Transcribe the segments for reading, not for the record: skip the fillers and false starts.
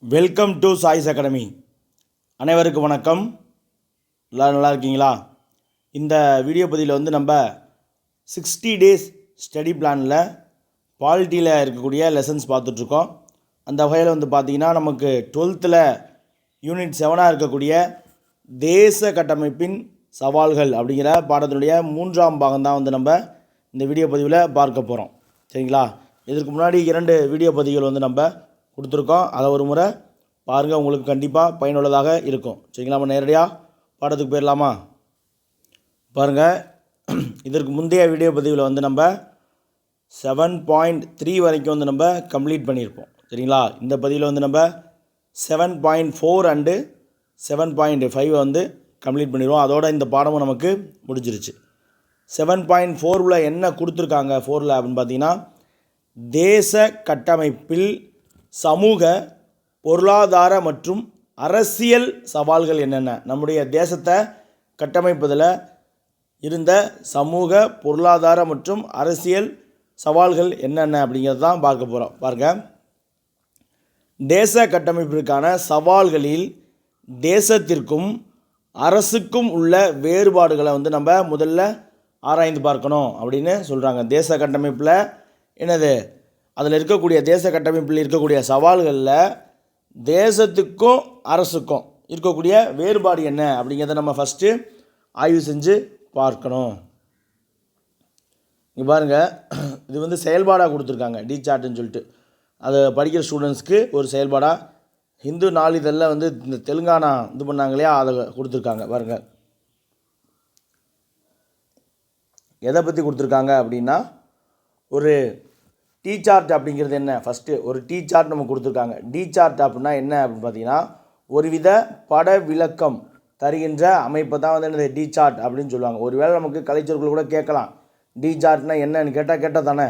Welcome to choice academy. அனைவருக்கும் வணக்கம். எல்லோரும் நல்லா இருக்கீங்களா? இந்த வீடியோ பதிவில் நம்ம 60 டேஸ் ஸ்டடி பிளானில் பாலிட்டியில் இருக்கக்கூடிய லெசன்ஸ் பார்த்துட்ருக்கோம். அந்த வகையில் பார்த்திங்கன்னா நமக்கு 12th யூனிட் 7 இருக்கக்கூடிய தேச கட்டமைப்பின் சவால்கள் அப்படிங்கிற பாடத்தினுடைய 3ஆம் பாகம் தான் நம்ம இந்த வீடியோ பதிவில் பார்க்க போகிறோம். சரிங்களா? இதற்கு முன்னாடி 2 வீடியோ பதிவுகள் நம்ம கொடுத்துருக்கோம். அதை ஒரு முறை பாருங்கள், உங்களுக்கு கண்டிப்பாக பயனுள்ளதாக இருக்கும். சரிங்களா? நம்ம நேரடியாக பாடத்துக்கு போயிடலாமா? பாருங்கள், இதற்கு முந்தைய வீடியோ பதிவில் நம்ம 7.3 வரைக்கும் நம்ம கம்ப்ளீட் பண்ணியிருப்போம். சரிங்களா? இந்த பதிவில் நம்ம 7.4 அண்டு 7.5 கம்ப்ளீட் பண்ணிடுவோம். அதோட இந்த பாடமும் நமக்கு முடிஞ்சிருச்சு. 7.4 என்ன கொடுத்துருக்காங்க 4 அப்படின்னு பார்த்தீங்கன்னா, தேச கட்டமைப்பில் சமூக பொருளாதார மற்றும் அரசியல் சவால்கள் என்னென்ன, நம்முடைய தேசத்தை கட்டமைப்பதில் இருந்த சமூக பொருளாதார மற்றும் அரசியல் சவால்கள் என்னென்ன அப்படிங்கிறது தான் பார்க்க போகிறோம். பாருங்கள், தேச கட்டமைப்பிற்கான சவால்களில் தேசத்திற்கும் அரசுக்கும் உள்ள வேறுபாடுகளை நம்ம முதல்ல ஆராய்ந்து பார்க்கணும் அப்படின்னு சொல்கிறாங்க. தேச கட்டமைப்பில் என்னது, அதில் இருக்கக்கூடிய தேச கட்டமைப்பில் இருக்கக்கூடிய சவால்களில் தேசத்துக்கும் அரசுக்கும் இருக்கக்கூடிய வேறுபாடு என்ன அப்படிங்கிறத நம்ம ஃபஸ்ட்டு ஆய்வு செஞ்சு பார்க்கணும். இங்கே பாருங்கள், இது செயல்பாடாக கொடுத்துருக்காங்க, டி சார்ட்டுன்னு சொல்லிட்டு. அதை படிக்கிற ஸ்டூடெண்ட்ஸ்க்கு ஒரு செயல்பாடாக ஹிந்து நாளிதழில் இந்த தெலுங்கானா இது பண்ணாங்க இல்லையா, அதை கொடுத்துருக்காங்க. பாருங்கள், எதை பற்றி கொடுத்துருக்காங்க அப்படின்னா, ஒரு டி சார்ட் அப்படிங்கிறது என்ன, ஃபஸ்ட்டு ஒரு டி சார்ட் நம்ம கொடுத்துருக்காங்க. டி சார்ட் அப்படின்னா என்ன அப்படின்னு பார்த்தீங்கன்னா, ஒருவித பட விளக்கம் தருகின்ற அமைப்பை தான் என்னது டி சார்ட் அப்படின்னு சொல்லுவாங்க. ஒருவேளை நமக்கு கலைச்சொற்கள் கூட கேட்கலாம், டி சார்ட்னா என்னன்னு கேட்டால் தானே.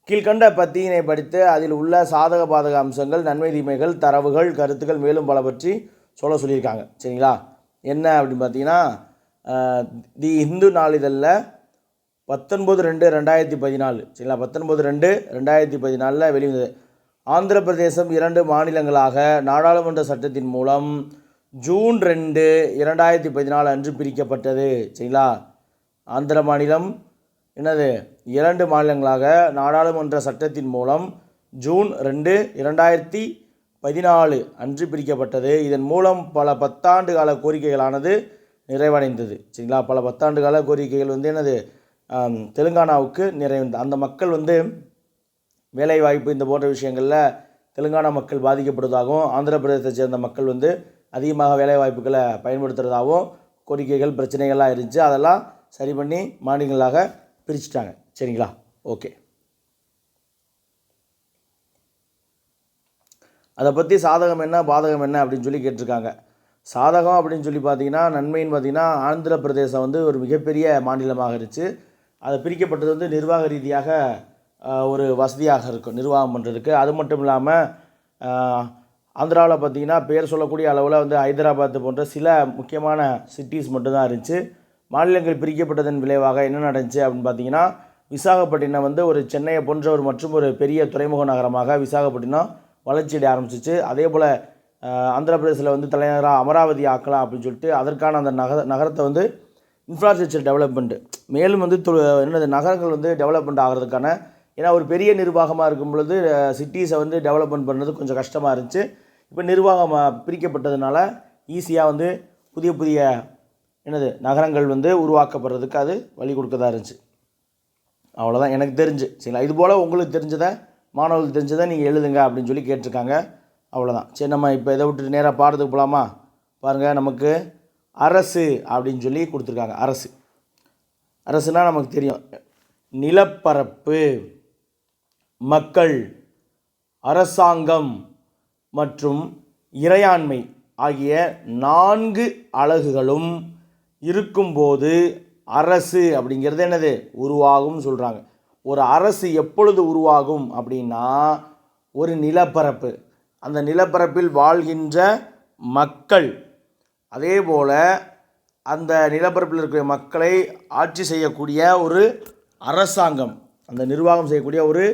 கீழ்கண்ட பத்தியினை படித்து அதில் உள்ள சாதக பாதக அம்சங்கள், நன்மை தீமைகள், தரவுகள், கருத்துக்கள் மேலும் பல பற்றி சொல்லியிருக்காங்க. சரிங்களா? என்ன அப்படின்னு பார்த்தீங்கன்னா, தி இந்து நாளிதழில் 19/2/2014, சரிங்களா, 19/2/2014 வெளிவந்தது. ஆந்திர பிரதேசம் 2 மாநிலங்களாக நாடாளுமன்ற சட்டத்தின் மூலம் ஜூன் 2, 2014 அன்று பிரிக்கப்பட்டது. சரிங்களா? ஆந்திர மாநிலம் என்னது 2 மாநிலங்களாக நாடாளுமன்ற சட்டத்தின் மூலம் ஜூன் 2, 2014 அன்று பிரிக்கப்பட்டது. இதன் மூலம் பல 10 ஆண்டு கால கோரிக்கைகளானது நிறைவடைந்தது. சரிங்களா? பல 10 ஆண்டு கால கோரிக்கைகள் என்னது தெலுங்கானாவுக்கு நிறைவடைந்தது. அந்த மக்கள் வேலைவாய்ப்பு இந்த போன்ற விஷயங்களில் தெலுங்கானா மக்கள் பாதிக்கப்படுவதாகவும், ஆந்திர பிரதேசத்தை சேர்ந்த மக்கள் அதிகமாக வேலைவாய்ப்புகளை பயன்படுத்துகிறதாகவும் கோரிக்கைகள் பிரச்சனைகள்லாம் இருந்துச்சு. அதெல்லாம் சரி பண்ணி மாநிலங்களாக பிரிச்சுட்டாங்க. சரிங்களா? ஓகே, அதை பற்றி சாதகம் என்ன பாதகம் என்ன அப்படின்னு கேட்டிருக்காங்க. சாதகம் அப்படின்னு பார்த்தீங்கன்னா, நன்மைன்னு பார்த்தீங்கன்னா, ஆந்திர பிரதேசம் ஒரு மிகப்பெரிய மாநிலமாக இருந்துச்சு. அது பிரிக்கப்பட்டது நிர்வாக ரீதியாக ஒரு வசதியாக இருக்கும் நிர்வாகம் பண்ணுறதுக்கு. அது மட்டும் இல்லாமல் ஆந்திராவில் பார்த்திங்கன்னா பேர் சொல்லக்கூடிய அளவில் ஹைதராபாத் போன்ற சில முக்கியமான சிட்டிஸ் மட்டும்தான் இருந்துச்சு. மாநிலங்கள் பிரிக்கப்பட்டதன் விளைவாக என்ன நடந்துச்சு அப்படின்னு பார்த்திங்கன்னா, விசாகப்பட்டினம் ஒரு சென்னையை போன்ற மற்றும் ஒரு பெரிய துறைமுக நகரமாக விசாகப்பட்டினம் வளர்ச்சியடைய ஆரம்பிச்சிச்சு. அதே போல் ஆந்திர பிரதேசில் தலைநகராக அமராவதி ஆக்கலாம் அப்படின்னு சொல்லிட்டு அதற்கான அந்த நகரத்தை இன்ஃப்ராஸ்ட்ரக்சர் டெவலப்மெண்ட்டு மேலும் என்னது நகரங்கள் டெவலப்மெண்ட் ஆகிறதுக்கான, ஏன்னா ஒரு பெரிய நிர்வாகமாக இருக்கும் பொழுது சிட்டிஸை டெவலப்மெண்ட் பண்ணுறது கொஞ்சம் கஷ்டமாக இருந்துச்சு. இப்போ நிர்வாகம் பிரிக்கப்பட்டதுனால ஈஸியாக புதிய புதிய நகரங்கள் உருவாக்கப்படுறதுக்கு அது வழி கொடுக்கதா இருந்துச்சு. அவ்வளோதான் எனக்கு தெரிஞ்சு. சரிங்களா? இதுபோல் உங்களுக்கு தெரிஞ்சதை, மாணவர்களுக்கு தெரிஞ்சதை நீங்கள் எழுதுங்க அப்படின்னு கேட்டிருக்காங்க. அவ்வளோதான். சரி, நம்ம இப்போ இதை விட்டுட்டு நேராக பாடத்துக்கு போகலாமா? பாருங்கள், நமக்கு அரசு அப்படின்னு கொடுத்துருக்காங்க. அரசுனால் நமக்கு தெரியும், நிலப்பரப்பு, மக்கள், அரசாங்கம் மற்றும் இறையாண்மை ஆகிய 4 அலகுகளும் இருக்கும்போது அரசு அப்படிங்கிறது என்னது உருவாகும் சொல்கிறாங்க. ஒரு அரசு எப்பொழுது உருவாகும் அப்படின்னா, ஒரு நிலப்பரப்பு, அந்த நிலப்பரப்பில் வாழ்கின்ற மக்கள், அதே போல் அந்த நிலப்பரப்பில் இருக்கிற மக்களை ஆட்சி செய்யக்கூடிய ஒரு அரசாங்கம், அந்த நிர்வாகம் செய்யக்கூடிய ஒரு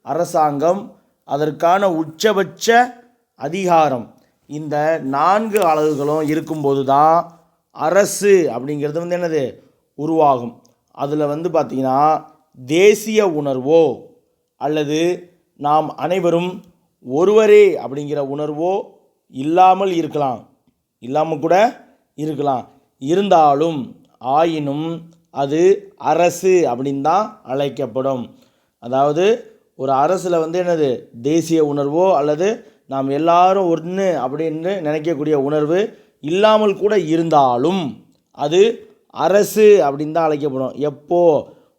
அரசாங்கம், அதற்கான உச்சபட்ச அதிகாரம், இந்த 4 அலகுகளும் இருக்கும்போது தான் அரசு அப்படிங்கிறது வந்து என்னது உருவாகும். அதில் வந்து பார்த்திங்கன்னா தேசிய உணர்வோ அல்லது நாம் அனைவரும் ஒருவரே அப்படிங்கிற உணர்வோ இல்லாமல் இருக்கலாம், இல்லாமல் கூட இருக்கலாம். இருந்தாலும் ஆயினும் அது அரசு அப்படின்னு தான் அழைக்கப்படும். அதாவது ஒரு அரசில் வந்து என்னது தேசிய உணர்வோ அல்லது நாம் எல்லாரும் ஒன்று அப்படின்னு நினைக்கக்கூடிய உணர்வு இல்லாமல் கூட இருந்தாலும் அது அரசு அப்படின்னு தான் அழைக்கப்படும். எப்போ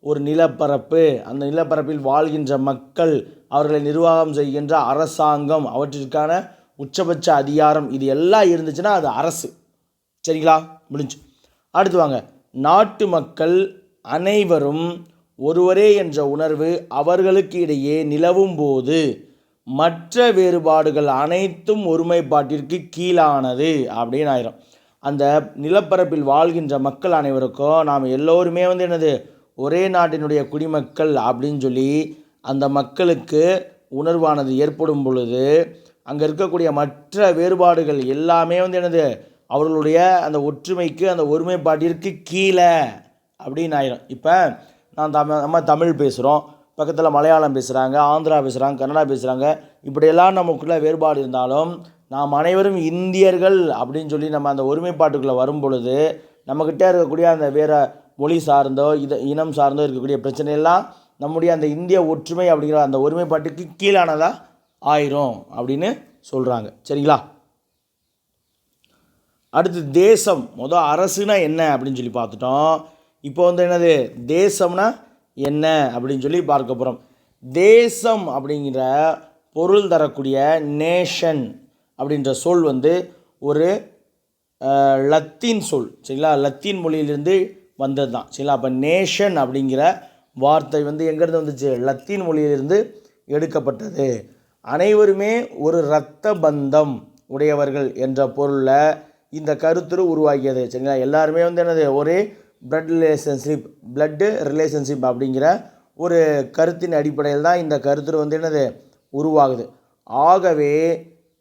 ஒரு நிலப்பரப்பு, அந்த நிலப்பரப்பில் வாழ்கின்ற மக்கள், அவர்களை நிர்வாகம் செய்கின்ற அரசாங்கம், அவற்றிற்கான உச்சபட்ச அதிகாரம், இது எல்லாம் இருந்துச்சுன்னா அது அரசு. சரிங்களா? முடிஞ்சு. அடுத்து வாங்க. நாட்டு மக்கள் அனைவரும் ஒருவரே என்ற உணர்வு அவர்களுக்கு இடையே நிலவும் போது மற்ற வேறுபாடுகள் அனைத்தும் ஒருமைப்பாட்டிற்கு கீழானது அப்படின்னு ஆயிரும். அந்த நிலப்பரப்பில் வாழ்கின்ற மக்கள் அனைவருக்கும் நாம் எல்லோருமே வந்து என்னது ஒரே நாட்டினுடைய குடிமக்கள் அப்படின்னு சொல்லி அந்த மக்களுக்கு உணர்வானது ஏற்படும் பொழுது அங்கே இருக்கக்கூடிய மற்ற வேறுபாடுகள் எல்லாமே வந்து என்னது அவர்களுடைய அந்த ஒற்றுமைக்கு, அந்த ஒருமைப்பாட்டிற்கு கீழே அப்படின்னு ஆயிரும். இப்போ நம்ம தமிழ் பேசுகிறோம், பக்கத்தில் மலையாளம் பேசுகிறாங்க, ஆந்திரா பேசுகிறாங்க, கன்னடா பேசுகிறாங்க, இப்படியெல்லாம் நமக்குள்ள வேறுபாடு இருந்தாலும் நாம் அனைவரும் இந்தியர்கள் அப்படின்னு சொல்லி நம்ம அந்த ஒருமைப்பாட்டுக்குள்ளே வரும் பொழுது நம்மக்கிட்ட இருக்கக்கூடிய அந்த வேறு மொழி சார்ந்தோ இனம் சார்ந்தோ இருக்கக்கூடிய பிரச்சனையெல்லாம் நம்முடைய அந்த இந்திய ஒற்றுமை அப்படிங்கிற அந்த ஒருமைப்பாட்டுக்கு கீழானதாக ஆயிரும் அப்படின்னு சொல்கிறாங்க. சரிங்களா? அடுத்து தேசம். அரசுனா என்ன அப்படின்னு சொல்லி பார்த்துட்டோம். இப்போ வந்து என்னது தேசம்னா என்ன அப்படின்னு சொல்லி பார்க்க போகிறோம். தேசம் அப்படிங்கிற பொருள் தரக்கூடிய நேஷன் அப்படின்ற சொல் வந்து ஒரு லத்தீன் சொல். சரிங்களா? லத்தீன் மொழியிலிருந்து வந்தது தான். சரிங்களா? அப்போ நேஷன் அப்படிங்கிற வார்த்தை வந்து எங்கேருந்து வந்துச்சு? லத்தீன் மொழியிலிருந்து எடுக்கப்பட்டது. அனைவருமே ஒரு இரத்த பந்தம் உடையவர்கள் என்ற பொருளில் இந்த கருத்துரு உருவாகியது. சரிங்களா? எல்லாருமே வந்து என்னது ஒரே பிளட்டு ரிலேஷன்ஷிப் அப்படிங்கிற ஒரு கருத்தின் அடிப்படையில் தான் இந்த கருத்துரு வந்து என்னது உருவாகுது. ஆகவே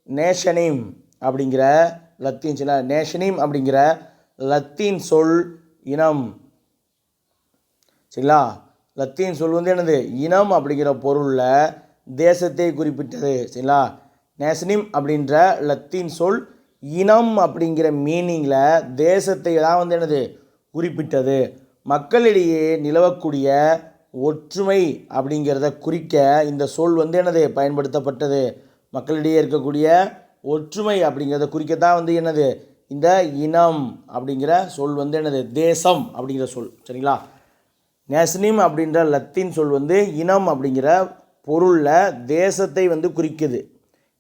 நேஷனிம் அப்படிங்கிற லத்தீன் நேஷனிம் அப்படிங்கிற லத்தீன் சொல் இனம். சரிங்களா? லத்தீன் சொல் வந்து என்னது இனம் அப்படிங்கிற பொருளில் தேசத்தை குறிப்பிட்டது. சரிங்களா? நேஷனிம் அப்படின்ற லத்தீன் சொல் இனம் அப்படிங்கிற மீனிங்கில் தேசத்தை தான் வந்து என்னது குறிப்பிட்டது. மக்களிடையே நிலவக்கூடிய ஒற்றுமை அப்படிங்கிறத குறிக்க இந்த சொல் வந்து என்னது பயன்படுத்தப்பட்டது. மக்களிடையே இருக்கக்கூடிய ஒற்றுமை அப்படிங்கிறத குறிக்கத்தான் வந்து என்னது இந்த இனம் அப்படிங்கிற சொல் வந்து என்னது தேசம் அப்படிங்கிற சொல். சரிங்களா? நேஷனிம் அப்படின்ற லத்தீன் சொல் வந்து இனம் அப்படிங்கிற பொருளில் தேசத்தை வந்து குறிக்குது.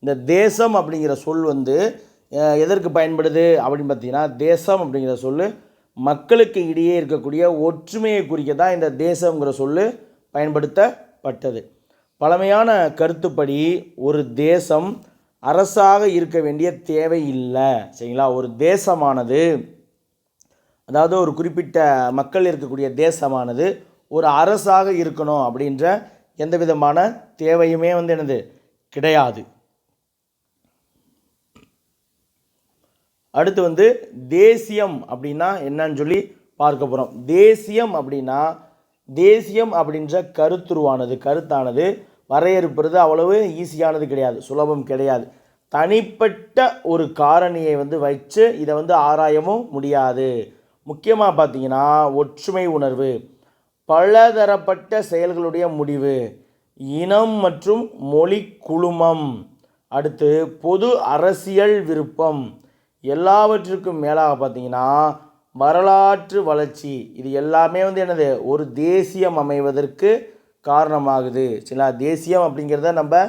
இந்த தேசம் அப்படிங்கிற சொல் வந்து எதற்கு பயன்படுது அப்படின்னு பார்த்தீங்கன்னா, தேசம் அப்படிங்கிற சொல் மக்களுக்கு இடையே இருக்கக்கூடிய ஒற்றுமையை குறிக்க தான் இந்த தேசங்கிற சொல் பயன்படுத்தப்பட்டது. பழமையான கருத்துப்படி ஒரு தேசம் அரசாக இருக்க வேண்டிய தேவை இல்லை. சரிங்களா? ஒரு தேசமானது, அதாவது ஒரு குறிப்பிட்ட மக்கள் இருக்கக்கூடிய தேசமானது ஒரு அரசாக இருக்கணும் அப்படின்ற எந்த விதமான தேவையுமே வந்து என்னது கிடையாது. அடுத்து வந்து தேசியம் அப்படின்னா என்னன்னு சொல்லி பார்க்க போகிறோம். தேசியம் அப்படின்னா, தேசியம் அப்படின்ற கருத்தானது வரையறுப்பது அவ்வளவு ஈஸியானது கிடையாது, சுலபம் கிடையாது. தனிப்பட்ட ஒரு காரணியை வந்து வச்சு இதை வந்து ஆராயவும் முடியாது. முக்கியமாக பார்த்தீங்கன்னா ஒற்றுமை உணர்வு, பலதரப்பட்ட செயல்களுடைய முடிவு, இனம் மற்றும் மொழி குழுமம், அடுத்து பொது அரசியல் விருப்பம், எல்லாவற்றுக்கும் மேலாக பார்த்தீங்கன்னா வரலாற்று வளர்ச்சி, இது எல்லாமே வந்து என்னது ஒரு தேசியம் அமைவதற்கு காரணமாகுது. சரிங்களா? தேசியம் அப்படிங்கிறத நம்ம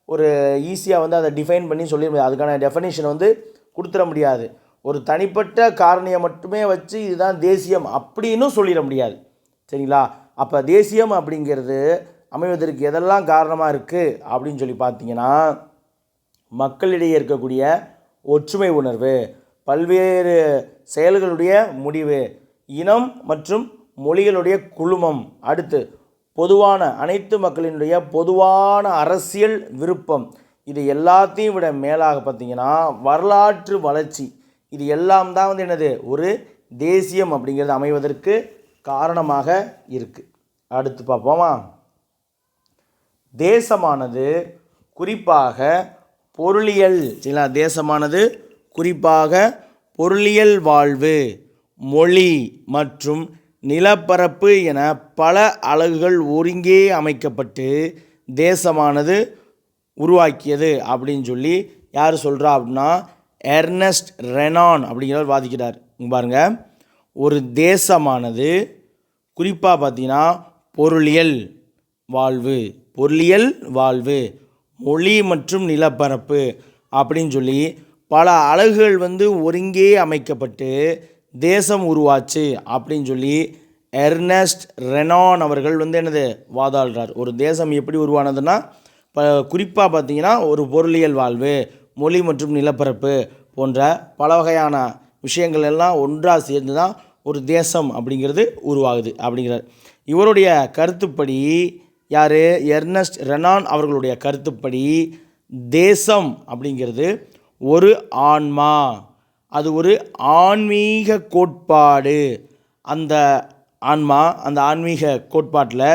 ஒரு ஈஸியாக வந்து அதை டிஃபைன் பண்ணி சொல்லிட முடியாது, அதுக்கான டெஃபனிஷன் வந்து கொடுத்துட முடியாது. ஒரு தனிப்பட்ட காரணியை மட்டுமே வச்சு இதுதான் தேசியம் அப்படின்னு சொல்லிட முடியாது. சரிங்களா? அப்போ தேசியம் அப்படிங்கிறது அமைவதற்கு எதெல்லாம் காரணமாக இருக்குது அப்படின்னு சொல்லி பார்த்தீங்கன்னா, மக்களிடையே இருக்கக்கூடிய ஒற்றுமை உணர்வு, பல்வேறு செயல்களுடைய முடிவு, இனம் மற்றும் மொழிகளுடைய குழுமம், அடுத்து பொதுவான அனைத்து மக்களினுடைய பொதுவான அரசியல் விருப்பம், இது எல்லாத்தையும் விட மேலாக பார்த்திங்கன்னா வரலாற்று வளர்ச்சி, இது எல்லாம் தான் வந்து என்னது ஒரு தேசியம் அப்படிங்கிறது அமைவதற்கு காரணமாக இருக்குது. அடுத்து பார்ப்போமா. தேசமானது குறிப்பாக பொருளியல், சரிங்களா, தேசமானது குறிப்பாக பொருளியல் வாழ்வு, மொழி மற்றும் நிலப்பரப்பு என பல அலகுகள் ஒருங்கே அமைக்கப்பட்டு தேசமானது உருவாக்கியது அப்படின்னு சொல்லி யார் சொல்கிறா அப்படின்னா எர்னஸ்ட் ரெனான் அப்படிங்கிறவர் வாதிக்கிறார். பாருங்க, ஒரு தேசமானது குறிப்பாக பார்த்தீங்கன்னா பொருளியல் வாழ்வு, மொழி மற்றும் நிலப்பரப்பு அப்படின்னு சொல்லி பல அலகுகள் வந்து ஒருங்கே அமைக்கப்பட்டு தேசம் உருவாச்சு அப்படின்னு சொல்லி எர்னஸ்ட் ரெனான் அவர்கள் வந்து என்னது வாதாடுறார். ஒரு தேசம் எப்படி உருவானதுன்னா குறிப்பாக பார்த்தீங்கன்னா ஒரு பொருளியல் வாழ்வு, மொழி மற்றும் நிலப்பரப்பு போன்ற பல வகையான விஷயங்கள் எல்லாம் ஒன்றாக சேர்ந்து தான் ஒரு தேசம் அப்படிங்கிறது உருவாகுது அப்படிங்கிறார். இவருடைய கருத்துப்படி, யார், எர்னஸ்ட் ரெனான் அவர்களுடைய கருத்துப்படி தேசம் அப்படிங்கிறது ஒரு ஆன்மா, அது ஒரு ஆன்மீக கோட்பாடு. அந்த ஆன்மீக கோட்பாட்டில்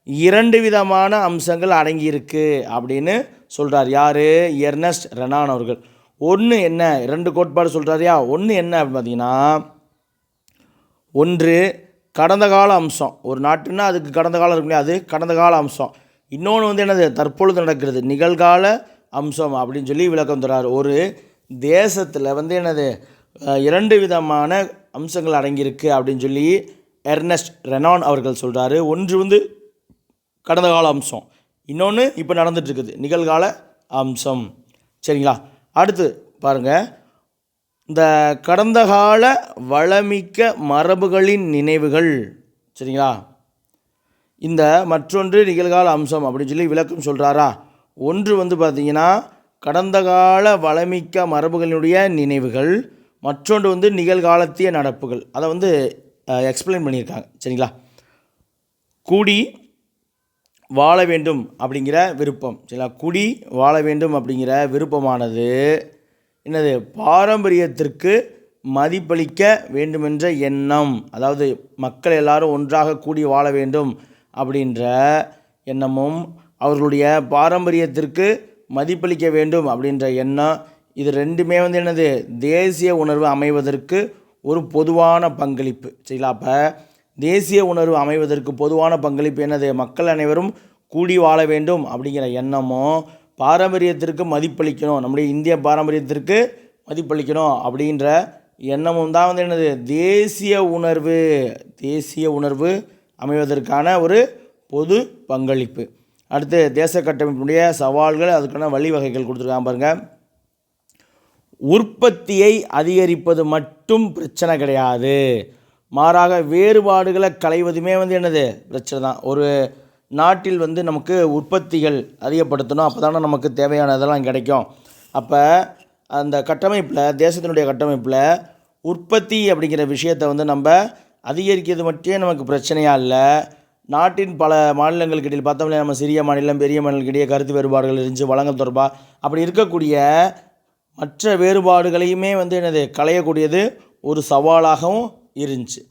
2 விதமான அம்சங்கள் அடங்கியிருக்கு அப்படின்னு சொல்கிறார். யார், எர்னஸ்ட் ரெனான் அவர்கள். ஒன்று என்ன, 2 கோட்பாடு சொல்கிறாரியா. ஒன்று என்ன அப்படின்னு பார்த்தீங்கன்னா, ஒன்று கடந்த கால அம்சம். ஒரு நாட்டுன்னா அதுக்கு கடந்த காலம் இருக்கு இல்லையா, அது கடந்த கால அம்சம். இன்னொன்று வந்து என்னது, தற்பொழுது நடக்கிறது நிகழ்கால அம்சம் அப்படின்னு சொல்லி விளக்கம் தர்றார். ஒரு தேசத்தில் வந்து என்னது 2 விதமான அம்சங்கள் அடங்கியிருக்கு அப்படின்னு சொல்லி எர்னஸ்ட் ரெனான் அவர்கள் சொல்கிறாரு. ஒன்று வந்து கடந்த கால அம்சம், இன்னொன்று இப்போ நடந்துகிட்ருக்குது நிகழ்கால அம்சம். சரிங்களா. அடுத்து பாருங்கள், இந்த கடந்த கால வளமிக்க மரபுகளின் நினைவுகள், சரிங்களா, இந்த மற்றொன்று நிகழ்கால அம்சம் அப்படின்னு சொல்லி விளக்கம் சொல்கிறாரா. ஒன்று வந்து பார்த்திங்கன்னா கடந்த கால வளமிக்க மரபுகளினுடைய நினைவுகள், மற்றொன்று வந்து நிகழ்காலத்திய நடப்புகள். அதை வந்து எக்ஸ்பிளைன் பண்ணியிருக்காங்க. சரிங்களா. கூடி வாழ வேண்டும் அப்படிங்கிற விருப்பம், சரிங்களா, குடி வாழ வேண்டும் அப்படிங்கிற விருப்பமானது என்னது, பாரம்பரியத்திற்கு மதிப்பளிக்க வேண்டுமென்ற எண்ணம். அதாவது மக்கள் எல்லாரும் ஒன்றாக கூடி வாழ வேண்டும் அப்படின்ற எண்ணமும் அவர்களுடைய பாரம்பரியத்திற்கு மதிப்பளிக்க வேண்டும் அப்படின்ற எண்ணம், இது ரெண்டுமே வந்து என்னது, தேசிய உணர்வு அமைவதற்கு ஒரு பொதுவான பங்களிப்பு. சரிங்களா. அப்போ தேசிய உணர்வு அமைவதற்கு பொதுவான பங்களிப்பு என்னது, மக்கள் அனைவரும் கூடி வாழ வேண்டும் அப்படிங்கிற எண்ணமும் பாரம்பரியத்திற்கு மதிப்பளிக்கணும், நம்முடைய இந்திய பாரம்பரியத்திற்கு மதிப்பளிக்கணும் அப்படின்ற எண்ணமும் தான் வந்து என்னது, தேசிய உணர்வு அமைவதற்கான ஒரு பொது பங்களிப்பு. அடுத்து தேச கட்டமைப்பினுடைய சவால்கள், அதுக்கான வழிவகைகள் கொடுத்துருக்காங்க பாருங்கள். உற்பத்தியை அதிகரிப்பது மட்டும் பிரச்சனை கிடையாது, மாறாக வேறுபாடுகளை களைவதுமே வந்து என்னது பிரச்சனை தான். ஒரு நாட்டில் வந்து நமக்கு உற்பத்திகள் அதிகப்படுத்தணும், அப்போ தானே நமக்கு தேவையானதெல்லாம் கிடைக்கும். அப்போ அந்த கட்டமைப்பில், தேசத்தினுடைய கட்டமைப்பில் உற்பத்தி அப்படிங்கிற விஷயத்தை வந்து நம்ம அதிகரிக்கிறது மட்டுமே நமக்கு பிரச்சனையாக இல்லை. நாட்டின் பல மாநிலங்களுக்கு இடையில் பார்த்தோம்னா நம்ம சிறிய மாநிலம் பெரிய மாநிலங்களுக்கிடையே கருத்து வேறுபாடுகள் இருந்துச்சு, வழங்கல் தொடர்பாக. அப்படி இருக்கக்கூடிய மற்ற வேறுபாடுகளையுமே வந்து என்னது களையக்கூடியது ஒரு சவாலாகவும் இருந்துச்சு.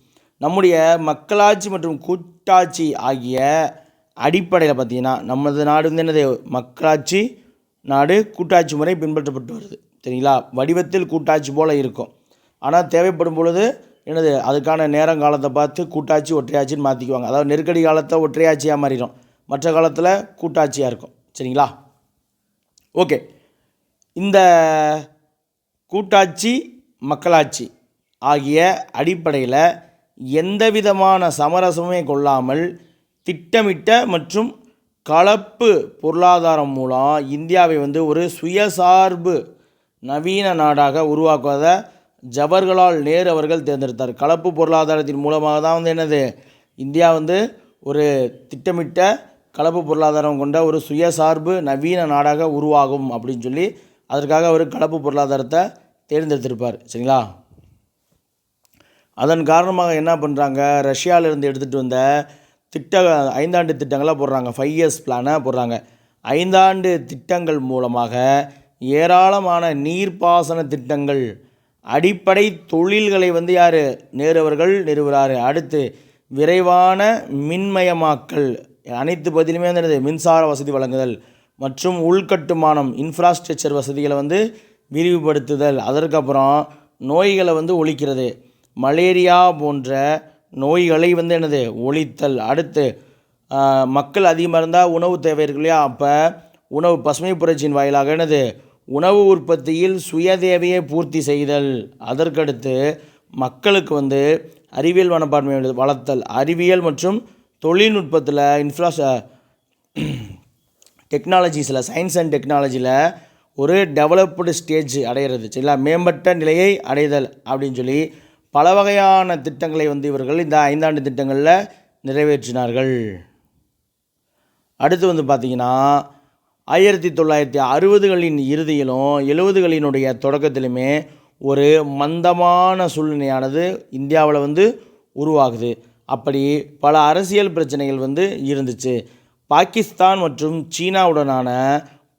நம்முடைய மக்களாட்சி மற்றும் கூட்டாட்சி ஆகிய அடிப்படையில் பார்த்திங்கன்னா நமது நாடு வந்து என்னது, மக்களாட்சி நாடு, கூட்டாட்சி முறை பின்பற்றப்பட்டு வருது. சரிங்களா. வடிவத்தில் கூட்டாட்சி போல் இருக்கும், ஆனால் தேவைப்படும் பொழுது என்னது அதுக்கான நேரங்காலத்தை பார்த்து கூட்டாட்சி ஒற்றையாட்சின்னு மாற்றிக்குவாங்க. அதாவது நெருக்கடி காலத்தை ஒற்றையாட்சியாக மாறிடும், மற்ற காலத்தில் கூட்டாட்சியாக இருக்கும். சரிங்களா. ஓகே, இந்த கூட்டாட்சி மக்களாட்சி ஆகிய அடிப்படையில் எந்த விதமான சமரசமே கொள்ளாமல் திட்டமிட்ட மற்றும் கலப்பு பொருளாதாரம் மூலம் இந்தியாவை வந்து ஒரு சுயசார்பு நவீன நாடாக உருவாக்குவதை ஜவஹர்லால் நேரு அவர்கள் தேர்ந்தெடுத்தார். கலப்பு பொருளாதாரத்தின் மூலமாக தான் வந்து என்னது, இந்தியா வந்து ஒரு திட்டமிட்ட கலப்பு பொருளாதாரம் கொண்ட ஒரு சுயசார்பு நவீன நாடாக உருவாகும் அப்படின்னு சொல்லி அதற்காக அவர் கலப்பு பொருளாதாரத்தை தேர்ந்தெடுத்திருப்பார். சரிங்களா. அதன் காரணமாக என்ன பண்ணுறாங்க, ரஷ்யாவிலேருந்து எடுத்துகிட்டு வந்த 5 ஆண்டு திட்டங்களாக போடுறாங்க, 5 இயர்ஸ் பிளானை போடுறாங்க. 5 ஆண்டு திட்டங்கள் மூலமாக ஏராளமான நீர்ப்பாசன திட்டங்கள், அடிப்படை தொழில்களை வந்து யார் நேரு அவர்கள் நிறுவுகிறாரு. அடுத்து விரைவான மின்மயமாக்கல், அனைத்து பகுதியிலுமே வந்து மின்சார வசதி வழங்குதல் மற்றும் உள்கட்டுமானம் இன்ஃப்ராஸ்ட்ரக்சர் வசதிகளை வந்து விரிவுபடுத்துதல். அதற்கப்புறம் நோய்களை வந்து ஒழிக்கிறது, மலேரியா போன்ற நோய்களை வந்து ஒழித்தல். அடுத்து மக்கள் அதிகமாக இருந்தால் உணவு தேவை இருக்கு இல்லையா, அப்போ உணவு பசுமை புரட்சியின் வாயிலாக உணவு உற்பத்தியில் சுய தேவையை பூர்த்தி செய்தல். அதற்கடுத்து மக்களுக்கு வந்து அறிவியல் மனப்பான்மை வளர்த்தல், அறிவியல் மற்றும் தொழில்நுட்பத்தில் டெக்னாலஜிஸில் சயின்ஸ் அண்ட் டெக்னாலஜியில் ஒரு டெவலப்டு ஸ்டேஜ் அடைகிறது, சரிங்களா, மேம்பட்ட நிலையை அடைதல் அப்படின்னு சொல்லி பல வகையான திட்டங்களை வந்து இவர்கள் இந்த 5 ஆண்டு திட்டங்களில் நிறைவேற்றினார்கள். அடுத்து வந்து பார்த்திங்கன்னா 1960களின் இறுதியிலும் 70களினுடைய தொடக்கத்திலுமே ஒரு மந்தமான சூழ்நிலையானது இந்தியாவில் வந்து உருவாகுது. அப்படி பல அரசியல் பிரச்சனைகள் வந்து இருந்துச்சு. பாகிஸ்தான் மற்றும் சீனாவுடனான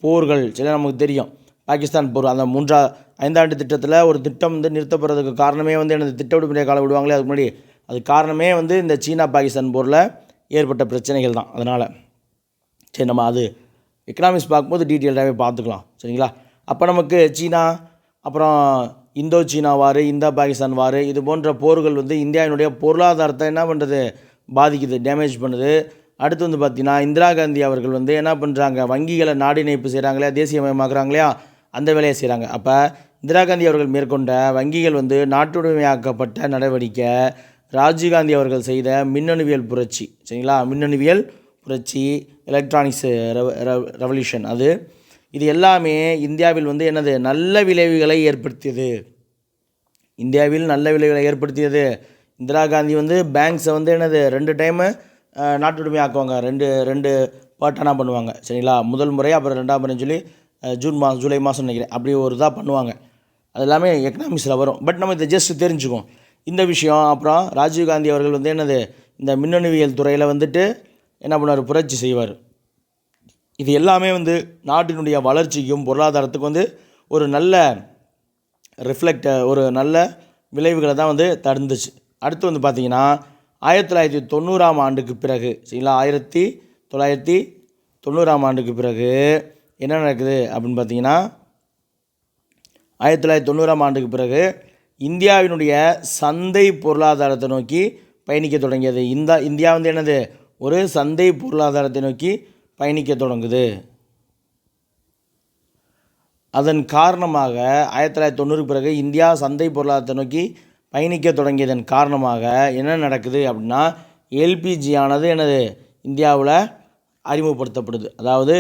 போர்கள், சரி நமக்கு தெரியும் பாகிஸ்தான் போர், அந்த 5 ஆண்டு திட்டத்தில் ஒரு திட்டம் வந்து நிறுத்தப்படுறதுக்கு காரணமே வந்து திட்ட விடுமுறை காலம் விடுவாங்களே அதுக்கு முன்னாடி, அது காரணமே வந்து இந்த சீனா பாகிஸ்தான் போரில் ஏற்பட்ட பிரச்சனைகள் தான். அதனால் சரி நம்ம அது எக்கனாமிக்ஸ் பார்க்கும்போது டீட்டெயில்டாகவே பார்த்துக்கலாம், சரிங்களா. அப்போ நமக்கு சீனா, அப்புறம் இந்தோ சீனா வார், இந்தோ பாகிஸ்தான் வார், இது போன்ற போர்கள் வந்து இந்தியாவினுடைய பொருளாதாரத்தை என்ன பண்ணுறது, பாதிக்குது, டேமேஜ் பண்ணுது. அடுத்து வந்து பார்த்திங்கன்னா இந்திரா காந்தி அவர்கள் வந்து என்ன பண்ணுறாங்க, வங்கிகளை நாடு இணைப்பு செய்கிறாங்களே, தேசியமயமாக்குறாங்க அந்த வேலையை செய்கிறாங்க. அப்போ இந்திரா காந்தி அவர்கள் மேற்கொண்ட வங்கிகள் வந்து நாட்டுடைமையாக்கப்பட்ட நடவடிக்கை, ராஜீவ்காந்தி அவர்கள் செய்த மின்னணுவியல் புரட்சி, சரிங்களா, மின்னணுவியல் புரட்சி, எலக்ட்ரானிக்ஸ் ரெவல்யூஷன், இது எல்லாமே இந்தியாவில் வந்து நல்ல விளைவுகளை ஏற்படுத்தியது. இந்தியாவில் நல்ல விளைவுகளை ஏற்படுத்தியது. இந்திரா காந்தி வந்து பேங்க்ஸை வந்து 2 டைமு நாட்டுடைமை ஆக்குவாங்க, ரெண்டு பார்ட்டாக பண்ணுவாங்க, சரிங்களா. முதல் முறை அப்புறம் 2ஆம் முறைன்னு சொல்லி ஜூலை மாதம் நினைக்கிறேன், அப்படி ஒரு இதாக பண்ணுவாங்க. அது எல்லாமே எக்கனாமிக்ஸில் வரும். பட் நம்ம இதை ஜஸ்ட் தெரிஞ்சுக்குவோம் இந்த விஷயம். அப்புறம் ராஜீவ்காந்தி அவர்கள் வந்து இந்த மின்னணுவியல் துறையில் வந்துட்டு என்ன பண்ணுவார், புரட்சி செய்வார். இது எல்லாமே வந்து நாட்டினுடைய வளர்ச்சிக்கும் பொருளாதாரத்துக்கும் வந்து ஒரு நல்ல ஒரு நல்ல விளைவுகளை தான் வந்து தந்துச்சு. அடுத்து வந்து பார்த்திங்கன்னா 1990ஆம் ஆண்டுக்கு பிறகு, சரிங்களா, 1990ஆம் ஆண்டுக்கு பிறகு என்ன நடக்குது அப்படின்னு பார்த்திங்கன்னா 1990ஆம் ஆண்டுக்கு பிறகு இந்தியாவினுடைய சந்தை பொருளாதாரத்தை நோக்கி பயணிக்க தொடங்கியது. இந்தியா வந்து ஒரு சந்தை பொருளாதாரத்தை நோக்கி பயணிக்க தொடங்குது. அதன் காரணமாக 1990க்கு பிறகு இந்தியா சந்தை பொருளாதாரத்தை நோக்கி பயணிக்க தொடங்கியதன் காரணமாக என்ன நடக்குது அப்படின்னா, எல்பிஜி ஆனது இந்தியாவில் அறிமுகப்படுத்தப்படுது. அதாவது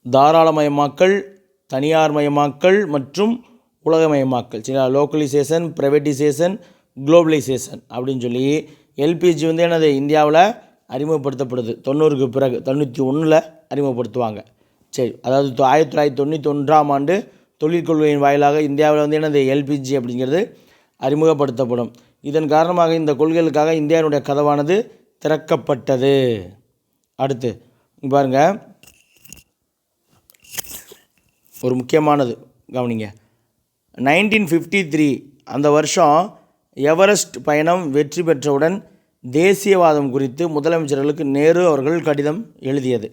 தாராளமயமாக்கல், தனியார்மயமாக்கல் மற்றும் உலகமயமாக்கல், சரிங்களா, லோக்கலைசேஷன், ப்ரைவேட்டைசேஷன், குளோபலைசேஷன் அப்படின்னு சொல்லி எல்பிஜி வந்து இந்தியாவில் அறிமுகப்படுத்தப்படுது. 90க்கு பிறகு 91ல் அறிமுகப்படுத்துவாங்க. சரி, அதாவது 1991ஆம் ஆண்டு தொழிற்கொள்கையின் வாயிலாக இந்தியாவில் வந்து எல்பிஜி அப்படிங்கிறது அறிமுகப்படுத்தப்படும். இதன் காரணமாக இந்த கொள்கைகளுக்காக இந்தியாவினுடைய கதவானது திறக்கப்பட்டது. அடுத்து பாருங்கள், ஒரு முக்கியமானது கவனிங்க. 1953 அந்த வருஷம் எவரெஸ்ட் பயணம் வெற்றி பெற்றவுடன் தேசியவாதம் குறித்து முதலமைச்சர்களுக்கு நேரு அவர்கள் கடிதம் எழுதியது.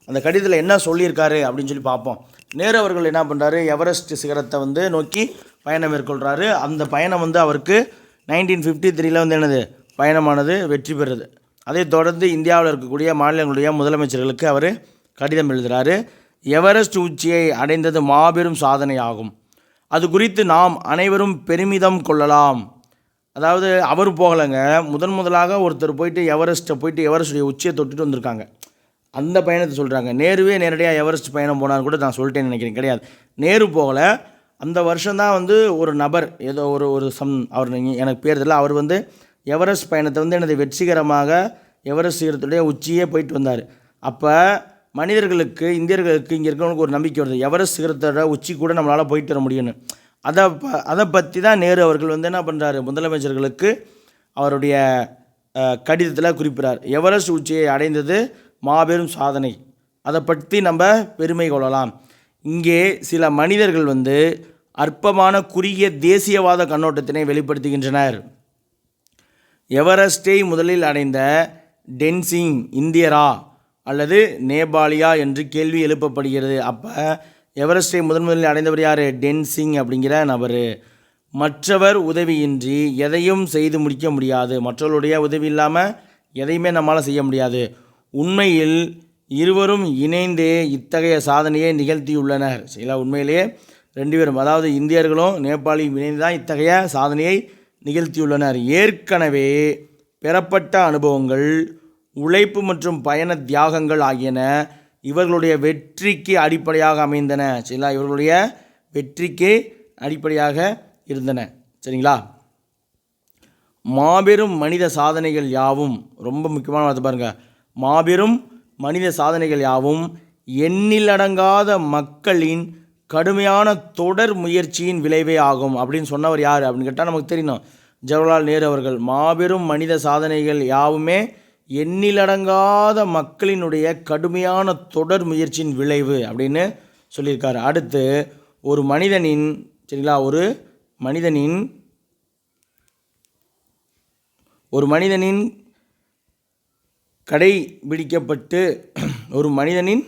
அந்த கடிதத்தில் என்ன சொல்லியிருக்காரு அப்படின்னு சொல்லி பார்ப்போம். நேரு அவர்கள் என்ன பண்ணுறாரு, எவரெஸ்ட் சிகரத்தை வந்து நோக்கி பயணம் மேற்கொள்கிறாரு. அந்த பயணம் வந்து அவருக்கு 1953 வந்து பயணமானது வெற்றி பெறுது. அதை தொடர்ந்து இந்தியாவில் இருக்கக்கூடிய மாநிலங்களுடைய முதலமைச்சர்களுக்கு அவர் கடிதம் எழுதுகிறாரு. எவரெஸ்ட் உச்சியை அடைந்தது மாபெரும் சாதனை ஆகும், அது குறித்து நாம் அனைவரும் பெருமிதம் கொள்ளலாம். அதாவது அவர் போகலைங்க, முதலாக ஒருத்தர் போயிட்டு எவரெஸ்ட்டுடைய உச்சியை தொட்டுட்டு வந்திருக்காங்க. அந்த பயணத்தை சொல்கிறாங்க. நேருவே நேரடியாக எவரெஸ்ட் பயணம் போனான்னு கூட நான் சொல்லிட்டேன்னு நினைக்கிறேன். கிடையாது, நேரு போகலை. அந்த வருஷம்தான் வந்து ஒரு நபர் ஏதோ ஒரு அவர் எனக்கு பேர் தெரியல, அவர் வந்து எவரெஸ்ட் பயணத்தை வந்து வெற்றிகரமாக எவரெஸ்ட் சிகரத்துடைய உச்சியே போயிட்டு வந்தார். அப்போ மனிதர்களுக்கு, இந்தியர்களுக்கு, இங்கே இருக்கிறவங்களுக்கு ஒரு நம்பிக்கை வருது, எவரெஸ்ட் சிகரத்தோட உச்சி கூட நம்மளால் போயிட்டு வர முடியும்னு. அதை பற்றி தான் நேரு அவர்கள் வந்து என்ன பண்ணுறாரு, முதலமைச்சர்களுக்கு அவருடைய கடிதத்தில் குறிப்பிட்டார். எவரெஸ்ட் உச்சியை அடைந்தது மாபெரும் சாதனை. அதை பற்றி நம்ம பெருமை கொள்ளலாம். இங்கே சில மனிதர்கள் அற்பமான குறுகிய தேசியவாத கண்ணோட்டத்தினை வெளிப்படுத்துகின்றனர். எவரெஸ்டை முதலில் அடைந்த டென்சிங் இந்தியரா அல்லது நேபாளியா என்று கேள்வி எழுப்பப்படுகிறது. அப்போ எவரெஸ்டை முதலில் அடைந்தவர் யார்? டென்சிங் அப்படிங்கிற நபர். மற்றவர் உதவியின்றி எதையும் செய்து முடிக்க முடியாது. மற்றவருடைய உதவி இல்லாமல் எதையுமே நம்மளால் செய்ய முடியாது. உண்மையில் இருவரும் இணைந்தே இத்தகைய சாதனையை நிகழ்த்தியுள்ளனர். சில உண்மையிலேயே 2 பேரும், அதாவது இந்தியர்களும் நேபாளியும் இணைந்து தான் இத்தகைய சாதனையை நிகழ்த்தியுள்ளனர். ஏற்கனவே பெறப்பட்ட அனுபவங்கள், உழைப்பு மற்றும் பயண தியாகங்கள் ஆகியன இவர்களுடைய வெற்றிக்கு அடிப்படையாக அமைந்தன. சரிங்களா? இவர்களுடைய வெற்றிக்கு அடிப்படையாக இருந்தன. சரிங்களா? மாபெரும் மனித சாதனைகள் யாவும், ரொம்ப முக்கியமான வார்த்தை பாருங்கள், மாபெரும் மனித சாதனைகள் யாவும் எண்ணிலடங்காத மக்களின் கடுமையான தொடர் முயற்சியின் விளைவே ஆகும் அப்படின்னு சொன்னவர் யார் அப்படின்னு கேட்டால் நமக்கு தெரியணும், ஜவஹர்லால் நேரு அவர்கள். மாபெரும் மனித சாதனைகள் யாவுமே எண்ணிலடங்காத மக்களினுடைய கடுமையான தொடர் முயற்சியின் விளைவு அப்படின்னு சொல்லியிருக்காரு. அடுத்து, ஒரு மனிதனின் சரிங்களா ஒரு மனிதனின் கடைபிடிக்கப்பட்டு ஒரு மனிதனின்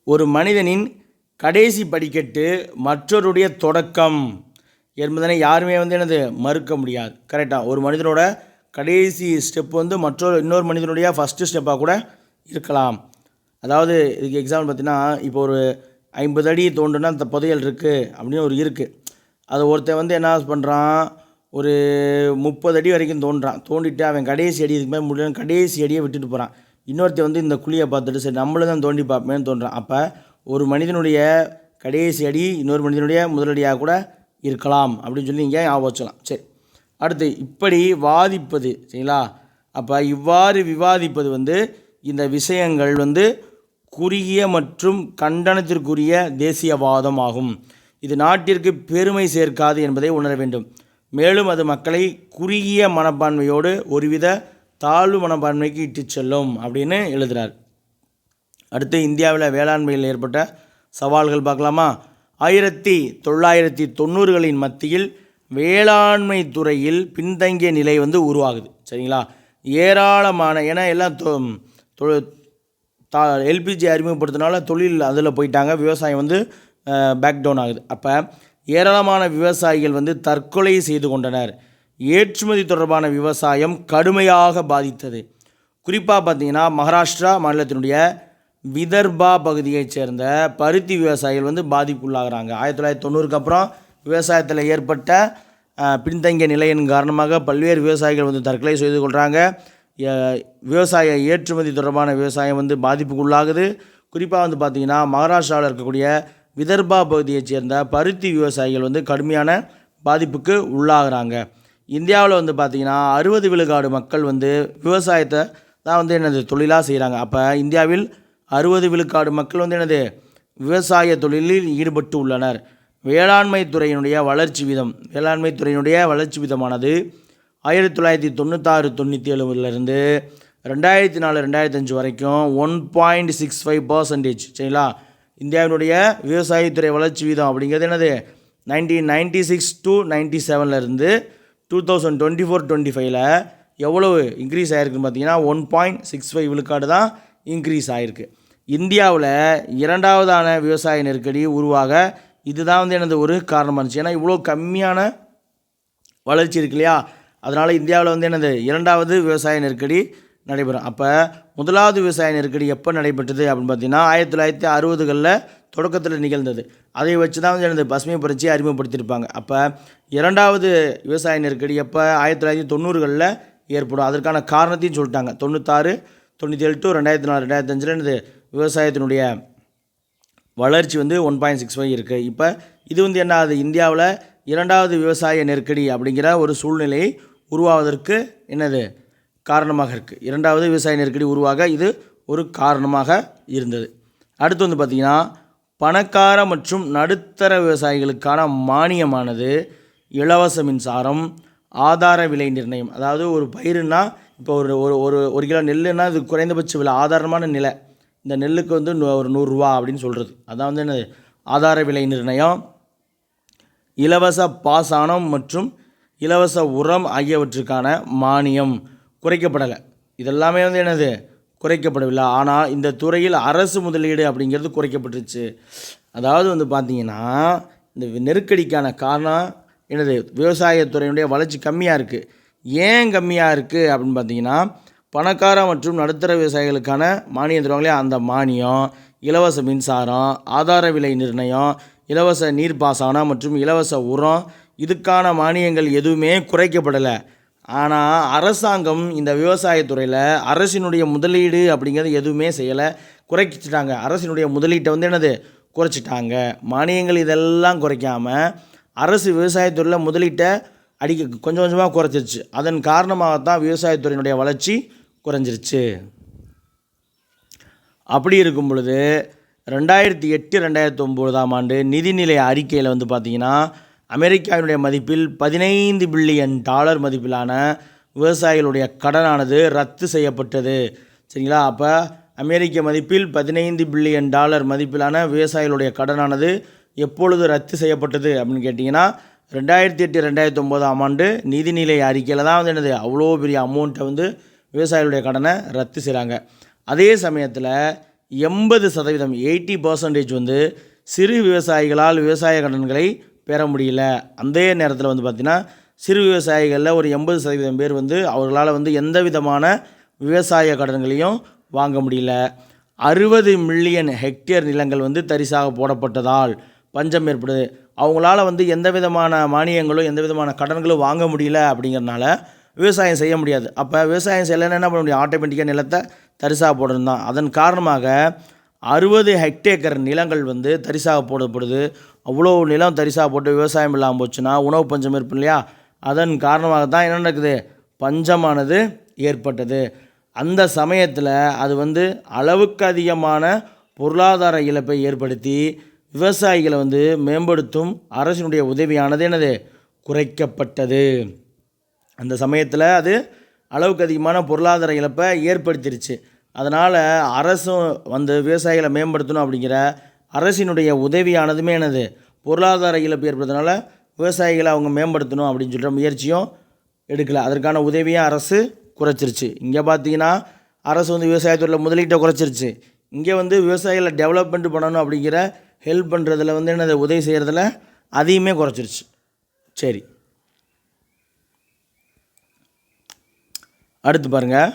ஒரு மனிதனின் கடைசி படிக்கட்டு மற்றொருடைய தொடக்கம் என்பதனை யாருமே மறுக்க முடியாது. கரெக்டாக? ஒரு மனிதனோட கடைசி ஸ்டெப் இன்னொரு மனிதனுடைய ஃபஸ்ட்டு ஸ்டெப்பாக கூட இருக்கலாம். அதாவது இதுக்கு எக்ஸாம்பிள் பார்த்தீங்கன்னா, இப்போ ஒரு 50 அடி தோண்டுனா அந்த புதையல் இருக்குது அப்படின்னு இருக்குது. அதை ஒருத்தன் என்ன பண்ணுறான், ஒரு 30 அடி வரைக்கும் தோண்டிட்டு அவன் கடைசி அடி இதுக்கு மேலே முடியல, கடைசி அடியை விட்டுட்டு போகிறான். இன்னொருத்தன் இந்த குழியை பார்த்துட்டு சரி நம்மளும் தான் தோண்டி பார்ப்பேன்னு தோன்றான். அப்போ ஒரு மனிதனுடைய கடைசி அடி இன்னொரு மனிதனுடைய முதலடியாக கூட இருக்கலாம் அப்படின்னு சொல்லி இங்கே ஞாபகம் வச்சலாம். சரி, அடுத்து, இப்படி வாதிப்பது சரிங்களா? அப்போ இவ்வாறு விவாதிப்பது இந்த விஷயங்கள் குறுகிய மற்றும் கண்டனத்திற்குரிய தேசியவாதம் ஆகும். இது நாட்டிற்கு பெருமை சேர்க்காது என்பதை உணர வேண்டும். மேலும் அது மக்களை குறுகிய மனப்பான்மையோடு ஒருவித தாழ்வு மனப்பான்மைக்கு இட்டு செல்லும் அப்படின்னு எழுதுகிறார். அடுத்து, இந்தியாவில் வேளாண்மையில் ஏற்பட்ட சவால்கள் பார்க்கலாமா? 1990களின் மத்தியில் வேளாண்மை துறையில் பின்தங்கிய நிலை உருவாகுது. சரிங்களா? ஏராளமான, ஏன்னா எல்லாம் எல்பிஜி அறிமுகப்படுத்தினால தொழில் அதில் போயிட்டாங்க, விவசாயம் பேக் டவுன் ஆகுது. அப்போ ஏராளமான விவசாயிகள் தற்கொலை செய்து கொண்டனர். ஏற்றுமதி தொடர்பான விவசாயம் கடுமையாக பாதித்தது. குறிப்பாக பார்த்திங்கன்னா, மகாராஷ்டிரா மாநிலத்தினுடைய விதர்பா பகுதியைச் சேர்ந்த பருத்தி விவசாயிகள் பாதிப்புள்ளாகிறாங்க. 1990க்கு அப்புறம் விவசாயத்தில் ஏற்பட்ட பின்தங்கிய நிலையின் காரணமாக பல்வேறு விவசாயிகள் தற்கொலை செய்து கொள்கிறாங்க. விவசாய ஏற்றுமதி தொடர்பான விவசாயம் பாதிப்புக்குள்ளாகுது. குறிப்பாக பார்த்திங்கன்னா, மகாராஷ்டிராவில் இருக்கக்கூடிய விதர்பா பகுதியைச் சேர்ந்த பருத்தி விவசாயிகள் கடுமையான பாதிப்புக்கு உள்ளாகிறாங்க. இந்தியாவில் பார்த்திங்கன்னா 60 விழுக்காடு மக்கள் விவசாயத்தை தான் தொழிலாக செய்கிறாங்க. அப்போ இந்தியாவில் 60 விழுக்காடு மக்கள் விவசாய தொழிலில் ஈடுபட்டு உள்ளனர். வேளாண்மை துறையினுடைய வளர்ச்சி வீதமானது 1996-97லிருந்து 2004-2005 வரைக்கும் 1.65%. சரிங்களா? இந்தியாவினுடைய விவசாயத்துறை வளர்ச்சி வீதம் அப்படிங்கிறது 1996-97லேருந்து 2024-25 எவ்வளவு இன்க்ரீஸ் ஆகிருக்குன்னு பார்த்தீங்கன்னா 1.65 விழுக்காடு தான் இன்க்ரீஸ் ஆகிருக்கு. இந்தியாவில் 2வதான விவசாய நெருக்கடி உருவாக இதுதான் ஒரு காரணமாக இருந்துச்சு. ஏன்னா இவ்வளோ கம்மியான வளர்ச்சி இருக்கு இல்லையா, அதனால் இந்தியாவில் 2வது விவசாய நெருக்கடி நடைபெறும். அப்போ 1வது விவசாய நெருக்கடி எப்போ நடைபெற்றது அப்படின்னு பார்த்தீங்கன்னா 1960களில் தொடக்கத்தில் நிகழ்ந்தது. அதை வச்சு தான் பசுமை புரட்சி அறிமுகப்படுத்தியிருப்பாங்க. அப்போ 2வது விவசாய நெருக்கடி எப்போ 1990களில் ஏற்படும். அதற்கான காரணத்தையும் சொல்லிட்டாங்க. 96, 97 to 2004, 2005 விவசாயத்தினுடைய வளர்ச்சி 1.65 இருக்குது. இப்போ இது என்ன ஆகுது, இந்தியாவில் 2வது விவசாய நெருக்கடி அப்படிங்கிற ஒரு சூழ்நிலையை உருவாவதற்கு காரணமாக இருக்குது. 2வது விவசாய நெருக்கடி உருவாக இது ஒரு காரணமாக இருந்தது. அடுத்து பார்த்திங்கன்னா, பணக்கார மற்றும் நடுத்தர விவசாயிகளுக்கான மானியமானது இலவச மின்சாரம், ஆதார விலை நிர்ணயம். அதாவது ஒரு பயிருன்னா இப்போ ஒரு ஒரு ஒரு ஒரு கிலோ நெல்லுன்னா அது குறைந்தபட்ச விலை, ஆதாரமான நிலை. இந்த நெல்லுக்கு வந்து ஒரு 100 ரூபா அப்படின்னு சொல்கிறது. அதான் வந்து என்னது ஆதார விலை நிர்ணயம். இலவச பாசனம் மற்றும் இலவச உரம் ஆகியவற்றுக்கான மானியம் குறைக்கப்படலை. இதெல்லாமே வந்து என்னது குறைக்கப்படவில்லை. ஆனால் இந்த துறையில் அரசு முதலீடு அப்படிங்கிறது குறைக்கப்பட்டுருச்சு. அதாவது வந்து பார்த்திங்கன்னா இந்த நெருக்கடிக்கான காரணம் என்னது, விவசாயத்துறையினுடைய வளர்ச்சி கம்மியாக இருக்குது. ஏன் கம்மியாக இருக்குது அப்படின்னு பார்த்தீங்கன்னா, பணக்கார மற்றும் நடுத்தர விவசாயிகளுக்கான மானியம் தருவாங்களே, அந்த மானியம், இலவச மின்சாரம், ஆதார விலை நிர்ணயம், இலவச நீர்ப்பாசனம் மற்றும் இலவச உரம், இதுக்கான மானியங்கள் எதுவுமே குறைக்கப்படலை. ஆனால் அரசாங்கம் இந்த விவசாயத்துறையில் அரசினுடைய முதலீடு அப்படிங்கிறது எதுவுமே செய்யலை, குறைச்சிட்டாங்க. அரசினுடைய முதலீட்டை வந்து என்னது குறைச்சிட்டாங்க. மானியங்கள் இதெல்லாம் குறைக்காமல் அரசு விவசாயத்துறையில் முதலீட்டை கொஞ்சம் கொஞ்சமாக குறைச்சிருச்சு. அதன் காரணமாகத்தான் விவசாயத்துறையினுடைய வளர்ச்சி குறைஞ்சிருச்சு. அப்படி இருக்கும் பொழுது 2008-2009 ஆண்டு நிதிநிலை அறிக்கையில் வந்து பார்த்திங்கன்னா, அமெரிக்காவினுடைய மதிப்பில் $15 பில்லியன் மதிப்பிலான விவசாயிகளுடைய கடனானது ரத்து செய்யப்பட்டது. சரிங்களா? அப்போ அமெரிக்க மதிப்பில் $15 பில்லியன் மதிப்பிலான விவசாயிகளுடைய கடனானது எப்பொழுது ரத்து செய்யப்பட்டது அப்படின்னு கேட்டிங்கன்னா, 2008-2009 ஆண்டு நிதிநிலை அறிக்கையில் தான் வந்து என்னது அவ்வளோ பெரிய அமௌண்ட்டை வந்து விவசாயிகளுடைய கடனை ரத்து செய்கிறாங்க. அதே சமயத்தில் 80% 80% வந்து சிறு விவசாயிகளால் விவசாய கடன்களை பெற முடியல. அந்த நேரத்தில் வந்து பார்த்திங்கன்னா, சிறு விவசாயிகளில் ஒரு 80% பேர் வந்து அவர்களால் வந்து எந்த விதமான விவசாய கடன்களையும் வாங்க முடியல. 60 மில்லியன் ஹெக்டேர் நிலங்கள் வந்து தரிசாக போடப்பட்டதால் பஞ்சம் ஏற்படுது. அவங்களால வந்து எந்த விதமான மானியங்களும் எந்த விதமான கடன்களும் வாங்க முடியல. அப்படிங்கிறனால விவசாயம் செய்ய முடியாது. அப்போ விவசாயம் செய்யலைன்னா என்ன பண்ண முடியும், ஆட்டோமேட்டிக்காக நிலத்தை தரிசாக போடுறது தான். அதன் காரணமாக 60 ஹெக்டேக்கர் நிலங்கள் வந்து தரிசாக போடப்படுது. அவ்வளோ நிலம் தரிசாக போட்டு விவசாயம் இல்லாமல் போச்சுன்னா உணவு பஞ்சம் ஏற்படும் இல்லையா? அதன் காரணமாக தான் என்ன நடக்குது, பஞ்சமானது ஏற்பட்டது. அந்த சமயத்தில் அது வந்து அளவுக்கு அதிகமான பொருளாதார இழப்பை ஏற்படுத்தி விவசாயிகளை வந்து மேம்படுத்தும் அரசினுடைய உதவியானது என்னது குறைக்கப்பட்டது. அந்த சமயத்தில் அது அளவுக்கு அதிகமான பொருளாதார இழப்பை ஏற்படுத்திடுச்சு. அதனால் அரசும் வந்து விவசாயிகளை மேம்படுத்தணும் அப்படிங்கிற அரசினுடைய உதவியானதுமே என்னது பொருளாதார இழப்பு ஏற்படுறதுனால விவசாயிகளை அவங்க மேம்படுத்தணும் அப்படின்னு சொல்கிற முயற்சியும் எடுக்கலை. அதற்கான உதவியும் அரசு குறைச்சிருச்சு. இங்கே பார்த்தீங்கன்னா அரசு வந்து விவசாயத்துறையில் முதலீட்டை குறைச்சிருச்சு. இங்கே வந்து விவசாயிகளை டெவலப்மெண்ட் பண்ணணும் அப்படிங்கிற ஹெல்ப் பண்ணுறதுல வந்து என்னது உதவி செய்கிறதுல அதையுமே குறைச்சிருச்சு. சரி, அடுத்து பாருங்கள்,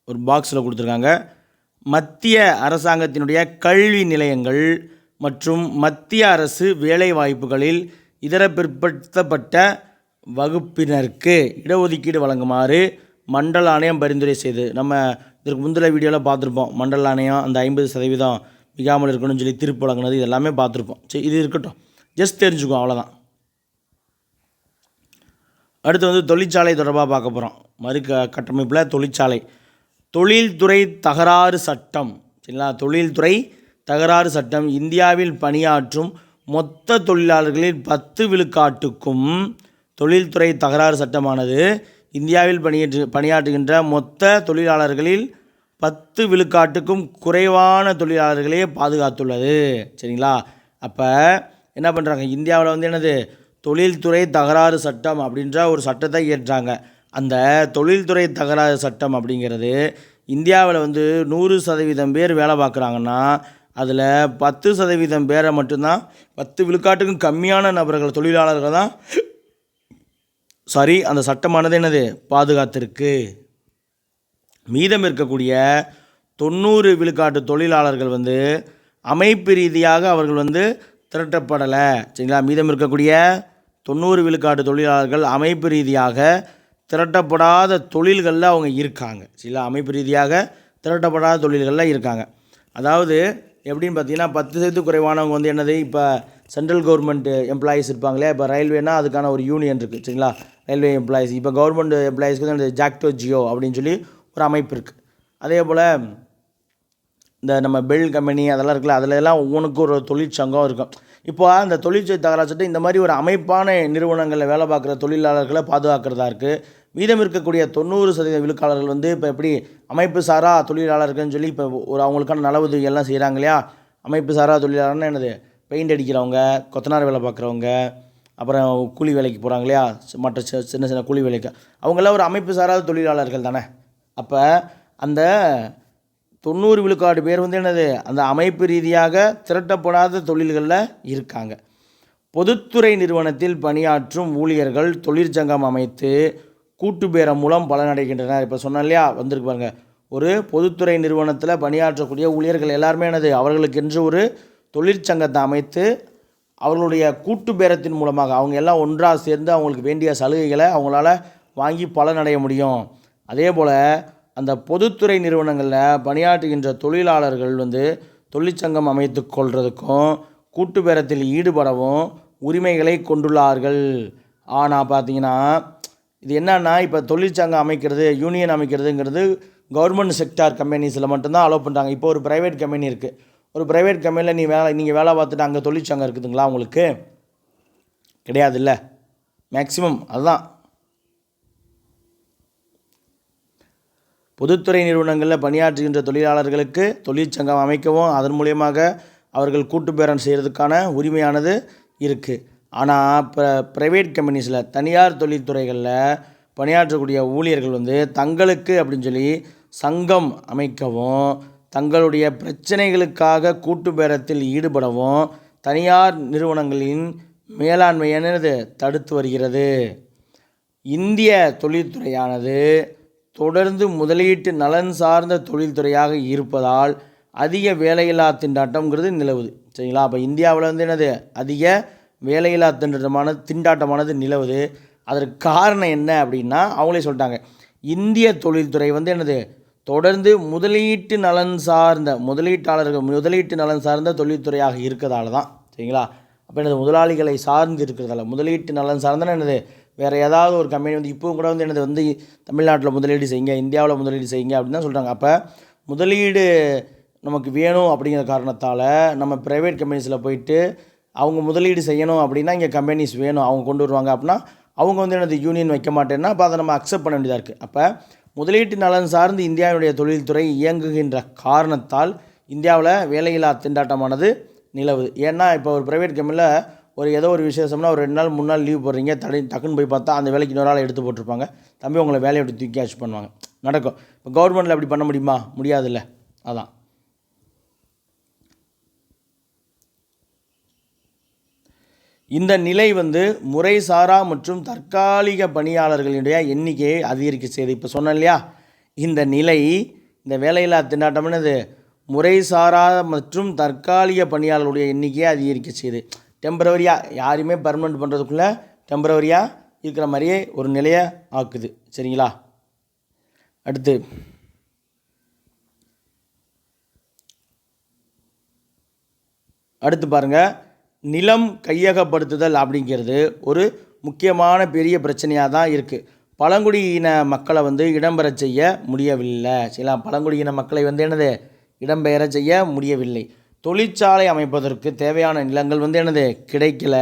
ஒரு பாக்ஸில் கொடுத்துருக்காங்க. மத்திய அரசாங்கத்தினுடைய கல்வி நிலையங்கள் மற்றும் மத்திய அரசு வேலைவாய்ப்புகளில் இதர பிற்படுத்தப்பட்ட வகுப்பினருக்கு இடஒதுக்கீடு வழங்குமாறு மண்டல ஆணையம் பரிந்துரை செய்து, நம்ம இதற்கு முந்தைய வீடியோவில் பார்த்துருப்போம். மண்டல ஆணையம் அந்த 50% மிகாமல் இருக்கணும்னு சொல்லி தீர்ப்பு வழங்கினது இதெல்லாமே பார்த்துருப்போம். சரி, இது இருக்கட்டும், ஜஸ்ட் தெரிஞ்சுக்கோ, அவ்வளோதான். அடுத்து வந்து தொழிற்சாலை தொடர்பாக பார்க்க போகிறோம். கட்டமைப்பில் தொழிற்சாலை தொழில்துறை தகராறு சட்டம். சரிங்களா? தொழில்துறை தகராறு சட்டம் இந்தியாவில் பணியாற்றும் மொத்த தொழிலாளர்களில் 10 விழுக்காட்டுக்கும் தொழில்துறை தகராறு சட்டமானது இந்தியாவில் பணியாற்றுகின்ற மொத்த தொழிலாளர்களில் 10 விழுக்காட்டுக்கும் குறைவான தொழிலாளர்களே பாதுகாத்துள்ளது. சரிங்களா? அப்போ என்ன பண்ணுறாங்க, இந்தியாவில் வந்து என்னது தொழில்துறை தகராறு சட்டம் அப்படின்ற ஒரு சட்டத்தை ஏற்றாங்க. அந்த தொழில்துறை தகராறு சட்டம் அப்படிங்கிறது இந்தியாவில் வந்து 100% பேர் வேலை பார்க்குறாங்கன்னா அதில் 10% பேரை மட்டும்தான், 10 விழுக்காட்டுக்கும் கம்மியான நபர்கள் தொழிலாளர்கள் தான் அந்த சட்டமானது என்னது பாதுகாத்திருக்கு. மீதம் இருக்கக்கூடிய 90 விழுக்காட்டு தொழிலாளர்கள் வந்து அமைப்பு ரீதியாக அவர்கள் வந்து திரட்டப்படலை. சரிங்களா? மீதம் இருக்கக்கூடிய 90 விழுக்காட்டு தொழிலாளர்கள் அமைப்பு ரீதியாக திரட்டப்படாத தொழில்களில் அவங்க இருக்காங்க. சரிங்களா? அமைப்பு ரீதியாக திரட்டப்படாத தொழில்களில் இருக்காங்க. அதாவது எப்படின்னு பார்த்தீங்கன்னா, 10% குறைவானவங்க வந்து என்னது, இப்போ சென்ட்ரல் கவர்மெண்ட் எம்ப்ளாயீஸ் இருப்பாங்களே, இப்போ ரயில்வேனா அதுக்கான ஒரு யூனியன் இருக்குது. சரிங்களா? ரயில்வே எம்ப்ளாயீஸ், இப்போ கவர்மெண்ட் எம்ப்ளாயீஸ்க்கு வந்து ஜாக்டோ ஜியோ அப்படின்னு சொல்லி ஒரு அமைப்பு இருக்குது. அதே போல் இந்த நம்ம பெல் கம்பெனி அதெல்லாம் இருக்குல்ல, அதில் எல்லாம் ஒவ்வொன்றுக்கும் ஒரு தொழிற்சங்கம் இருக்கும். இப்போ அந்த தொழிற்சங்க தகராறு சட்டம் இந்த மாதிரி ஒரு அமைப்பான நிறுவனங்களில் வேலை பார்க்குற தொழிலாளர்களை பாதுகாக்கிறதா இருக்குது. மீதம் இருக்கக்கூடிய 90% விழுக்காளர்கள் வந்து இப்போ எப்படி அமைப்பு சாரா தொழிலாளர்கள்னு சொல்லி இப்போ ஒரு அவங்களுக்கான நல உதவிகள்லாம் செய்கிறாங்க இல்லையா. அமைப்பு சாரா தொழிலாளர்னா என்னது, பெயிண்ட் அடிக்கிறவங்க, கொத்தனார் வேலை பார்க்குறவங்க, அப்புறம் கூலி வேலைக்கு போகிறாங்க இல்லையா, மற்ற சின்ன சின்ன கூலி வேலைக்கு, அவங்களாம் ஒரு அமைப்பு சாராத தொழிலாளர்கள் தானே. அப்போ அந்த 90 விழுக்காடு பேர் வந்து என்னது, அந்த அமைப்பு ரீதியாக திரட்டப்படாத தொழில்களில் இருக்காங்க. பொதுத்துறை நிறுவனத்தில் பணியாற்றும் ஊழியர்கள் தொழிற்சங்கம் அமைத்து கூட்டு பேரம் மூலம் பலனடைகின்றனர். இப்போ சொன்னோம் இல்லையா, வந்திருக்கு பாருங்க. ஒரு பொதுத்துறை நிறுவனத்தில் பணியாற்றக்கூடிய ஊழியர்கள் எல்லாருமே என்னது, அவர்களுக்கென்று ஒரு தொழிற்சங்கத்தை அமைத்து அவர்களுடைய கூட்டு பேரத்தின் மூலமாக அவங்க எல்லாம் ஒன்றாக சேர்ந்து அவங்களுக்கு வேண்டிய சலுகைகளை அவங்களால வாங்கி பலனடைய முடியும். அதே போல் அந்த பொதுத்துறை நிறுவனங்களில் பணியாற்றுகின்ற தொழிலாளர்கள் வந்து தொழிற்சங்கம் அமைத்து கொள்வதற்கும் கூட்டு பேரத்தில் ஈடுபடவும் உரிமைகளை கொண்டுள்ளார்கள். ஆனால் பார்த்தீங்கன்னா இது என்னன்னா, இப்போ தொழிற்சங்கம் அமைக்கிறது, யூனியன் அமைக்கிறதுங்கிறது கவர்மெண்ட் செக்டார் கம்பெனிஸில் மட்டும்தான் அலோவ் பண்ணுறாங்க. இப்போ ஒரு ப்ரைவேட் கம்பெனி இருக்குது, ஒரு ப்ரைவேட் கம்பெனியில் நீங்கள் வேலை பார்த்துட்டு அங்கே தொழிற்சங்கம் இருக்குதுங்களா? உங்களுக்கு கிடையாது இல்லை, மேக்ஸிமம். அதுதான் பொதுத்துறை நிறுவனங்களில் பணியாற்றுகின்ற தொழிலாளர்களுக்கு தொழிற்சங்கம் அமைக்கவும் அதன் மூலியமாக அவர்கள் கூட்டு பேரம் செய்கிறதுக்கான உரிமையானது இருக்குது. ஆனால் இப்போ ப்ரைவேட் கம்பெனிஸில் தனியார் தொழில்துறைகளில் பணியாற்றக்கூடிய ஊழியர்கள் வந்து தங்களுக்கு அப்படின்னு சொல்லி சங்கம் அமைக்கவும் தங்களுடைய பிரச்சனைகளுக்காக கூட்டு பேரத்தில் ஈடுபடவும் தனியார் நிறுவனங்களின் மேலாண்மையானது தடுத்து வருகிறது. இந்திய தொழில்துறையானது தொடர்ந்து முதலீட்டு நலன் சார்ந்த தொழில்துறையாக இருப்பதால் அதிக வேலையில்லா திண்டாட்டம்ங்கிறது நிலவுது. சரிங்களா? அப்போ இந்தியாவில் வந்து என்னது, அதிக வேலையில்லா திண்டாட்டமானது நிலவுது. அதற்கு காரணம் என்ன அப்படின்னா அவங்களே சொல்லிட்டாங்க, இந்திய தொழில்துறை வந்து என்னது, தொடர்ந்து முதலீட்டு நலன் சார்ந்த தொழில்துறையாக இருக்கிறதால தான். சரிங்களா? அப்போ என்னது, முதலாளிகளை சார்ந்து இருக்கிறதால, முதலீட்டு நலன் சார்ந்தனா என்னது, வேறு ஏதாவது ஒரு கம்பெனி வந்து இப்போவும் கூட வந்து என்னது வந்து தமிழ்நாட்டில் முதலீடு செய்யுங்க, இந்தியாவில் முதலீடு செய்யுங்க அப்படின்னு தான் சொல்கிறாங்க. அப்போ முதலீடு நமக்கு வேணும் அப்படிங்கிற காரணத்தால் நம்ம ப்ரைவேட் கம்பெனிஸில் போயிட்டு அவங்க முதலீடு செய்யணும் அப்படின்னா இங்கே கம்பெனிஸ் வேணும், அவங்க கொண்டு வருவாங்க. அப்படின்னா அவங்க வந்து என்னது யூனியன் வைக்க மாட்டேன்னா அப்போ அதை நம்ம அக்செப்ட் பண்ண வேண்டியதாக இருக்குது. அப்போ முதலீட்டு நலன் சார்ந்து இந்தியாவுடைய தொழில்துறை இயங்குகின்ற காரணத்தால் இந்தியாவில் வேலையில்லா திண்டாட்டமானது நிலவுது. ஏன்னா இப்போ ஒரு ப்ரைவேட் கம்பெனியில் ஏதோ ஒரு விசேஷம்னா ஒரு 2 நாள் 3 நாள் லீவ் போடுறீங்க, டக்குன்னு போய் பார்த்தா அந்த வேலைக்கு இன்னொரு ஆளை எடுத்து போட்டிருப்பாங்க, தம்பி உங்களை வேலையை விட்டு தூக்கி ஆச்சு பண்ணுவாங்க. நடக்கும். இப்போ கவர்மெண்ட்டில் அப்படி பண்ண முடியுமா? முடியாதுல்ல. அதான் இந்த நிலை வந்து முறைசாரா மற்றும் தற்காலிக பணியாளர்களுடைய எண்ணிக்கையை அதிகரிக்க செய்யுது. இப்போ சொன்னேன் இல்லையா, இந்த நிலை, இந்த வேலையில்லா திண்டாட்டம்னது முறைசாரா மற்றும் தற்காலிக பணியாளர்களுடைய எண்ணிக்கையை அதிகரிக்க செய்யுது. டெம்பரவரியாக யாரையுமே பர்மனெண்ட் பண்ணுறதுக்குள்ளே டெம்பரவரியாக இருக்கிற மாதிரியே ஒரு நிலையை ஆக்குது. சரிங்களா? அடுத்து பாருங்கள், நிலம் கையகப்படுத்துதல் அப்படிங்கிறது ஒரு முக்கியமான பெரிய பிரச்சனையாக தான் இருக்குது. பழங்குடியின மக்களை வந்து இடம்பெற செய்ய முடியவில்லை. சரிங்களா? பழங்குடியின மக்களை வந்து என்னது, இடம்பெயர செய்ய முடியவில்லை. தொழிற்சாலை அமைப்பதற்கு தேவையான நிலங்கள் வந்து என்னது, கிடைக்கல.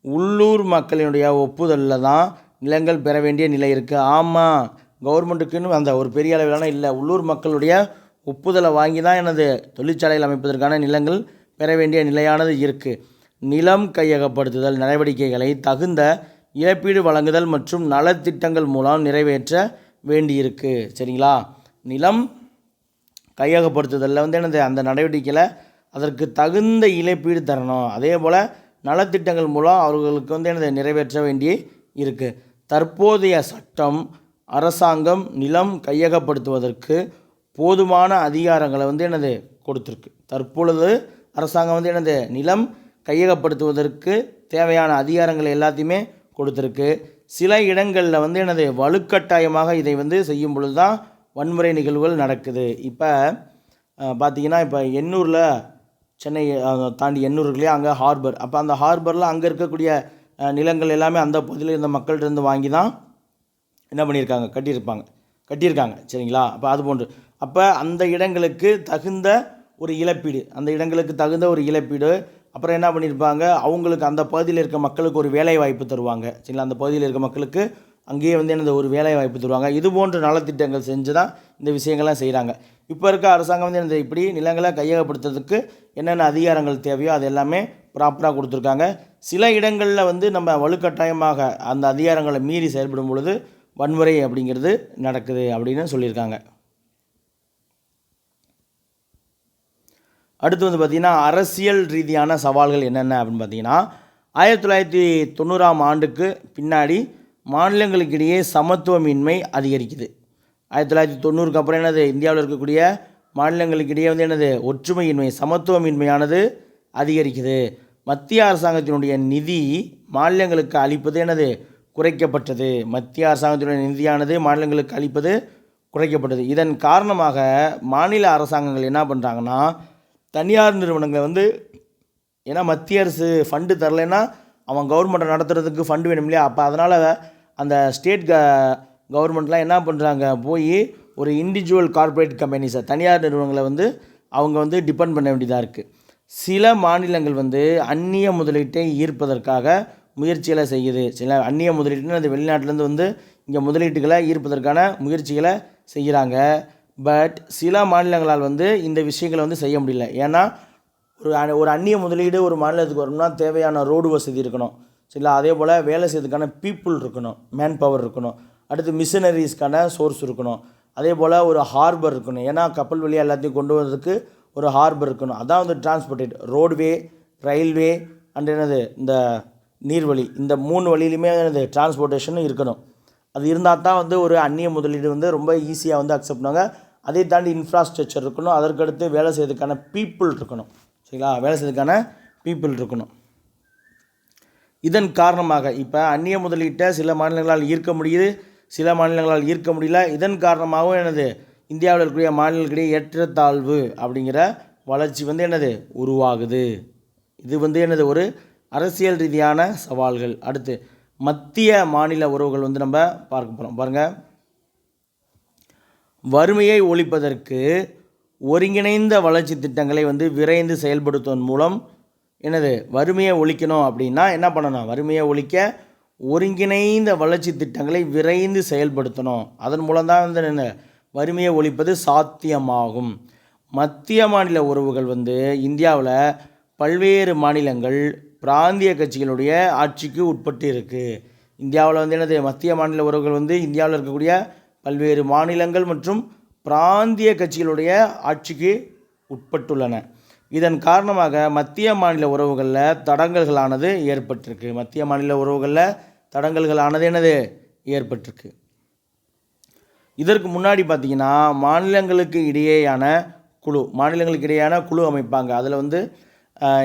உள்ளூர் மக்களினுடைய ஒப்புதலில் தான் நிலங்கள் பெற வேண்டிய நிலை இருக்குது. ஆமாம், கவர்மெண்ட்டுக்குன்னு அந்த ஒரு பெரிய அளவிலான இல்லை, உள்ளூர் மக்களுடைய ஒப்புதலை வாங்கி தான் என்னது தொழிற்சாலைகள் அமைப்பதற்கான நிலங்கள் பெற வேண்டிய நிலையானது இருக்குது. நிலம் கையகப்படுத்துதல் நடவடிக்கைகளை தகுந்த இழப்பீடு வழங்குதல் மற்றும் நலத்திட்டங்கள் மூலம் நிறைவேற்ற வேண்டியிருக்கு. சரிங்களா? நிலம் கையகப்படுத்துதலில் வந்து என்னது, அந்த நடவடிக்கையில் அதற்கு தகுந்த இழப்பீடு தரணும். அதே போல் நலத்திட்டங்கள் மூலம் அவர்களுக்கு வந்து என்னது நிறைவேற்ற வேண்டி இருக்குது. தற்போதைய சட்டம் அரசாங்கம் நிலம் கையகப்படுத்துவதற்கு போதுமான அதிகாரங்களை வந்து என்னது கொடுத்துருக்கு. தற்பொழுது அரசாங்கம் வந்து என்னது நிலம் கையகப்படுத்துவதற்கு தேவையான அதிகாரங்கள் எல்லாத்தையுமே கொடுத்துருக்கு. சில இடங்களில் வந்து என்னது வலுக்கட்டாயமாக இதை வந்து செய்யும் பொழுது தான் வன்முறை நிகழ்வுகள் நடக்குது. இப்போ பார்த்திங்கன்னா, இப்போ எண்ணூரில் சென்னை தாண்டி எண்ணூர் இல்லையா, அங்கே ஹார்பர். அப்போ அந்த ஹார்பரில் அங்கே இருக்கக்கூடிய நிலங்கள் எல்லாமே அந்த பகுதியில் இருந்த மக்கள்கிட்ட வாங்கி தான் என்ன பண்ணியிருக்காங்க, கட்டியிருக்காங்க. சரிங்களா? அப்போ அது போன்று அப்போ அந்த இடங்களுக்கு தகுந்த ஒரு இழப்பீடு, அப்புறம் என்ன பண்ணியிருப்பாங்க, அவங்களுக்கு அந்த பகுதியில் இருக்க மக்களுக்கு ஒரு வேலை வாய்ப்பு தருவாங்க. சரிங்களா, அந்த பகுதியில் இருக்க மக்களுக்கு அங்கேயே வந்து என்னது ஒரு வேலை வாய்ப்பு தருவாங்க. இது போன்ற நலத்திட்டங்கள் செஞ்சு தான் இந்த விஷயங்கள்லாம் செய்கிறாங்க. இப்போ இருக்க அரசாங்கம் வந்து என்னது இப்படி நிலங்களை கையகப்படுத்துறதுக்கு என்னென்ன அதிகாரங்கள் தேவையோ அது எல்லாமே ப்ராப்பராக கொடுத்துருக்காங்க. சில இடங்களில் வந்து நம்ம வலுக்கட்டாயமாக அந்த அதிகாரங்களை மீறி செயல்படும் பொழுது வன்முறை அப்படிங்கிறது நடக்குது அப்படின்னு சொல்லியிருக்காங்க. அடுத்து வந்து பார்த்திங்கன்னா அரசியல் ரீதியான சவால்கள் என்னென்ன அப்படின்னு பார்த்தீங்கன்னா, 1990ஆம் ஆண்டுக்கு பின்னாடி மாநிலங்களுக்கிடையே சமத்துவமின்மை அதிகரிக்குது. 1990க்கு அப்புறம் என்னது, இந்தியாவில் இருக்கக்கூடிய மாநிலங்களுக்கிடையே வந்து என்னது ஒற்றுமையின்மை, சமத்துவமின்மையானது அதிகரிக்குது. மத்திய அரசாங்கத்தினுடைய நிதி மாநிலங்களுக்கு அளிப்பது என்னது குறைக்கப்பட்டது. மத்திய அரசாங்கத்தினுடைய நிதியானது மாநிலங்களுக்கு அளிப்பது குறைக்கப்பட்டது. இதன் காரணமாக மாநில அரசாங்கங்கள் என்ன பண்ணுறாங்கன்னா, தனியார் நிறுவனங்களை வந்து, ஏன்னா மத்திய அரசு ஃபண்டு தரலைன்னா அவன் கவர்மெண்ட்டை நடத்துறதுக்கு ஃபண்டு வேணும் இல்லையா, அப்போ அதனால் அந்த ஸ்டேட் கவர்மெண்ட்லாம் என்ன பண்ணுறாங்க, போய் ஒரு இண்டிவிஜுவல் கார்ப்பரேட் கம்பெனிஸை, தனியார் நிறுவனங்களை வந்து அவங்க வந்து டிபெண்ட் பண்ண வேண்டியதாக இருக்குது. சில மாநிலங்கள் வந்து அந்நிய முதலீட்டை ஈர்ப்பதற்காக முயற்சிகளை செய்யுது. சில அந்நிய முதலீட்டுன்னு அது வெளிநாட்டிலேருந்து வந்து இங்கே முதலீட்டுகளை ஈர்ப்பதற்கான முயற்சிகளை செய்கிறாங்க. பட் சில மாநிலங்களால் வந்து இந்த விஷயங்களை வந்து செய்ய முடியல. ஏன்னா ஒரு அந்நிய முதலீடு ஒரு மாநிலத்துக்கு வரணும்னா தேவையான ரோடு வசதி இருக்கணும். சரிங்களா, அதே போல் வேலை செய்யறதுக்கான பீப்புள் இருக்கணும், மேன் பவர் இருக்கணும். அடுத்து மிஷினரிஸ்க்கான சோர்ஸ் இருக்கணும். அதே போல் ஒரு ஹார்பர் இருக்கணும். ஏன்னா கப்பல் வழியாக எல்லாத்தையும் கொண்டு வரதுக்கு ஒரு ஹார்பர் இருக்கணும். அதான் வந்து டிரான்ஸ்போர்ட்டேட், ரோட்வே, ரயில்வே அண்ட் என்னது இந்த நீர்வழி, இந்த 3 வழியிலுமே என்னது டிரான்ஸ்போர்ட்டேஷனும் இருக்கணும். அது இருந்தால் தான் வந்து ஒரு அந்நிய முதலீடு வந்து ரொம்ப ஈஸியாக வந்து அக்செப்ட் பண்ணுவாங்க. அதை தாண்டி இன்ஃப்ராஸ்ட்ரக்சர் இருக்கணும். அதற்கடுத்து வேலை செய்யறதுக்கான பீப்புள் இருக்கணும். சரிங்களா, வேலை செய்யறதுக்கான பீப்புள் இருக்கணும். இதன் காரணமாக இப்போ அந்நிய முதலீட்டை சில மாநிலங்களால் ஈர்க்க முடியுது, சில மாநிலங்களால் ஈர்க்க முடியல. இதன் காரணமாகவும் என்னது இந்தியாவில் இருக்கக்கூடிய மாநிலங்களுக்கிடையே ஏற்றத்தாழ்வு அப்படிங்கிற வளர்ச்சி வந்து என்னது உருவாகுது. இது வந்து என்னது ஒரு அரசியல் ரீதியான சவால்கள். அடுத்து மத்திய மாநில உறவுகள் வந்து நம்ம பார்க்க போகிறோம். பாருங்கள், வறுமையை ஒழிப்பதற்கு ஒருங்கிணைந்த வளர்ச்சி திட்டங்களை வந்து விரைந்து செயல்படுத்துவதன் மூலம் என்னது வறுமையை ஒழிக்கணும். அப்படின்னா என்ன பண்ணணும், வறுமையை ஒழிக்க ஒருங்கிணைந்த வளர்ச்சி திட்டங்களை விரைந்து செயல்படுத்தணும். அதன் மூலம்தான் வந்து என்ன வறுமையை ஒழிப்பது சாத்தியமாகும். மத்திய மாநில உறவுகள் வந்து இந்தியாவில் பல்வேறு மாநிலங்கள் பிராந்திய கட்சிகளுடைய ஆட்சிக்கு உட்பட்டு இருக்குது. இந்தியாவில் வந்து என்னது மத்திய மாநில உறவுகள் வந்து இந்தியாவில் இருக்கக்கூடிய பல்வேறு மாநிலங்கள் மற்றும் பிராந்திய கட்சிகளுடைய ஆட்சிக்கு உட்பட்டுள்ளன. இதன் காரணமாக மத்திய மாநில உறவுகளில் தடங்கல்களானது ஏற்பட்டிருக்கு. மத்திய மாநில உறவுகளில் தடங்கல்களானது என்னது ஏற்பட்டிருக்கு. இதற்கு முன்னாடி பார்த்திங்கன்னா மாநிலங்களுக்கு இடையேயான குழு அமைப்பாங்க. அதில் வந்து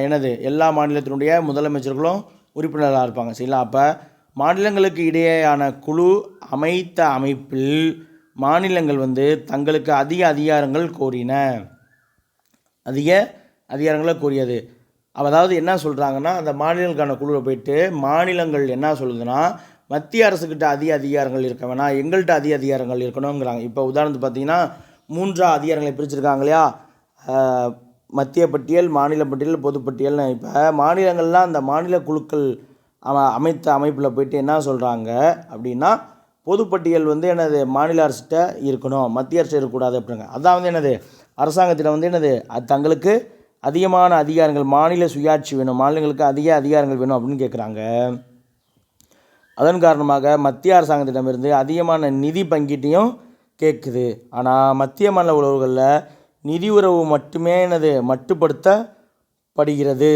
என்னது எல்லா மாநிலத்தினுடைய முதலமைச்சர்களும் உறுப்பினர்களாக இருப்பாங்க. சரிங்களா, அப்போ மாநிலங்களுக்கு இடையேயான குழு அமைத்த அமைப்பில் மாநிலங்கள் வந்து தங்களுக்கு அதிக அதிகாரங்களை கோரியது. அதாவது என்ன சொல்கிறாங்கன்னா, அந்த மாநிலங்களுக்கான குழுவில் போயிட்டு மாநிலங்கள் என்ன சொல்லுதுன்னா, மத்திய அரசுக்கிட்ட அதிக அதிகாரங்கள் இருக்க வேணாம், எங்கள்கிட்ட அதிக அதிகாரங்கள் இருக்கணுங்கிறாங்க. இப்போ உதாரணத்துக்கு பார்த்தீங்கன்னா 3 அதிகாரங்களை பிரிச்சுருக்காங்க இல்லையா, மத்திய பட்டியல், மாநில பட்டியல், பொதுப்பட்டியல்னு. இப்போ மாநிலங்கள்லாம் அந்த மாநில குழுக்கள் அமைத்த அமைப்பில் போயிட்டு என்ன சொல்கிறாங்க அப்படின்னா, பொதுப்பட்டியல் வந்து என்னது மாநில அரசிட்ட இருக்கணும், மத்திய அரசு இருக்கக்கூடாது அப்படிங்க. அதான் வந்து என்னது அரசாங்கத்திடம் வந்து என்னது தங்களுக்கு அதிகமான அதிகாரங்கள், மாநில சுயாட்சி வேணும், மாநிலங்களுக்கு அதிக அதிகாரங்கள் வேணும் அப்படின்னு கேட்குறாங்க. அதன் காரணமாக மத்திய அரசாங்கத்திடமிருந்து அதிகமான நிதி பங்கீட்டையும் கேட்குது. ஆனால் மத்திய மாநில உறவுகளில் நிதி உறவு மட்டுமே என்னது மட்டுப்படுத்தப்படுகிறது.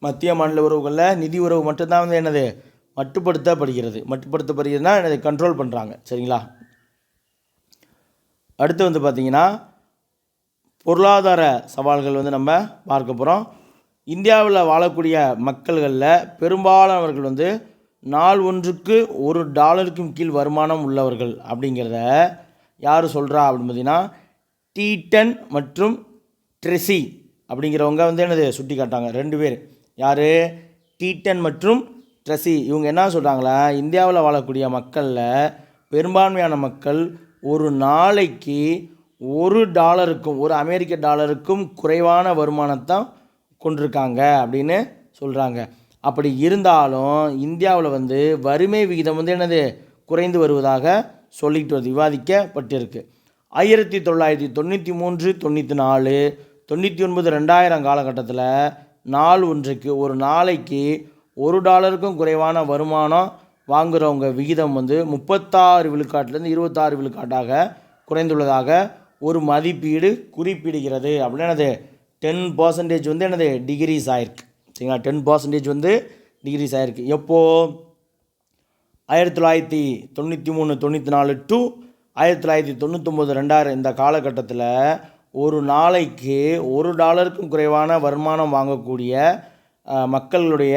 மத்திய மாநில உறவுகளில் நிதி உறவு மட்டும்தான் வந்து என்னது மட்டுப்படுத்தப்படுகிறதுனா என்னது கண்ட்ரோல் பண்ணுறாங்க. சரிங்களா, அடுத்து வந்து பார்த்திங்கன்னா பொருளாதார சவால்கள் வந்து நம்ம பார்க்க போகிறோம். இந்தியாவில் வாழக்கூடிய மக்கள்களில் பெரும்பாலானவர்கள் வந்து நாள் ஒன்றுக்கு $1 கீழ் வருமானம் உள்ளவர்கள் அப்படிங்கிறத யார் சொல்கிறா அப்படின்னு பார்த்தீங்கன்னா டீட்டன் மற்றும் ட்ரெசி அப்படிங்கிறவங்க வந்து என்னது சுட்டி காட்டாங்க. 2 பேர் யார், டீட்டன் மற்றும் ட்ரெசி. இவங்க என்ன சொல்கிறாங்களா, இந்தியாவில் வாழக்கூடிய மக்களில் பெரும்பான்மையான மக்கள் ஒரு நாளைக்கு $1 ஒரு அமெரிக்க டாலருக்கும் குறைவான வருமானத்தான் கொண்டிருக்காங்க அப்படின்னு சொல்கிறாங்க. அப்படி இருந்தாலும் இந்தியாவில் வந்து வறுமை விகிதம் வந்து என்னது குறைந்து வருவதாக சொல்லிட்டு வருது, விவாதிக்கப்பட்டிருக்கு. 1993, 94, 99, 2000 காலகட்டத்தில் நாள் ஒன்றுக்கு ஒரு நாளைக்கு $1 குறைவான வருமானம் வாங்குகிறவங்க விகிதம் வந்து 36 விழுக்காட்டிலேருந்து 26 விழுக்காட்டாக குறைந்துள்ளதாக ஒரு மதிப்பீடு குறிப்பிடுகிறது. அப்படின்னா என்னது 10% வந்து என்னது டிகிரிஸ் ஆயிருக்கு. சரிங்களா, 10% வந்து டிகிரிஸ் ஆயிருக்கு. எப்போது 1993, 94 டு 1999, 2000 இந்த காலகட்டத்தில் ஒரு நாளைக்கு $1 குறைவான வருமானம் வாங்கக்கூடிய மக்களுடைய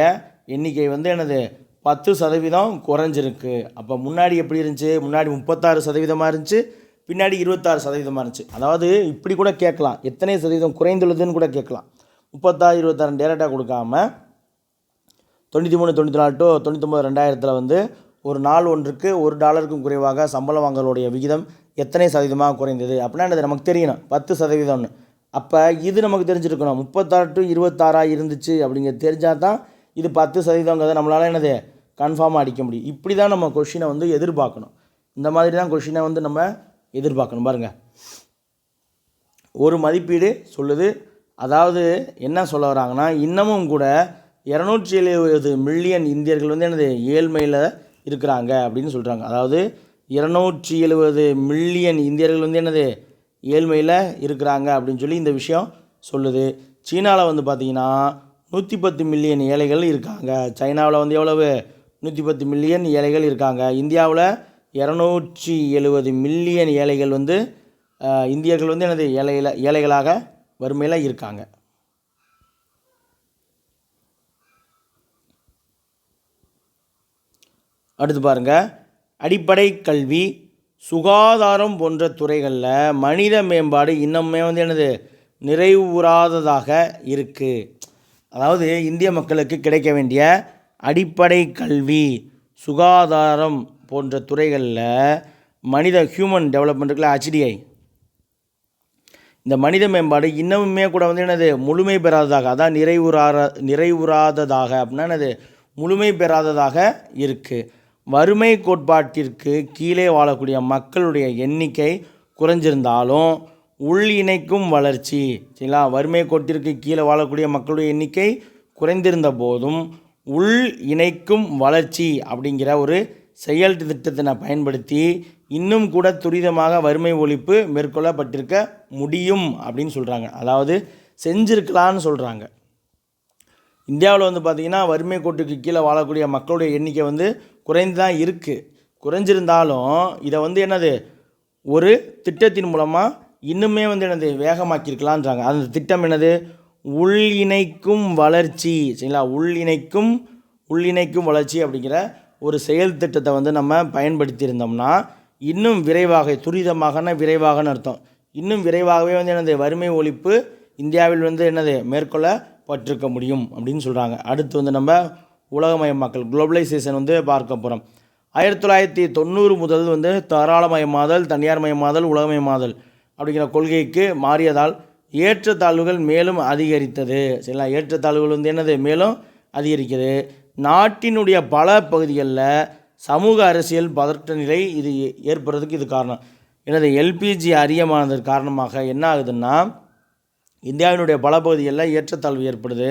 எண்ணிக்கை வந்து என்னது 10% குறைஞ்சிருக்கு. அப்போ முன்னாடி எப்படி இருந்துச்சு? முன்னாடி 36% இருந்துச்சு, பின்னாடி 26% இருந்துச்சு. அதாவது இப்படி கூட கேட்கலாம், எத்தனை சதவீதம் குறைந்துள்ளதுன்னு கூட கேட்கலாம். 36, 26 டேரெக்டாக கொடுக்காம 93, 94 டு 99, 2000 வந்து ஒரு நாள் ஒன்றுக்கு $1 குறைவாக சம்பளம் வாங்கலுடைய விகிதம் எத்தனை சதவீதமாக குறைந்தது அப்படின்னா அது நமக்கு தெரியணும், 10%. அப்போ இது நமக்கு தெரிஞ்சிருக்கணும். 36 டு 26 இருந்துச்சு அப்படிங்கிறது தெரிஞ்சால் தான் இது 10%ங்கிறத நம்மளால் என்னது கன்ஃபார்மாக அடிக்க முடியும். இப்படி தான் நம்ம கொஷினை வந்து எதிர்பார்க்கணும். இந்த மாதிரி தான் கொஷினை வந்து நம்ம எதிர்பார்க்கணும். பாருங்கள், ஒரு மதிப்பீடு சொல்லுது. அதாவது என்ன சொல்ல வராங்கன்னா, இன்னமும் கூட 270 மில்லியன் இந்தியர்கள் வந்து என்னது ஏழ்மையில் இருக்கிறாங்க அப்படின்னு சொல்கிறாங்க. அதாவது 270 மில்லியன் இந்தியர்கள் வந்து என்னது ஏழ்மையில் இருக்கிறாங்க அப்படின்னு சொல்லி இந்த விஷயம் சொல்லுது. சீனாவில் வந்து பார்த்திங்கன்னா 110 மில்லியன் ஏழைகள் இருக்காங்க. சைனாவில் வந்து எவ்வளவு? 110 மில்லியன் ஏழைகள் இருக்காங்க. இந்தியாவில் 270 மில்லியன் ஏழைகள் வந்து இந்தியர்கள் வந்து என்னது ஏழைகளாக வறுமையில் இருக்காங்க. அடுத்து பாருங்கள், அடிப்படை கல்வி, சுகாதாரம் போன்ற துறைகளில் மனித மேம்பாடு இன்னுமே வந்து என்னது நிறைவுறாததாக இருக்குது. அதாவது இந்திய மக்களுக்கு கிடைக்க வேண்டிய அடிப்படை கல்வி, சுகாதாரம் போன்ற துறைகளில் ஹியூமன் டெவலப்மெண்ட்டுக்குள்ள HDI, இந்த மனித மேம்பாடு இன்னமுமே கூட வந்து என்னது முழுமை பெறாததாக, அதான் நிறைவுறாததாக அப்படின்னா என்னது முழுமை பெறாததாக இருக்குது. வறுமை கோட்பாட்டிற்கு கீழே வாழக்கூடிய மக்களுடைய எண்ணிக்கை குறைஞ்சிருந்தாலும் உள் இணைக்கும் வளர்ச்சி, சரிங்களா, வறுமை கோட்டிற்கு கீழே வாழக்கூடிய மக்களுடைய எண்ணிக்கை குறைந்திருந்த போதும் உள் இணைக்கும் வளர்ச்சி அப்படிங்கிற ஒரு செயல் திட்டத்தினை பயன்படுத்தி இன்னும் கூட துரிதமாக வறுமை ஒழிப்பு மேற்கொள்ளப்பட்டிருக்க முடியும் அப்படின்னு சொல்கிறாங்க. அதாவது செஞ்சிருக்கலான்னு சொல்கிறாங்க. இந்தியாவில் வந்து பார்த்திங்கன்னா வறுமை கோட்டுக்கு கீழே வாழக்கூடிய மக்களுடைய எண்ணிக்கை வந்து குறைந்து தான் இருக்குது. குறைஞ்சிருந்தாலும் இதை வந்து என்னது ஒரு திட்டத்தின் மூலமாக இன்னுமே வந்து என்னது வேகமாக்கியிருக்கலான்றாங்க. அந்த திட்டம் என்னது? உள் இணைக்கும் வளர்ச்சி, சரிங்களா, உள்ளிணைக்கும் வளர்ச்சி அப்படிங்கிற ஒரு செயல் திட்டத்தை வந்து நம்ம பயன்படுத்தியிருந்தோம்னா இன்னும் விரைவாக, துரிதமாகனா விரைவாகன்னு அர்த்தம், இன்னும் விரைவாகவே வந்து என்னது வறுமை ஒழிப்பு இந்தியாவில் வந்து என்னது மேற்கொள்ளப்பட்டிருக்க முடியும் அப்படின்னு சொல்கிறாங்க. அடுத்து வந்து நம்ம உலகமயமாக்கல், குளோபலைசேஷன் வந்து பார்க்க போகிறோம். 1990 முதல் வந்து தாராளமயமாதல், தனியார்மயமாதல், உலகமயமாதல் அப்படிங்கிற கொள்கைக்கு மாறியதால் ஏற்றத்தாழ்வுகள் மேலும் அதிகரித்தது. சரிங்களா, ஏற்றத்தாழ்வுகள் வந்து என்னது மேலும் அதிகரிக்கிறது. நாட்டினுடைய பல பகுதிகளில் சமூக அரசியல் பதற்ற நிலை இது ஏற்படுறதுக்கு இது காரணம். எனது LPG அறியமானதற்கு காரணமாக என்ன ஆகுதுன்னா இந்தியாவினுடைய பல பகுதிகளில் ஏற்றத்தாழ்வு ஏற்படுது.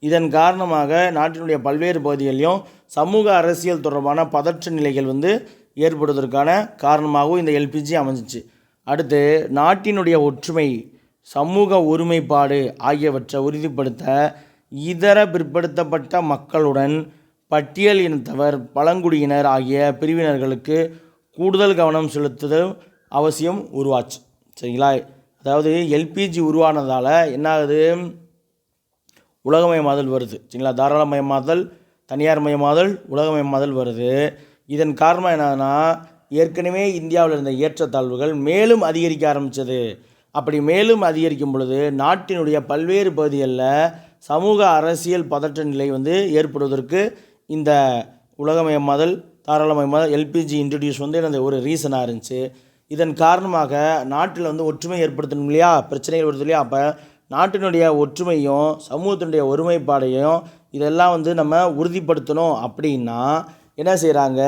இதன் காரணமாக நாட்டினுடைய பல்வேறு பகுதிகளிலும் சமூக அரசியல் தொடர்பான பதற்ற நிலைகள் வந்து ஏற்படுவதற்கான காரணமாகவும் இந்த LPG அமைஞ்சிச்சு. அடுத்து நாட்டினுடைய ஒற்றுமை, சமூக ஒருமைப்பாடு ஆகியவற்றை உறுதிப்படுத்த இதர பிற்படுத்தப்பட்ட மக்களுடன் பட்டியல் இனத்தவர், பழங்குடியினர் ஆகிய பிரிவினர்களுக்கு கூடுதல் கவனம் செலுத்துதல் அவசியம் உருவாச்சு. சரிங்களா, அதாவது LPG உருவானதால் என்ன ஆகுது? உலகமயமாதல் வருது. சரிங்களா, தாராளமயமாதல், தனியார்மயமாதல், உலகமயமாதல் வருது. இதன் காரணமாக என்னன்னா ஏற்கனவே இந்தியாவில் இருந்த ஏற்றத்தாழ்வுகள் மேலும் அதிகரிக்க ஆரம்பித்தது. அப்படி மேலும் அதிகரிக்கும் பொழுது நாட்டினுடைய பல்வேறு பகுதிகளில் சமூக அரசியல் பதற்ற நிலை வந்து ஏற்படுவதற்கு இந்த உலகமயமாதல், தாராளமயமாதல், LPG இன்ட்ரடியூஸ் வந்து எனது ஒரு ரீசனாக இருந்துச்சு. இதன் காரணமாக நாட்டில் வந்து ஒற்றுமை ஏற்படுத்தணும் இல்லையா, பிரச்சனைகள் வருது இல்லையா, அப்போ நாட்டினுடைய ஒற்றுமையும் சமூகத்தினுடைய ஒருமைப்பாடையும் இதெல்லாம் வந்து நம்ம உறுதிப்படுத்தணும் அப்படின்னா என்ன செய்கிறாங்க,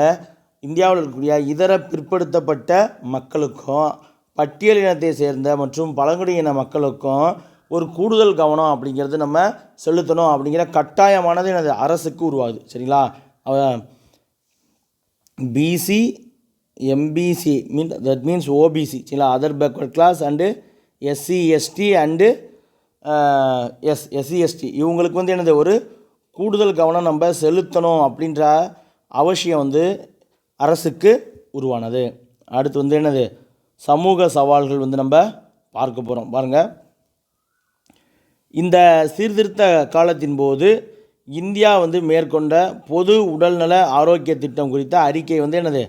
இந்தியாவில் இருக்கக்கூடிய இதர பிற்படுத்தப்பட்ட மக்களுக்கும் பட்டியலினத்தை சேர்ந்த மற்றும் பழங்குடியின மக்களுக்கும் ஒரு கூடுதல் கவனம் அப்படிங்கிறது நம்ம செலுத்தணும் அப்படிங்கிற கட்டாயமானது எனது அரசுக்கு உருவாகுது. சரிங்களா, BC MBC that means OBC, சரிங்களா, other backward class and SC ST and SC ST இவங்களுக்கு வந்து என்னது ஒரு கூடுதல் கவனம் நம்ம செலுத்தணும் அப்படின்ற அவசியம் வந்து அரசுக்கு உருவானது. அடுத்து வந்து என்னது சமூக சவால்கள் வந்து நம்ம பார்க்க போகிறோம். பாருங்கள், இந்த சீர்திருத்த காலத்தின் போது இந்தியா வந்து மேற்கொண்ட பொது உடல்நல ஆரோக்கிய திட்டம் குறித்த அறிக்கை வந்து என்னது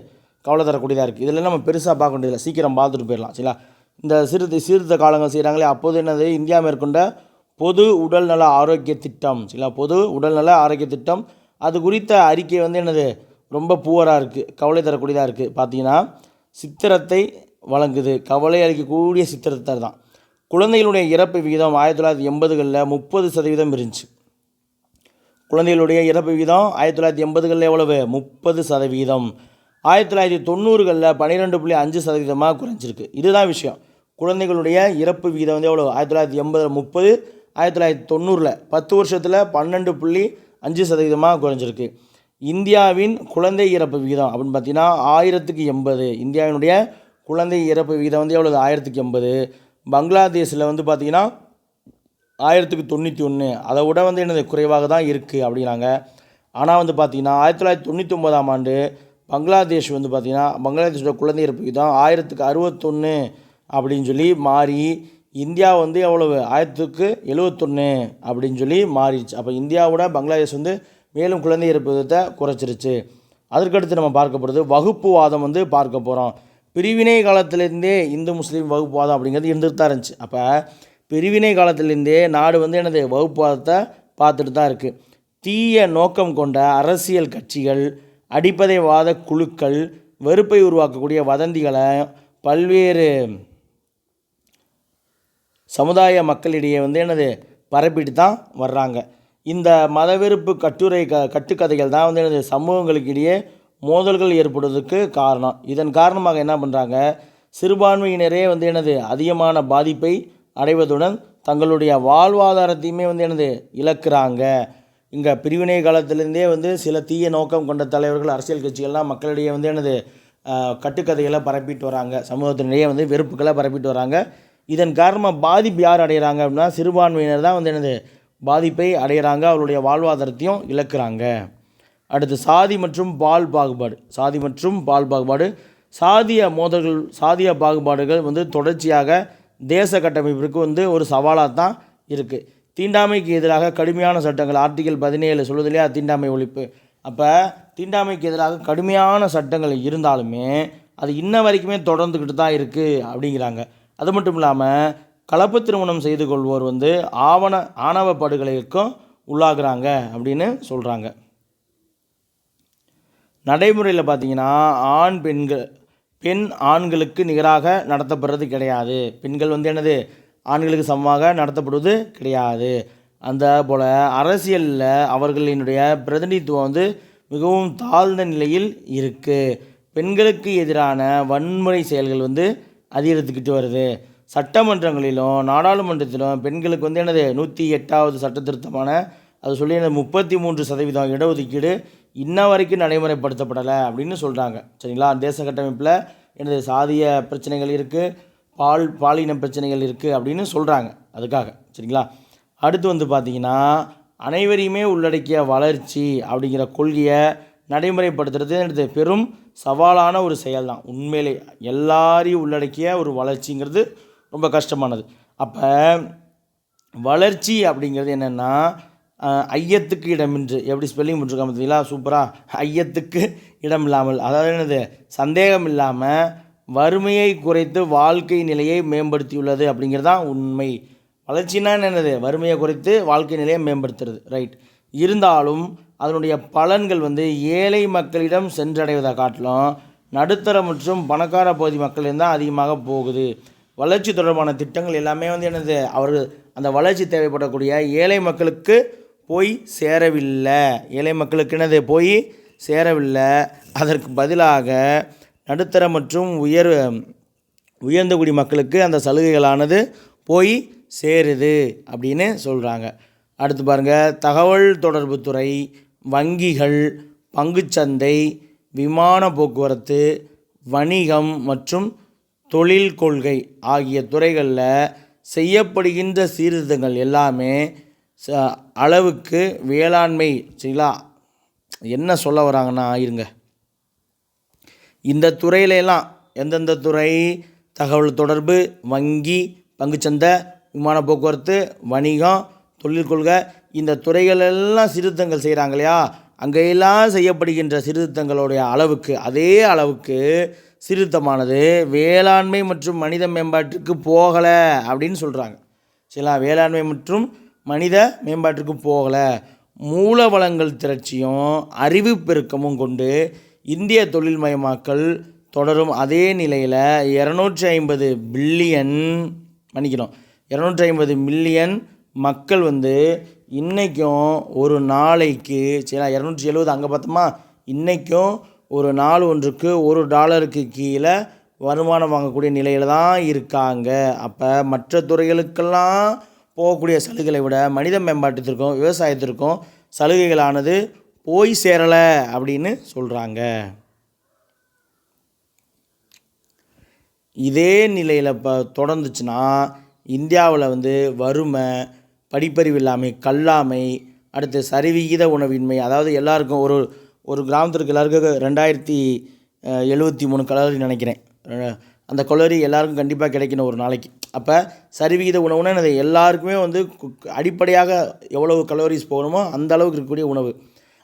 கவலை தரக்கூடியதாக இருக்குது. இதில் நம்ம பெருசாக பார்க்க வேண்டியதில்லை, சீக்கிரம் பார்த்துட்டு போயிடலாம். சரிங்களா, இந்த சீர்திருத்த காலங்கள் செய்கிறாங்களே அப்போது என்னது இந்தியா மேற்கொண்ட பொது உடல்நல ஆரோக்கிய திட்டம், சரிங்களா, பொது உடல்நல ஆரோக்கிய திட்டம் அது குறித்த அறிக்கை வந்து என்னது ரொம்ப புவராக இருக்குது, கவலை தரக்கூடியதாக இருக்குது. பார்த்தீங்கன்னா சித்திரத்தை வழங்குது, கவலை அளிக்கக்கூடிய சித்திரத்தை தான். குழந்தைகளுடைய இறப்பு விகிதம் 1980களில் 30% இருந்துச்சு. குழந்தைகளுடைய இறப்பு விகிதம் 1980களில் எவ்வளவு 30%. 1990களில் 12.5% குறைஞ்சிருக்கு. இதுதான் விஷயம். குழந்தைகளுடைய இறப்பு விகிதம் வந்து எவ்வளோ 1980 30, 1990 10 வருஷத்தில் 12.5% குறைஞ்சிருக்கு. இந்தியாவின் குழந்தை இறப்பு விகிதம் அப்படின்னு பார்த்தீங்கன்னா 1000க்கு 80. இந்தியாவினுடைய குழந்தை இறப்பு விகிதம் வந்து எவ்வளோ 1000க்கு 80. பங்களாதேஷில் வந்து பார்த்திங்கன்னா 1000க்கு 91. அதை விட வந்து என்னது குறைவாக தான் இருக்குது அப்படிங்கிறாங்க. ஆனால் வந்து பார்த்திங்கன்னா 1999ஆம் ஆண்டு பங்களாதேஷ் வந்து பார்த்திங்கன்னா பங்களாதேஷோட குழந்தை இறப்பு விகிதம் 1000க்கு 61 அப்படின்னு சொல்லி மாறி இந்தியா வந்து எவ்வளவு 1000க்கு 71 அப்படின்னு சொல்லி மாறிடுச்சு. அப்போ இந்தியாவோட பங்களாதேஷ் வந்து மேலும் குழந்தை இறப்பு விகிதத்தை குறைச்சிருச்சு. அதற்கடுத்து நம்ம பார்க்க போகிறது வகுப்புவாதம் வந்து பார்க்க போகிறோம். பிரிவினை காலத்திலேருந்தே இந்து முஸ்லீம் வகுப்புவாதம் அப்படிங்கிறது இருந்துட்டு தான் இருந்துச்சு. அப்போ பிரிவினை காலத்திலேருந்தே நாடு வந்து என்னது வகுப்புவாதத்தை பார்த்துட்டு தான் இருக்குது. தீய நோக்கம் கொண்ட அரசியல் கட்சிகள், அடிப்படைவாத குழுக்கள் வெறுப்பை உருவாக்கக்கூடிய வதந்திகளை பல்வேறு சமுதாய மக்களிடையே வந்து என்னது பரப்பிட்டு தான் வர்றாங்க. இந்த மதவெறுப்பு கட்டுக்கதைகள் தான் வந்து என்னது சமூகங்களுக்கு இடையே மோதல்கள் ஏற்படுவதற்கு காரணம். இதன் காரணமாக என்ன பண்ணுறாங்க, சிறுபான்மையினரே வந்து என்னது அதிகமான பாதிப்பை அடைவதுடன் தங்களுடைய வாழ்வாதாரத்தையுமே வந்து என்னது இழக்கிறாங்க. இங்கே பிரிவினை காலத்திலேருந்தே வந்து சில தீய நோக்கம் கொண்ட தலைவர்கள் அரசியல் கட்சிகள்லாம் மக்களிடையே வந்து என்னது கட்டுக்கதைகளை பரப்பிட்டு வராங்க, சமூகத்தினிடையே வந்து வெறுப்புகளை பரப்பிட்டு வராங்க. இதன் காரணமாக பாதிப்பு யார் அடைகிறாங்க அப்படின்னா சிறுபான்மையினர் தான் வந்து என்னது பாதிப்பை அடைகிறாங்க, அவருடைய வாழ்வாதாரத்தையும் இழக்கிறாங்க. அடுத்து சாதி மற்றும் பால் பாகுபாடு. சாதிய மோதல்கள், சாதிய பாகுபாடுகள் வந்து தொடர்ச்சியாக தேச கட்டமைப்பிற்கு வந்து ஒரு சவாலாக தான் இருக்குது. தீண்டாமைக்கு எதிராக கடுமையான சட்டங்கள், ஆர்டிகல் 17 சொல்லுது இல்லையா, தீண்டாமை ஒழிப்பு. அப்போ தீண்டாமைக்கு எதிராக கடுமையான சட்டங்கள் இருந்தாலுமே அது இன்ன வரைக்குமே தொடர்ந்துக்கிட்டு தான் இருக்குது அப்படிங்கிறாங்க. அது மட்டும் இல்லாமல் கலப்பு திருமணம் செய்து கொள்வோர் வந்து ஆணவ படுகொலைக்கும் உள்ளாகிறாங்க அப்படின்னு சொல்கிறாங்க. நடைமுறையில் பார்த்திங்கன்னா பெண் ஆண்களுக்கு நிகராக நடத்தப்படுறது கிடையாது. பெண்கள் வந்து என்னது ஆண்களுக்கு சமமாக நடத்தப்படுவது கிடையாது. அந்த போல் அரசியலில் அவர்களினுடைய பிரதிநிதித்துவம் வந்து மிகவும் தாழ்ந்த நிலையில் இருக்குது. பெண்களுக்கு எதிரான வன்முறை செயல்கள் வந்து அதிகரித்துக்கிட்டு வருது. சட்டமன்றங்களிலும் நாடாளுமன்றத்திலும் பெண்களுக்கு வந்து என்னது 108வது சட்ட திருத்தமான அது சொல்லி 33% இடஒதுக்கீடு இன்ன வரைக்கும் நடைமுறைப்படுத்தப்படலை அப்படின்னு சொல்கிறாங்க. சரிங்களா, தேச கட்டமைப்பில் எனது சாதிய பிரச்சனைகள் இருக்குது, பாலின பிரச்சனைகள் இருக்குது அப்படின்னு சொல்கிறாங்க அதுக்காக. சரிங்களா, அடுத்து வந்து பார்த்திங்கன்னா அனைவரையுமே உள்ளடக்கிய வளர்ச்சி அப்படிங்கிற கொள்கையை நடைமுறைப்படுத்துறது எனது பெரும் சவாலான ஒரு செயல் தான். உண்மையிலே எல்லாரையும் உள்ளடக்கிய ஒரு வளர்ச்சிங்கிறது ரொம்ப கஷ்டமானது. அப்போ வளர்ச்சி அப்படிங்கிறது என்னென்னா ஐயத்துக்கு இடமின்றி, எப்படி ஸ்பெல்லிங் பண்ணிருக்காங்க பார்த்தீங்களா சூப்பராக, ஐயத்துக்கு இடம் இல்லாமல், அதாவது என்னது சந்தேகம் இல்லாமல் வறுமையை குறைத்து வாழ்க்கை நிலையை மேம்படுத்தியுள்ளது அப்படிங்கிறது தான் உண்மை. வளர்ச்சின்னா என்னது, வறுமையை குறைத்து வாழ்க்கை நிலையை மேம்படுத்துறது, ரைட். இருந்தாலும் அதனுடைய பலன்கள் வந்து ஏழை மக்களிடம் சென்றடைவதை காட்டிலும் நடுத்தர மற்றும் பணக்கார பகுதி மக்களிடம் தான் அதிகமாக போகுது. வளர்ச்சி தொடர்பான திட்டங்கள் எல்லாமே வந்து என்னது அவர்கள் அந்த வளர்ச்சி தேவைப்படக்கூடிய ஏழை மக்களுக்கு போய் சேரவில்லை. ஏழை மக்களுக்கு என்னது போய் சேரவில்லை. அதற்கு பதிலாக நடுத்தர மற்றும் உயர்ந்த குடி மக்களுக்கு அந்த சலுகைகளானது போய் சேருது அப்படின்னு சொல்கிறாங்க. அடுத்து பாருங்கள், தகவல் தொடர்பு துறை, வங்கிகள், பங்குச்சந்தை, விமான போக்குவரத்து, வணிகம் மற்றும் தொழில் கொள்கை ஆகிய துறைகளில் செய்யப்படுகின்ற சீர்திருத்தங்கள் எல்லாமே அளவுக்கு வேளாண்மை சரிங்களா. என்ன சொல்ல வராங்கன்னா இருங்க, இந்த துறையிலெல்லாம் எந்தெந்த துறை, தகவல் தொடர்பு, வங்கி, பங்குச்சந்தை, விமான போக்குவரத்து, வணிகம், தொழில் கொள்கை, இந்த துறைகளெல்லாம் சீர்திருத்தங்கள் செய்கிறாங்க இல்லையா, அங்கெல்லாம் செய்யப்படுகின்ற சீர்திருத்தங்களுடைய அளவுக்கு அதே அளவுக்கு சீர்திருத்தமானது வேளாண்மை மற்றும் மனித மேம்பாட்டிற்கு போகலை அப்படின்னு சொல்கிறாங்க. சரிங்களா, வேளாண்மை மற்றும் மனித மேம்பாட்டிற்கு போகலை. மூல வளங்கள் திரட்சியும் அறிவு பெருக்கமும் கொண்டு இந்திய தொழில்மயமாக்கல் தொடரும். அதே நிலையில் 250 மில்லியன் மக்கள் வந்து இன்றைக்கும் ஒரு நாளைக்கு சரி 270 அங்கே பார்த்தோமா, இன்றைக்கும் ஒரு நாள் ஒன்றுக்கு $1 கீழே வருமானம் வாங்கக்கூடிய நிலையில் தான் இருக்காங்க. அப்போ மற்ற துறைகளுக்கெல்லாம் போகக்கூடிய சலுகைகளை விட மனித மேம்பாட்டிற்கும் விவசாயத்திற்கும் சலுகைகளானது போய் சேரலை அப்படின்னு சொல்கிறாங்க. இதே நிலையில் இப்போ தொடர்ந்துச்சுன்னா இந்தியாவில் வந்து வறுமை, படிப்பறிவு இல்லாமை, கல்லாமை, அடுத்து சரிவிகித உணவின்மை, அதாவது எல்லாருக்கும் ஒரு கிராமத்திற்கு எல்லாருக்கும் 2073 கலோரி நினைக்கிறேன், அந்த கலோரி எல்லாருக்கும் கண்டிப்பாக கிடைக்கணும் ஒரு நாளைக்கு. அப்போ சரிவிகித உணவுனா அது எல்லாருக்குமே வந்து அடிப்படையாக எவ்வளவு கலோரிஸ் போகணுமோ அந்த அளவுக்கு இருக்கக்கூடிய உணவு.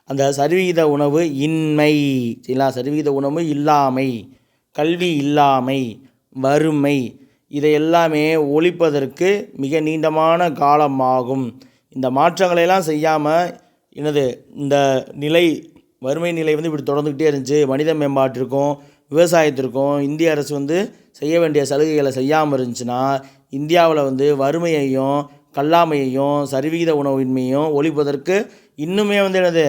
அந்த சரிவிகித உணவு இன்மை சரிங்களா, சரிவிகித உணவு இல்லாமை, கல்வி இல்லாமை, வறுமை, இதை எல்லாமே ஒழிப்பதற்கு மிக நீண்டமான காலமாகும். இந்த மாற்றங்களையெல்லாம் செய்யாமல் இந்த நிலை வறுமை நிலை வந்து இப்படி தொடர்ந்துக்கிட்டே இருந்துச்சு. மனித மேம்பாட்டிற்கும் விவசாயத்திற்கும் இந்திய அரசு வந்து செய்ய வேண்டிய சலுகைகளை செய்யாமல் இருந்துச்சுன்னா இந்தியாவில் வந்து வறுமையையும் கல்லாமையையும் சரிவிகித உணவின்மையும் ஒழிப்பதற்கு இன்னுமே வந்து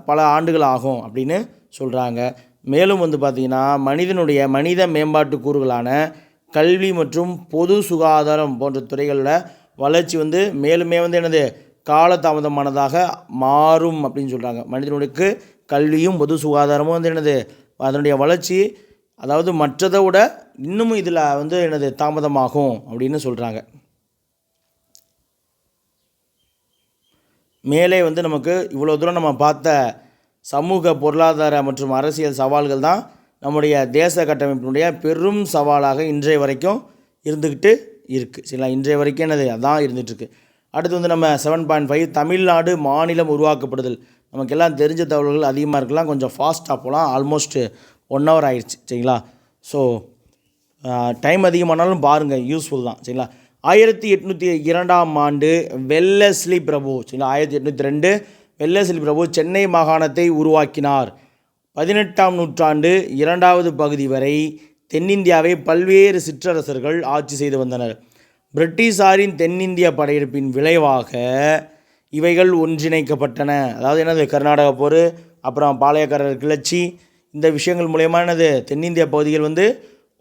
பல ஆண்டுகள் ஆகும் அப்படின்னு சொல்கிறாங்க. மேலும் வந்து பார்த்திங்கன்னா மனித மேம்பாட்டு கூறுகளான கல்வி மற்றும் பொது சுகாதாரம் போன்ற துறைகளில் வளர்ச்சி வந்து மேலுமே வந்து காலதாமதமானதாக மாறும் அப்படின்னு சொல்கிறாங்க. மனிதனுக்கு கல்வியும் பொது சுகாதாரமும் வந்து அதனுடைய வளர்ச்சி அதாவது மற்றதை விட இன்னும் இதில் வந்து தாமதமாகும் அப்படின்னு சொல்கிறாங்க. மேலே வந்து நமக்கு இவ்வளோ தூரம் நம்ம பார்த்த சமூக பொருளாதார மற்றும் அரசியல் சவால்கள் தான் நம்முடைய தேச கட்டமைப்பினுடைய பெரும் சவாலாக இன்றைய வரைக்கும் இருந்துக்கிட்டு இருக்குது. சரிங்களா, இன்றைய வரைக்கும் அதான் இருந்துகிட்ருக்கு. அடுத்து வந்து நம்ம 7.5 தமிழ்நாடு மாநிலம் உருவாக்கப்படுதல். நமக்கு எல்லாம் தெரிஞ்ச தகவல்கள் அதிகமாக இருக்கலாம், கொஞ்சம் ஃபாஸ்ட்டாக போகலாம். ஆல்மோஸ்ட் 1 hour ஆயிடுச்சு. சரிங்களா, ஸோ டைம் அதிகமானாலும் பாருங்கள், யூஸ்ஃபுல் தான். சரிங்களா, 1802ஆம் ஆண்டு வெல்லஸ்லி பிரபு சரிங்களா 1802 வெல்லஸ்லி பிரபு சென்னை மாகாணத்தை உருவாக்கினார். 18ஆம் நூற்றாண்டு 2வது பகுதி வரை தென்னிந்தியாவை பல்வேறு சிற்றரசர்கள் ஆட்சி செய்து வந்தனர். பிரிட்டிஷாரின் தென்னிந்திய படையெடுப்பின் விளைவாக இவைகள் ஒன்றிணைக்கப்பட்டன. அதாவது கர்நாடக போர், அப்புறம் பாளையக்காரர் கிளர்ச்சி, இந்த விஷயங்கள் மூலயமா தென்னிந்திய பகுதிகள் வந்து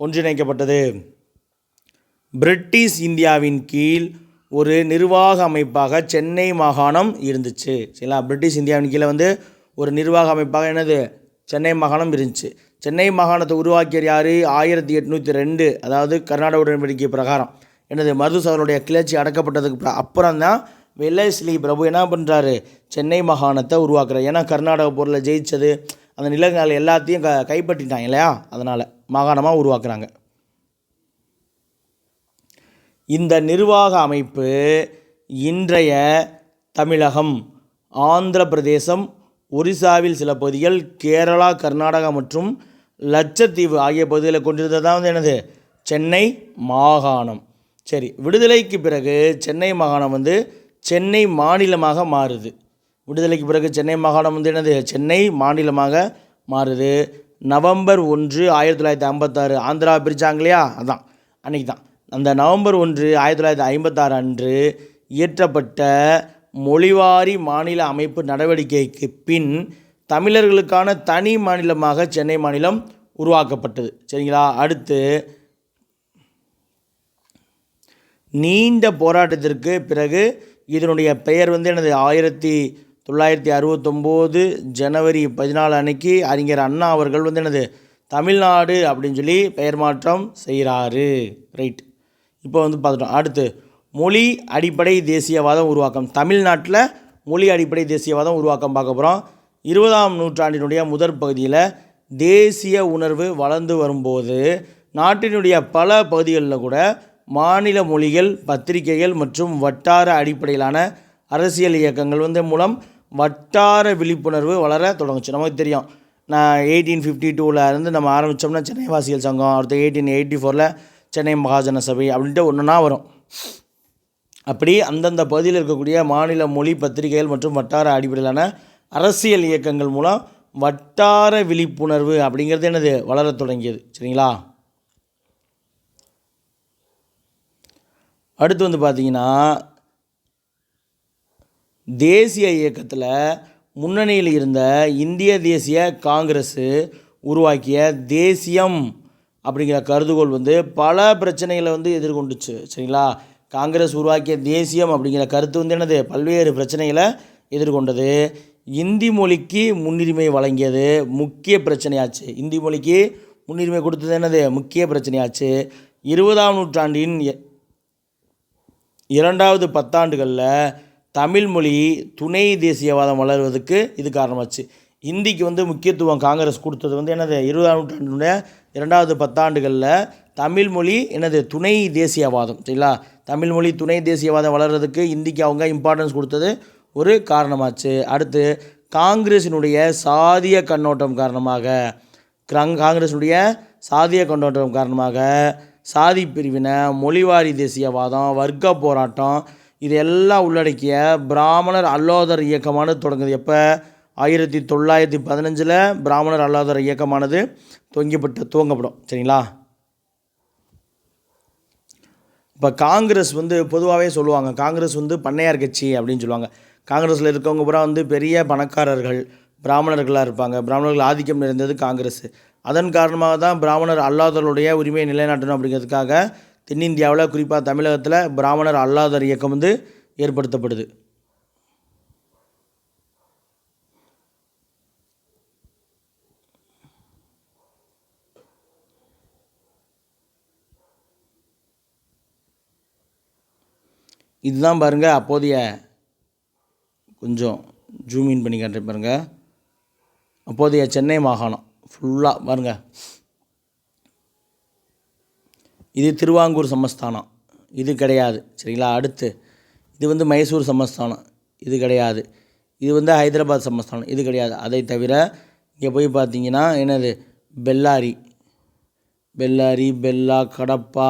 ஒன்றிணைக்கப்பட்டது. பிரிட்டிஷ் இந்தியாவின் கீழ் ஒரு நிர்வாக அமைப்பாக சென்னை மாகாணம் இருந்துச்சு. சரிங்களா, பிரிட்டிஷ் இந்தியாவின் கீழே வந்து ஒரு நிர்வாக அமைப்பாக சென்னை மாகாணம் இருந்துச்சு. சென்னை மாகாணத்தை உருவாக்கியர் யார்? 1802 அதாவது கர்நாடக உடன்படிக்கை பிரகாரம் மருது அவருடைய கிளர்ச்சி அடக்கப்பட்டதுக்கு அப்புறம் தான் வெல்லஸ்லி பிரபு என்ன பண்ணுறாரு, சென்னை மாகாணத்தை உருவாக்குறாரு. ஏன்னா கர்நாடக போரில் ஜெயிச்சது, அந்த நிலங்கள் எல்லாத்தையும் கைப்பற்றிட்டாங்க இல்லையா, அதனால் மாகாணமாக உருவாக்குறாங்க. இந்த நிர்வாக அமைப்பு இன்றைய தமிழகம், ஆந்திர பிரதேசம், ஒரிசாவில் சில பகுதிகள், கேரளா, கர்நாடகா மற்றும் லட்சத்தீவு ஆகிய பகுதிகளை கொண்டிருந்ததான் வந்து சென்னை மாகாணம். சரி, விடுதலைக்கு பிறகு சென்னை மாகாணம் வந்து சென்னை மாநிலமாக மாறுது. விடுதலைக்கு பிறகு சென்னை மாகாணம் வந்து சென்னை மாநிலமாக மாறுது. நவம்பர் 1, 1956 ஆந்திரா பிரித்தாங்க இல்லையா, அதான் அன்றைக்கி தான் அந்த நவம்பர் 1 1956 அன்று இயற்றப்பட்ட மொழிவாரி மாநில அமைப்பு நடவடிக்கைக்கு பின் தமிழர்களுக்கான தனி மாநிலமாக சென்னை மாநிலம் உருவாக்கப்பட்டது. சரிங்களா? அடுத்து நீண்ட போராட்டத்திற்கு பிறகு இதனுடைய பெயர் என்னது 1969 ஜனவரி 14 அன்னைக்கு அறிஞர் அண்ணா அவர்கள் என்னது தமிழ்நாடு அப்படின்னு சொல்லி பெயர் மாற்றம் செய்கிறாரு. ரைட், இப்போ பார்த்துட்டோம். அடுத்து மொழி அடிப்படை தேசியவாதம் உருவாக்கம். தமிழ்நாட்டில் மொழி அடிப்படை தேசியவாதம் உருவாக்கம் பார்க்க போகிறோம். 20ஆம் நூற்றாண்டினுடைய முதற் பகுதியில் தேசிய உணர்வு வளர்ந்து வரும்போது நாட்டினுடைய பல பகுதிகளில் கூட மாநில மொழிகள், பத்திரிகைகள் மற்றும் வட்டார அடிப்படையிலான அரசியல் இயக்கங்கள் மூலம் வட்டார விழிப்புணர்வு வளர தொடங்குச்சு. நமக்கு தெரியும், நான் 1852 இருந்து நம்ம ஆரம்பித்தோம்னா சென்னை வாசிகள் சங்கம், அடுத்து 1884 சென்னை மகாஜன சபை அப்படின்ட்டு ஒன்றுனா வரும். அப்படி அந்தந்த பகுதியில் இருக்கக்கூடிய மாநில மொழி, பத்திரிகைகள் மற்றும் வட்டார அடிப்படையிலான அரசியல் இயக்கங்கள் மூலம் வட்டார விழிப்புணர்வு அப்படிங்கிறது என்னது வளர தொடங்கியது. சரிங்களா? அடுத்து பார்த்திங்கன்னா, தேசிய இயக்கத்தில் முன்னணியில் இருந்த இந்திய தேசிய காங்கிரஸ் உருவாக்கிய தேசியம் அப்படிங்கிற கருதுகோள் பல பிரச்சனைகளை எதிர்கொண்டுச்சு. சரிங்களா? காங்கிரஸ் உருவாக்கிய தேசியம் அப்படிங்கிற கருத்து என்னது பல்வேறு பிரச்சனைகளை எதிர்கொண்டது. இந்தி மொழிக்கு முன்னுரிமை வழங்கியது முக்கிய பிரச்சனையாச்சு. இந்தி மொழிக்கு முன்னுரிமை கொடுத்தது என்னது முக்கிய பிரச்சனையாச்சு. 20ஆம் நூற்றாண்டின் 2வது பத்தாண்டுகளில் தமிழ் மொழி துணை தேசியவாதம் வளர்வதற்கு இது காரணமாச்சு. இந்திக்கு முக்கியத்துவம் காங்கிரஸ் கொடுத்தது என்னது 20ஆம் நூற்றாண்டினுடைய 2வது பத்தாண்டுகளில் தமிழ் மொழி என்னது துணை தேசியவாதம். சரிங்களா? தமிழ் மொழி துணை தேசியவாதம் வளர்கிறதுக்கு இந்திக்கு அவங்க இம்பார்ட்டன்ஸ் கொடுத்தது ஒரு காரணமாச்சு. அடுத்து காங்கிரஸினுடைய சாதிய கண்ணோட்டம் காரணமாக சாதி பிரிவினை, மொழிவாரி தேசியவாதம், வர்க்க போராட்டம் இதெல்லாம் உள்ளடக்கிய பிராமணர் அல்லாதர் இயக்கமானது தொடங்குது. எப்போ? 1915 பிராமணர் அல்லாதர் இயக்கமானது துவங்கப்படும். சரிங்களா? இப்போ காங்கிரஸ் பொதுவாகவே சொல்லுவாங்க, காங்கிரஸ் பண்ணையார் கட்சி அப்படின்னு சொல்லுவாங்க. காங்கிரஸில் இருக்கவங்க பூரா பெரிய பணக்காரர்கள், பிராமணர்களாக இருப்பாங்க. பிராமணர்கள் ஆதிக்கம் நிறைந்தது காங்கிரஸ். அதன் காரணமாக தான் பிராமணர் அல்லாதவர்களுடைய உரிமையை நிலைநாட்டணும் அப்படிங்கிறதுக்காக தென்னிந்தியாவில் குறிப்பாக தமிழகத்தில் பிராமணர் அல்லாதர் இயக்கம் ஏற்படுத்தப்படுது. இதுதான் பாருங்கள் அப்போதைய, கொஞ்சம் ஜூம் இன் பண்ணி காட்டுறேன் பாருங்கள், அப்போதைய சென்னை மாகாணம் ஃபுல்லாக பாருங்கள். இது திருவாங்கூர் சமஸ்தானம், இது கிடையாது. சரிங்களா? அடுத்து இது மைசூர் சமஸ்தானம், இது கிடையாது. இது ஹைதராபாத் சமஸ்தானம், இது கிடையாது. அதை தவிர இங்கே போய் பார்த்தீங்கன்னா என்னது பெல்லாரி, பெல்லா, கடப்பா,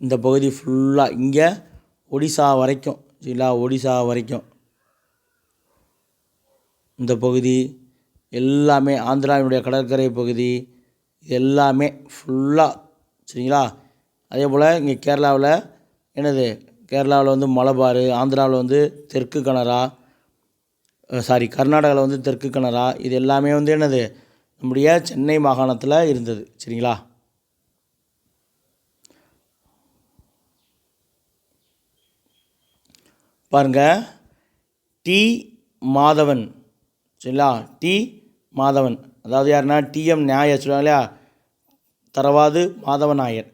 இந்த பகுதி ஃபுல்லாக இங்கே ஒடிசா வரைக்கும். சரிங்களா? ஒடிசா வரைக்கும் இந்த பகுதி எல்லாமே ஆந்திராவினுடைய கடற்கரை பகுதி எல்லாமே ஃபுல்லாக. சரிங்களா? அதே போல் இங்கே கேரளாவில் என்னது கேரளாவில் மலபார், ஆந்திராவில் தெற்கு கனரா, கர்நாடகாவில் தெற்கு கனரா, இது எல்லாமே என்னது நம்முடைய சென்னை மாகாணத்தில் இருந்தது. சரிங்களா? பாருங்கள், டி மாதவன். சரிங்களா? டி மாதவன், அதாவது யாருன்னா டிஎம் நாயர் சொல்லுவாங்க இல்லையா, தரவாது மாதவன் நாயர்.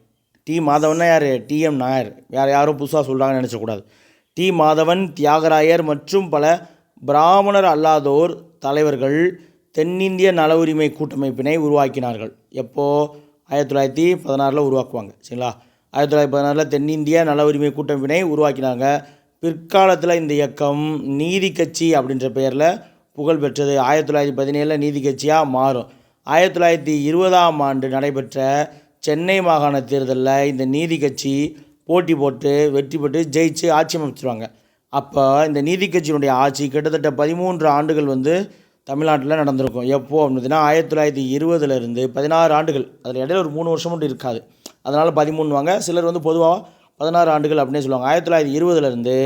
டி மாதவன்னா யார்? டிஎம் நாயர். யாரும் புதுசாக சொல்கிறாங்கன்னு நினச்சக்கூடாது. டி மாதவன், தியாகராயர் மற்றும் பல பிராமணர் அல்லாதோர் தலைவர்கள் தென்னிந்திய நல உரிமை கூட்டமைப்பினை உருவாக்கினார்கள். எப்போது? 1916 உருவாக்குவாங்க. சரிங்களா? 1916 தென்னிந்திய நல உரிமை கூட்டமைப்பினை உருவாக்கினாங்க. பிற்காலத்தில் இந்த இயக்கம் நீதி கட்சி அப்படின்ற பெயரில் புகழ் பெற்றது. 1917 நீதி கட்சியாக மாறும். 1920ஆம் ஆண்டு நடைபெற்ற சென்னை மாகாண தேர்தலில் இந்த நீதி கட்சி போட்டி போட்டு வெற்றி பெற்று ஜெயிச்சு ஆட்சி அமைச்சிருவாங்க. அப்போ இந்த நீதி கட்சியினுடைய ஆட்சி கிட்டத்தட்ட 13 ஆண்டுகள் தமிழ்நாட்டில் நடந்திருக்கும். எப்போது அப்படின்னா 1920 16 ஆண்டுகள். அதில் இடையில ஒரு 3 வருஷம் மட்டும் இருக்காது. அதனால் 13வாங்க. சிலர் வந்து பொதுவாக 16 ஆண்டுகள் அப்படின்னே சொல்லுவாங்க. 1920லேருந்து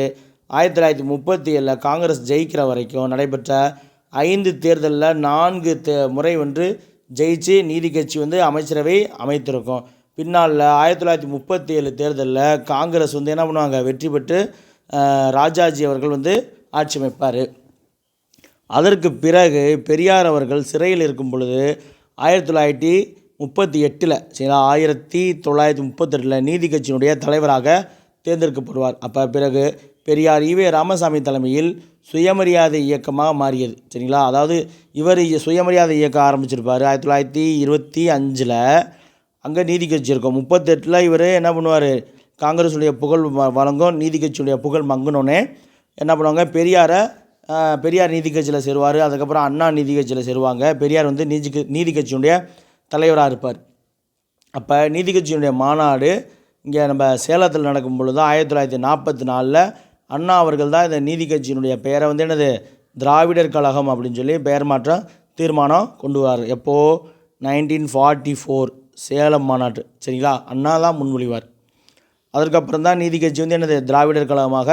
1937 காங்கிரஸ் ஜெயிக்கிற வரைக்கும் நடைபெற்ற 5 தேர்தலில் 4 முறை வந்து ஜெயிச்சு நீதி கட்சி வந்து அமைச்சரவை அமைத்திருக்கும். பின்னால் 1937 தேர்தலில் காங்கிரஸ் வந்து என்ன பண்ணுவாங்க, வெற்றி பெற்று ராஜாஜி அவர்கள் வந்து ஆட்சி அமைப்பார். அதற்கு பிறகு பெரியார் அவர்கள் சிறையில் இருக்கும் பொழுது 1938 சரிங்களா, 1938 நீதி கட்சியினுடைய தலைவராக தேர்ந்தெடுக்கப்படுவார். அப்போ பிறகு பெரியார் ஈவே ராமசாமி தலைமையில் சுயமரியாதை இயக்கமாக மாறியது. சரிங்களா, அதாவது இவர் சுயமரியாதை இயக்கம் ஆரம்பிச்சிருப்பார் 1925. அங்கே நீதி கட்சி இருக்கும். 38 இவர் என்ன பண்ணுவார், காங்கிரஸுடைய புகழ் வழங்கும், நீதி கட்சியுடைய புகழ் மங்குனோன்னே என்ன பண்ணுவாங்க, பெரியார் நீதி கட்சியில் சேருவார். அதுக்கப்புறம் அண்ணா நீதி கட்சியில் சேருவாங்க. பெரியார் வந்து நீதி கட்சியினுடைய தலைவராக இருப்பார். அப்போ நீதி கட்சியினுடைய மாநாடு இங்கே நம்ம சேலத்தில் நடக்கும் பொழுது 1944 அண்ணா அவர்கள் தான் இந்த நீதி கட்சியினுடைய பெயரை வந்து என்னது, திராவிடர் கழகம் அப்படின்னு சொல்லி பெயர் மாற்ற தீர்மானம் கொண்டு வரார். எப்போது, 1944 சேலம் மாநாட்டு. சரிங்களா, அண்ணா தான் முன்மொழிவார். அதற்கப்புறம் தான் நீதி கட்சி வந்து என்னது, திராவிடர் கழகமாக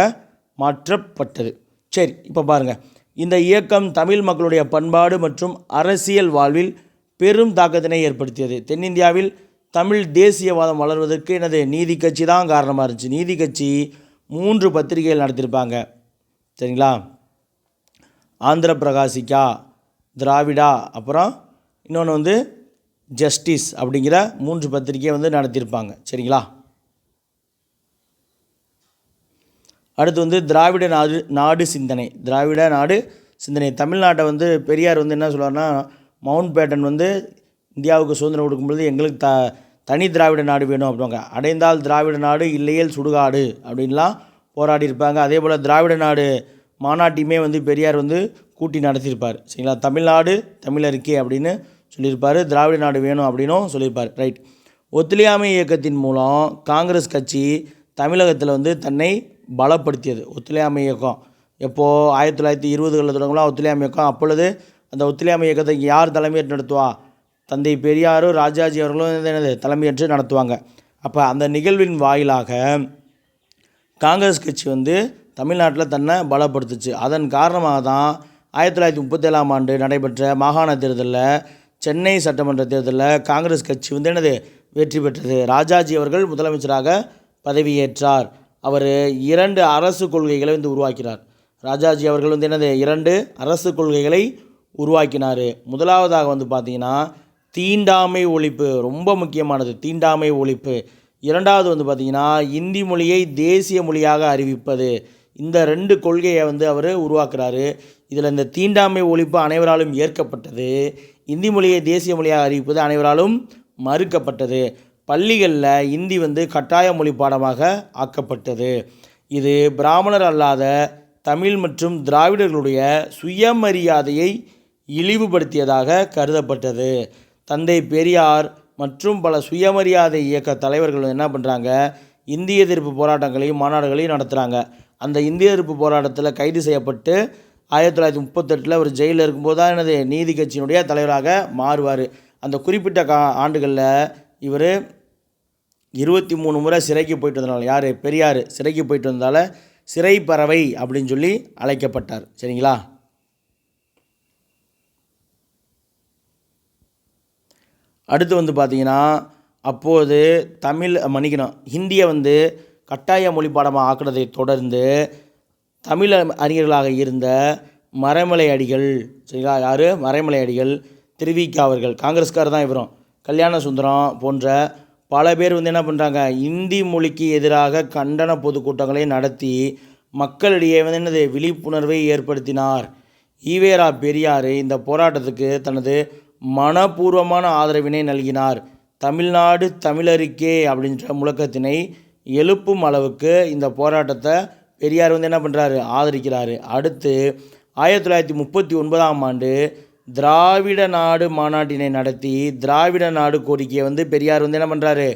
மாற்றப்பட்டது. சரி, இப்போ பாருங்கள், இந்த இயக்கம் தமிழ் மக்களுடைய பண்பாடு மற்றும் அரசியல் வாழ்வில் பெரும் தாக்கத்தினை ஏற்படுத்தியது. தென்னிந்தியாவில் தமிழ் தேசியவாதம் வளர்வதற்கு என்னது, நீதி கட்சி தான் காரணமாக இருந்துச்சு. நீதி கட்சி 3 பத்திரிகைகள் நடத்தியிருப்பாங்க. சரிங்களா, ஆந்திர பிரகாசிக்கா, திராவிடா, அப்புறம் இன்னொன்று வந்து ஜஸ்டிஸ் அப்படிங்கிற 3 பத்திரிகையை வந்து நடத்தியிருப்பாங்க. சரிங்களா, அடுத்து வந்து திராவிட நாடு சிந்தனை. தமிழ்நாட்டை வந்து பெரியார் வந்து என்ன சொல்லுவார்னா, மவுண்ட் பேட்டன் வந்து இந்தியாவுக்கு சுதந்திரம் கொடுக்கும்பொழுது எங்களுக்கு தனி திராவிட நாடு வேணும் அப்படிவாங்க. அடைந்தால் திராவிட நாடு, இல்லையேல் சுடுகாடு அப்படின்லாம் போராடி இருப்பாங்க. அதே போல் திராவிட நாடு மாநாட்டையுமே வந்து பெரியார் வந்து கூட்டி நடத்தியிருப்பார். சரிங்களா, தமிழ்நாடு தமிழருக்கே அப்படின்னு சொல்லியிருப்பார். திராவிட நாடு வேணும் அப்படின்னும் சொல்லியிருப்பார். ரைட். ஒத்துழையாமை இயக்கத்தின் மூலம் காங்கிரஸ் கட்சி தமிழகத்தில் வந்து தன்னை பலப்படுத்தியது. ஒத்துழையாமை இயக்கம் எப்போது, 1920களில் தொடங்கலாம் ஒத்துழையாமை இயக்கம். அப்பொழுது அந்த ஒத்துழையாமை இயக்கத்தை யார் தலைமையேற்று நடத்துவா, தந்தை பெரியாரும் ராஜாஜி அவர்களும் என்னது தலைமையேற்று நடத்துவாங்க. அப்போ அந்த நிகழ்வின் வாயிலாக காங்கிரஸ் கட்சி வந்து தமிழ்நாட்டில் தன்னை பலப்படுத்துச்சு. அதன் காரணமாக தான் 1937 ஆண்டு நடைபெற்ற மாகாண தேர்தலில், சென்னை சட்டமன்ற தேர்தலில் காங்கிரஸ் கட்சி வந்து என்னது வெற்றி பெற்றது. ராஜாஜி அவர்கள் முதலமைச்சராக பதவியேற்றார். அவர் 2 அரசு கொள்கைகளை வந்து உருவாக்கினார். ராஜாஜி அவர்கள் வந்து என்னது 2 அரசு கொள்கைகளை உருவாக்கினார். முதலாவதாக வந்து பார்த்திங்கன்னா தீண்டாமை ஒழிப்பு, ரொம்ப முக்கியமானது தீண்டாமை ஒழிப்பு. இரண்டாவது வந்து பார்த்திங்கன்னா இந்தி மொழியை தேசிய மொழியாக அறிவிப்பது. இந்த 2 கொள்கையை வந்து அவர் உருவாக்குறாரு. இதில் இந்த தீண்டாமை ஒழிப்பு அனைவராலும் ஏற்கப்பட்டது. இந்தி மொழியை தேசிய மொழியாக அறிவிப்பது அனைவராலும் மறுக்கப்பட்டது. பள்ளிகளில் இந்தி வந்து கட்டாய மொழி பாடமாக ஆக்கப்பட்டது. இது பிராமணர் அல்லாத தமிழ் மற்றும் திராவிடர்களுடைய சுயமரியாதையை இழிவுபடுத்தியதாக கருதப்பட்டது. தந்தை பெரியார் மற்றும் பல சுயமரியாதை இயக்க தலைவர்கள் என்ன பண்ணுறாங்க, இந்திய எதிர்ப்பு போராட்டங்களையும் மாநாடுகளையும் நடத்துகிறாங்க. அந்த இந்திய எதிர்ப்பு போராட்டத்தில் கைது செய்யப்பட்டு 1938 ஒரு ஜெயிலில் இருக்கும்போது தான் எனது நீதி கட்சியினுடைய தலைவராக மாறுவார். அந்த குறிப்பிட்ட ஆண்டுகளில் இவர் 23 முறை சிறைக்கு போயிட்டு வந்தனால, யார், பெரியார் சிறைக்கு போயிட்டு வந்ததால் சிறை பறவை அப்படின்னு சொல்லி அழைக்கப்பட்டார். சரிங்களா, அடுத்து வந்து பார்த்திங்கன்னா அப்போது ஹிந்தியை வந்து கட்டாய மொழி பாடமாக ஆக்குறதை தொடர்ந்து தமிழ் அறிஞர்களாக இருந்த மறைமலை அடிகள், சரிங்களா, யார், மறைமலை அடிகள், திருவிக்கா அவர்கள், காங்கிரஸ்கார் தான் இவரும், கல்யாண சுந்தரம் போன்ற பல பேர் வந்து என்ன பண்ணுறாங்க, இந்தி மொழிக்கு எதிராக கண்டன பொதுக்கூட்டங்களை நடத்தி மக்களிடையே வந்து என்னது விழிப்புணர்வை ஏற்படுத்தினார். ஈவேரா பெரியார் இந்த போராட்டத்துக்கு தனது மனப்பூர்வமான ஆதரவினை நல்கினார். தமிழ்நாடு தமிழருக்கே அப்படின்ற முழக்கத்தினை எழுப்பும் அளவுக்கு இந்த போராட்டத்தை பெரியார் வந்து என்ன பண்ணுறாரு, ஆதரிக்கிறாரு. அடுத்து 1939 ஆண்டு திராவிட நாடு மாநாட்டினை நடத்தி திராவிட நாடு கோரிக்கையை வந்து பெரியார் வந்து என்ன பண்ணுறாரு,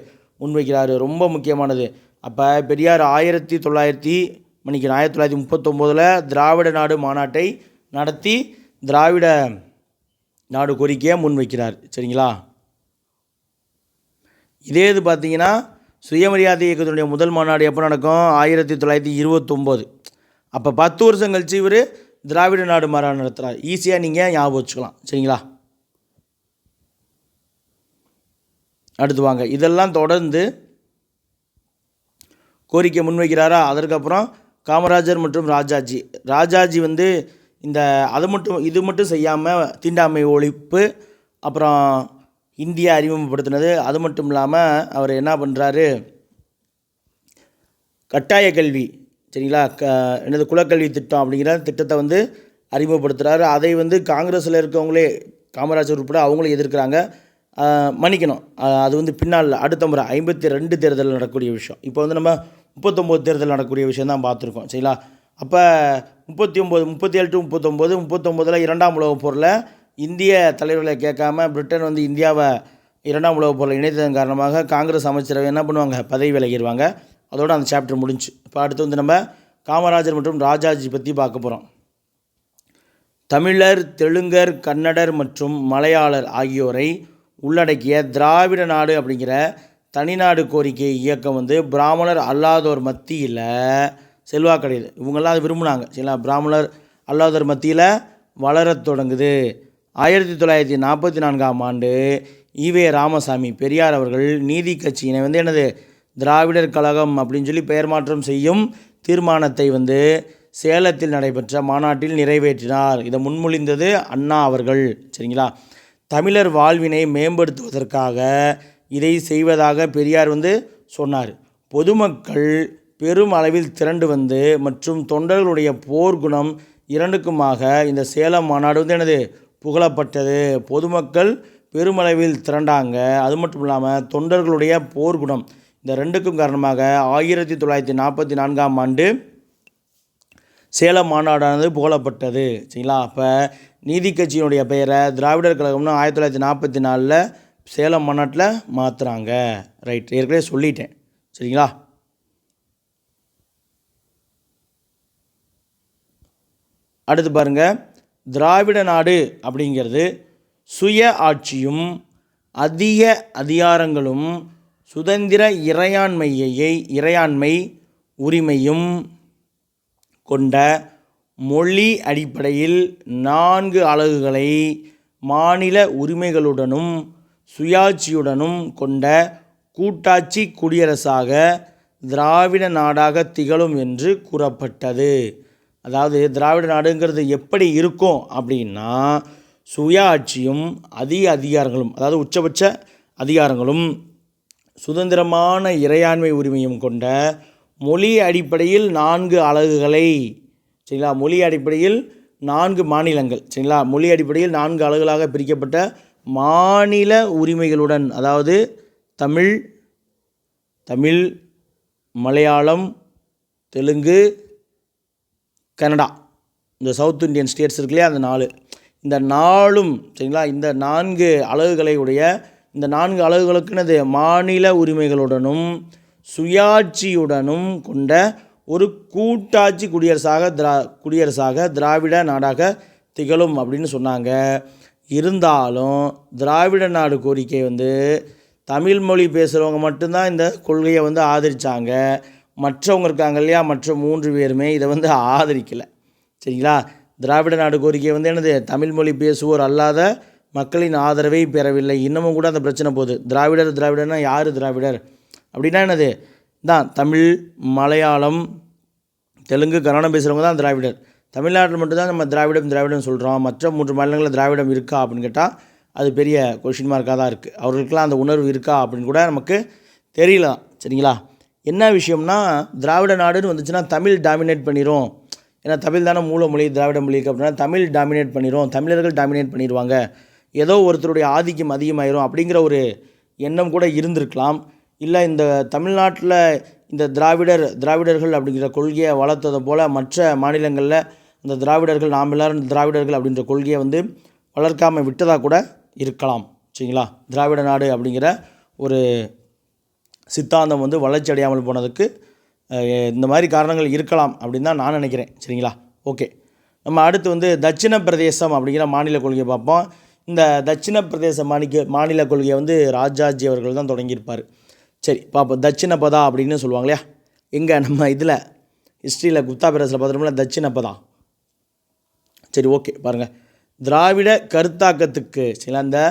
முன்வைக்கிறாரு. ரொம்ப முக்கியமானது. அப்போ பெரியார் 1939 திராவிட நாடு மாநாட்டை நடத்தி திராவிட நாடு கோரிக்கையை முன்வைக்கிறார். சரிங்களா, இதே இது பார்த்தீங்கன்னா சுயமரியாதை இயக்கத்தினுடைய முதல் மாநாடு எப்போ நடக்கும்? 1929. அப்போ 10 வருஷம் கழிச்சு இவர் திராவிட நாடு மாநாடு நடத்துகிறார். ஈஸியாக நீங்கள் ஞாபகம் வச்சுக்கலாம். சரிங்களா? அடுத்து வாங்க, இதெல்லாம் தொடர்ந்து கோரிக்கை முன்வைக்கிறாரா? அதற்கப்புறம் காமராஜர் மற்றும் ராஜாஜி வந்து இந்த இது மட்டும் செய்யாமல் தீண்டாமை ஒழிப்பு, அப்புறம் இந்தியா அறிமுகப்படுத்தினது, அது மட்டும் இல்லாமல் அவர் என்ன பண்ணுறாரு, கட்டாய கல்வி, சரிங்களா, என்னது குலக்கல்வி திட்டம் அப்படிங்கிற திட்டத்தை வந்து அறிமுகப்படுத்துகிறாரு. அதை வந்து காங்கிரஸில் இருக்கவங்களே, காமராஜர் உட்பட அவங்களும் எதிர்க்கிறாங்க. மன்னிக்கணும், அது வந்து பின்னால் அடுத்த முறை 52 தேர்தல் நடக்கக்கூடிய விஷயம். இப்போ வந்து நம்ம 39 தேர்தல் நடக்கக்கூடிய விஷயம் தான் பார்த்துருக்கோம். சரிங்களா? அப்போ 37 to 39 2ஆம் உலகப் போரில் இந்திய தலைவர்களை கேட்காம பிரிட்டன் வந்து இந்தியாவை 2ஆம் உலகப் போரில் இணைத்ததன் காரணமாக காங்கிரஸ் அமைச்சரவை என்ன பண்ணுவாங்க, பதவி விலகிடுவாங்க. அதோடு அந்த சாப்டர் முடிஞ்சு. இப்போ அடுத்து வந்து நம்ம காமராஜர் மற்றும் ராஜாஜி பற்றி பார்க்க போகிறோம். தமிழர், தெலுங்கர், கன்னடர் மற்றும் மலையாளர் ஆகியோரை உள்ளடக்கிய திராவிட நாடு அப்படிங்கிற தனிநாடு கோரிக்கை இயக்கம் வந்து பிராமணர் அல்லாதோர் மத்தியில் செல்வாக்கடையுது. இவங்கெல்லாம் அதை விரும்பினாங்க. சரிங்களா? பிராமணர் அல்லாதோர் மத்தியில் வளரத் தொடங்குது. 1944ஆம் ஆண்டு ஈவே ராமசாமி பெரியார் அவர்கள் நீதி கட்சியினை வந்து என்னது திராவிடர் கழகம் அப்படின்னு சொல்லி பெயர் மாற்றம் செய்யும் தீர்மானத்தை வந்து சேலத்தில் நடைபெற்ற மாநாட்டில் நிறைவேற்றினார். இதை முன்மொழிந்தது அண்ணா அவர்கள். சரிங்களா? தமிழர் வாழ்வினை மேம்படுத்துவதற்காக இதை செய்வதாக பெரியார் வந்து சொன்னார். பொதுமக்கள் பெரும் அளவில் திரண்டு வந்து மற்றும் தொண்டர்களுடைய போர்க்குணம் இரண்டுக்குமாக இந்த சேலம் மாநாடு வந்து என்னது புகழப்பட்டது. பொதுமக்கள் பெருமளவில் திரண்டாங்க, அது மட்டும் இல்லாமல் தொண்டர்களுடைய போர்க்குணம், இந்த ரெண்டுக்கும் காரணமாக 1944ஆம் ஆண்டு சேலம் மாநாடானது புகழப்பட்டது. சரிங்களா? அப்போ நீதி கட்சியினுடைய பெயரை திராவிடர் கழகம்னு 1944 சேலம் மாநாட்டில் மாற்றுறாங்க. ரைட், ஏற்கனவே சொல்லிட்டேன். சரிங்களா? அடுத்து பாருங்கள், திராவிட நாடு அப்படிங்கிறது சுய ஆட்சியும் அதிக அதிகாரங்களும் சுதந்திர இறையாண்மை உரிமையும் கொண்ட மொழி அடிப்படையில் 4 அலகுகளை மாநில உரிமைகளுடனும் சுயாட்சியுடனும் கொண்ட கூட்டாட்சி குடியரசாக திராவிட நாடாக திகழும் என்று கூறப்பட்டது. அதாவது திராவிட நாடுங்கிறது எப்படி இருக்கும் அப்படின்னா, சுயாட்சியும் அதிக அதிகாரங்களும், அதாவது உச்சபட்ச அதிகாரங்களும் சுதந்திரமான இறையாண்மை உரிமையும் கொண்ட மொழி அடிப்படையில் 4 அலகுகளை, சரிங்களா, மொழி அடிப்படையில் 4 மாநிலங்கள், சரிங்களா, மொழி அடிப்படையில் 4 அலகுகளாக பிரிக்கப்பட்ட மாநில உரிமைகளுடன், அதாவது தமிழ், மலையாளம், தெலுங்கு, கனடா, இந்த சவுத் இந்தியன் ஸ்டேட்ஸ் இருக்குல்லையா, அந்த 4, இந்த 4ம், சரிங்களா, இந்த 4 அலகுகளை உடைய, இந்த 4 அலகுகளுக்குனது மாநில உரிமைகளுடனும் சுயாட்சியுடனும் கொண்ட ஒரு கூட்டாட்சி குடியரசாக திராவிட நாடாக திகழும் அப்படின்னு சொன்னாங்க. இருந்தாலும் திராவிட நாடு கோரிக்கை வந்து தமிழ் மொழி பேசுகிறவங்க மட்டும்தான் இந்த கொள்கையை வந்து ஆதரித்தாங்க. மற்றவங்க இருக்காங்க இல்லையா, மற்ற 3 பேருமே இதை வந்து ஆதரிக்கலை. சரிங்களா? திராவிட நாடு கோரிக்கை வந்து என்னது, தமிழ் மொழி பேசுவோர் அல்லாத மக்களின் ஆதரவை பெறவில்லை. இன்னமும் கூட அந்த பிரச்சனை போகுது. திராவிடர்னா யார் திராவிடர் அப்படின்னா என்னது தான், தமிழ், மலையாளம், தெலுங்கு, கன்னடம் பேசுகிறவங்க தான் திராவிடர். தமிழ்நாட்டில் மட்டும்தான் நம்ம திராவிடம் சொல்கிறோம். மற்ற 3 மாநிலங்களில் திராவிடம் இருக்கா அப்படின்னு கேட்டால் அது பெரிய கொஷின் மார்க்காக தான் இருக்குது. அவர்களுக்கெல்லாம் அந்த உணர்வு இருக்கா அப்படின்னு கூட நமக்கு தெரியல. சரிங்களா? என்ன விஷயம்னா, திராவிட நாடுன்னு வந்துச்சுன்னா தமிழ் டாமினேட் பண்ணிடும். ஏன்னா தமிழ் தானே மூல மொழி, திராவிட மொழிக்கு அப்படின்னா தமிழ் டாமினேட் பண்ணிடும், தமிழர்கள் டாமினேட் பண்ணிடுவாங்க, ஏதோ ஒருத்தருடைய ஆதிக்கம் அதிகமாயிரும் அப்படிங்கிற ஒரு எண்ணம் கூட இருந்திருக்கலாம். இல்லை இந்த தமிழ்நாட்டில் இந்த திராவிடர்கள் அப்படிங்கிற கொள்கையை வளர்த்ததை போல் மற்ற மாநிலங்களில் இந்த திராவிடர்கள், நாம் எல்லோரும் திராவிடர்கள் அப்படின்ற கொள்கையை வந்து வளர்க்காமல் விட்டதாக கூட இருக்கலாம். சரிங்களா? திராவிட நாடு அப்படிங்கிற ஒரு சித்தாந்தம் வந்து வளர்ச்சி அடையாமல் போனதுக்கு இந்த மாதிரி காரணங்கள் இருக்கலாம் அப்படின்னு தான் நான் நினைக்கிறேன். சரிங்களா? ஓகே, நம்ம அடுத்து வந்து தட்சிண பிரதேசம் அப்படிங்கிற மாநில கொள்கையை பார்ப்போம். இந்த தட்சிண பிரதேச மாநில கொள்கையை வந்து ராஜாஜி அவர்கள் தான் தொடங்கியிருப்பார். சரி பார்ப்போம். தட்சிணபதா அப்படின்னு சொல்லுவாங்க இல்லையா, எங்கே நம்ம இதில் ஹிஸ்ட்ரியில் குப்தா பேரரசில் பார்த்துட்டோம்ல தட்சிணபதா. சரி ஓகே பாருங்கள். திராவிட கருத்தாக்கத்துக்கு சரிங்களா, இந்த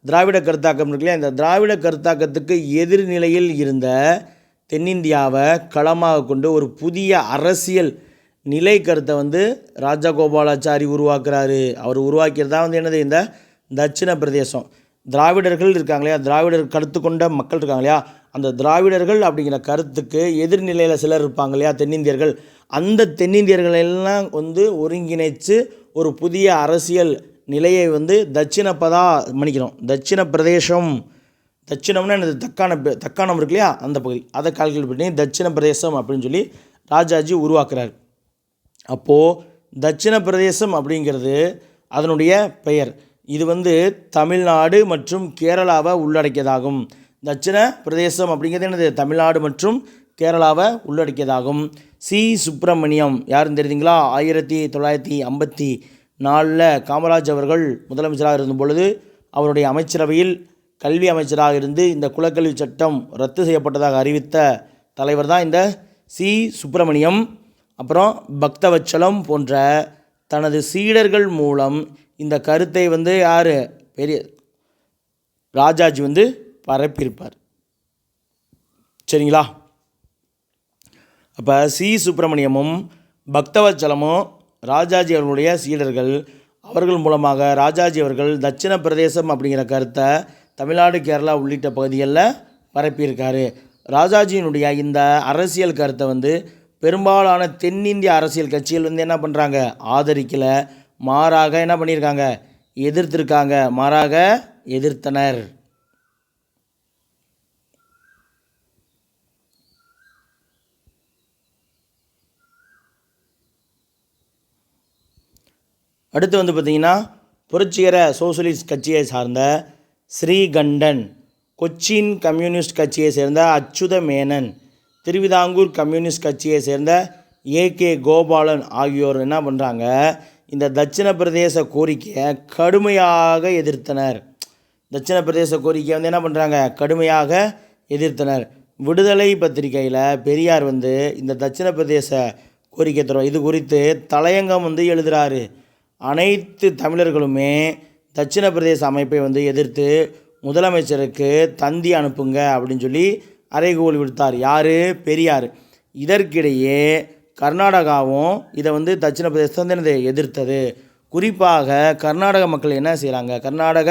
திராவிட கருத்தாக்கம் இருக்கு இல்லையா, இந்த திராவிட கருத்தாக்கத்துக்கு எதிர்நிலையில் இருந்த தென்னிந்தியாவை களமாக கொண்டு ஒரு புதிய அரசியல் நிலை கருத்தை வந்து ராஜகோபாலாச்சாரி உருவாக்குறாரு. அவர் உருவாக்கியது தான் வந்து என்னது, இந்த தட்சிண பிரதேசம். திராவிடர்கள் இருக்காங்க இல்லையா, திராவிடர் கருத்து கொண்ட மக்கள் இருக்காங்க இல்லையா, அந்த திராவிடர்கள் அப்படிங்கிற கருத்துக்கு எதிர்நிலையில் சிலர் இருப்பாங்க இல்லையா தென்னிந்தியர்கள், அந்த தென்னிந்தியர்களெல்லாம் வந்து ஒருங்கிணைச்சு ஒரு புதிய அரசியல் நிலையை வந்து தட்சிண பிரதேசம். தட்சிணம்னா என்னது, தக்காணம் இருக்கு இல்லையா அந்த பகுதி, அதை கால்குலேட் பண்ணி தட்சிண பிரதேசம் அப்படின்னு சொல்லி ராஜாஜி உருவாக்குறார். அப்போது தட்சிண பிரதேசம் அப்படிங்கிறது அதனுடைய பெயர். இது வந்து தமிழ்நாடு மற்றும் கேரளாவை உள்ளடக்கியதாகும். தட்சிண பிரதேசம் அப்படிங்கிறது என்னது, தமிழ்நாடு மற்றும் கேரளாவை உள்ளடக்கியதாகும். சி சுப்பிரமணியம் யாருன்னு தெரியுதுங்களா, 1954 காமராஜ் அவர்கள் முதலமைச்சராக இருந்த பொழுது அவருடைய அமைச்சரவையில் கல்வி அமைச்சராக இருந்து இந்த குலக்கல்வி சட்டம் ரத்து செய்யப்பட்டதாக அறிவித்த தலைவர் தான் இந்த சி சுப்பிரமணியம். அப்புறம் பக்தவச்சலம் போன்ற தனது சீடர்கள் மூலம் இந்த கருத்தை வந்து யார், பெரிய ராஜாஜி வந்து பரப்பியிருப்பார். சரிங்களா. அப்போ சி சுப்பிரமணியமும் பக்தவச்சலமும் ராஜாஜி அவர்களுடைய சீடர்கள், அவர்கள் மூலமாக ராஜாஜி அவர்கள் தட்சிண பிரதேசம் அப்படிங்கிற கருத்தை தமிழ்நாடு கேரளா உள்ளிட்ட பகுதிகளில் பரப்பியிருக்காரு. ராஜாஜியினுடைய இந்த அரசியல் கருத்தை வந்து பெரும்பாலான தென்னிந்திய அரசியல் கட்சிகள் வந்து என்ன பண்ணுறாங்க, ஆதரிக்கலை, மாறாக என்ன பண்ணியிருக்காங்க, எதிர்த்திருக்காங்க, மாறாக எதிர்த்தனர். அடுத்து வந்து பார்த்திங்கன்னா புரட்சிகர சோசலிஸ்ட் கட்சியை சார்ந்த ஸ்ரீகண்டன், கொச்சின் கம்யூனிஸ்ட் கட்சியை சேர்ந்த அச்சுத மேனன், திருவிதாங்கூர் கம்யூனிஸ்ட் கட்சியை சேர்ந்த ஏகே கோபாலன் ஆகியோர் என்ன பண்ணுறாங்க, இந்த தட்சிண பிரதேச கோரிக்கையை கடுமையாக எதிர்த்தனர். தட்சிண பிரதேச கோரிக்கையை வந்து என்ன பண்ணுறாங்க, கடுமையாக எதிர்த்தனர். விடுதலை பத்திரிகையில் பெரியார் வந்து இந்த தட்சிண பிரதேச கோரிக்கை தரும் இது குறித்து தலையங்கம் வந்து எழுதுகிறாரு. அனைத்து தமிழர்களுமே தட்சிண பிரதேச அமைப்பை வந்து எதிர்த்து முதலமைச்சருக்கு தந்தி அனுப்புங்க அப்படின்னு சொல்லி அறைகூவல் விடுத்தார். யார், பெரியார். இதற்கிடையே கர்நாடகாவும் இதை வந்து தட்சிண பிரதேசத்தை எதிர்த்தது. குறிப்பாக கர்நாடக மக்கள் என்ன செய்கிறாங்க, கர்நாடக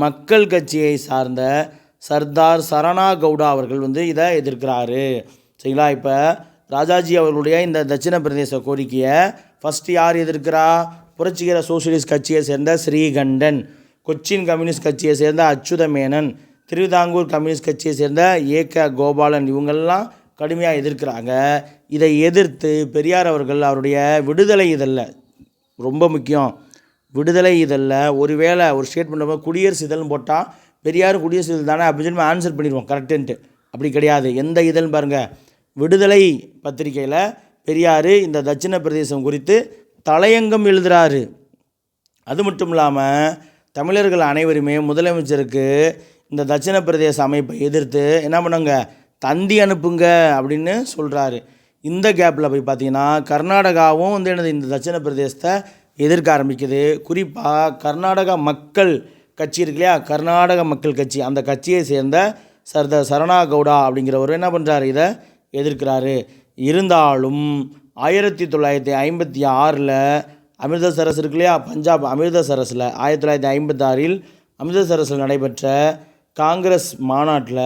மக்கள் கட்சியை சார்ந்த சர்தார் சரணா கவுடா அவர்கள் வந்து இதை எதிர்க்கிறாரு. சரிங்களா. இப்போ ராஜாஜி அவர்களுடைய இந்த தட்சிண பிரதேச கோரிக்கையை ஃபஸ்ட்டு யார் எதிர்க்கிறா, புரட்சிகர சோசியலிஸ்ட் கட்சியை சேர்ந்த ஸ்ரீகண்டன், கொச்சின் கம்யூனிஸ்ட் கட்சியை சேர்ந்த அச்சுத மேனன், திருவிதாங்கூர் கம்யூனிஸ்ட் கட்சியை சேர்ந்த ஏக கோபாலன், இவங்கெல்லாம் கடுமையாக எதிர்க்கிறாங்க. இதை எதிர்த்து பெரியார் அவர்கள் அவருடைய விடுதலை இதழில், ரொம்ப முக்கியம், விடுதலை இதழில் ஒருவேளை ஒரு ஸ்டேட்மெண்ட் குடியரசு இதழ்னு போட்டால் பெரியார் குடியரசு இதழ் தானே அப்படின்னு சொல்லி ஆன்சர் பண்ணிடுவோம் கரெக்டுன்ட்டு. அப்படி கிடையாது. எந்த இதழ்னு பாருங்கள், விடுதலை பத்திரிகையில் பெரியார் இந்த தட்சிண பிரதேசம் குறித்து தலையங்கம் எழுதுகிறாரு. அது மட்டும் இல்லாமல் தமிழர்கள் அனைவருமே முதலமைச்சருக்கு இந்த தட்சிண பிரதேச அமைப்பை எதிர்த்து என்ன பண்ணுங்க, தந்தி அனுப்புங்க அப்படின்னு சொல்கிறாரு. இந்த கேப்பில் போய் பார்த்தீங்கன்னா கர்நாடகாவும் வந்து என்னது இந்த தட்சிண பிரதேசத்தை எதிர்க்க ஆரம்பிக்குது. குறிப்பாக கர்நாடக மக்கள் கட்சி இருக்கு இல்லையா, கர்நாடக மக்கள் கட்சி, அந்த கட்சியை சேர்ந்த சர்தார் சரணா கவுடா அப்படிங்கிறவர் என்ன பண்ணுறாரு, இதை எதிர்க்கிறாரு. இருந்தாலும் 1956 அமிர்தசரஸ் இருக்கு இல்லையா, பஞ்சாப் அமிர்தசரஸில் 1956 அமிர்தசரஸில் நடைபெற்ற காங்கிரஸ் மாநாட்டில்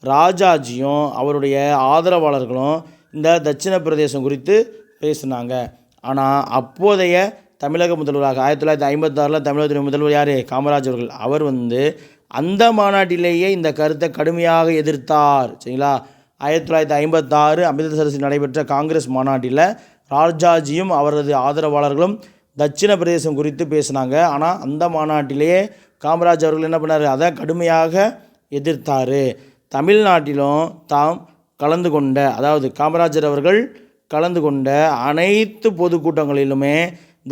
ராஜாஜியும் அவருடைய ஆதரவாளர்களும் இந்த தட்சிண பிரதேசம் குறித்து பேசினாங்க. ஆனால் அப்போதைய தமிழக முதல்வராக 1956 தமிழகத்தின் முதல்வர் யார், காமராஜ் அவர்கள். அவர் வந்து அந்த மாநாட்டிலேயே இந்த கருத்தை கடுமையாக எதிர்த்தார். சரிங்களா. 1956 அமிர்தசரஸில் நடைபெற்ற காங்கிரஸ் மாநாட்டில் ராஜாஜியும் அவரது ஆதரவாளர்களும் தட்சிண பிரதேசம் குறித்து பேசினாங்க. ஆனால் அந்த மாநாட்டிலேயே காமராஜ் அவர்கள் என்ன பண்ணார், அதை கடுமையாக எதிர்த்தார். தமிழ்நாட்டிலும் தாம் கலந்து கொண்ட, அதாவது காமராஜர் அவர்கள் கலந்து கொண்ட அனைத்து பொதுக்கூட்டங்களிலுமே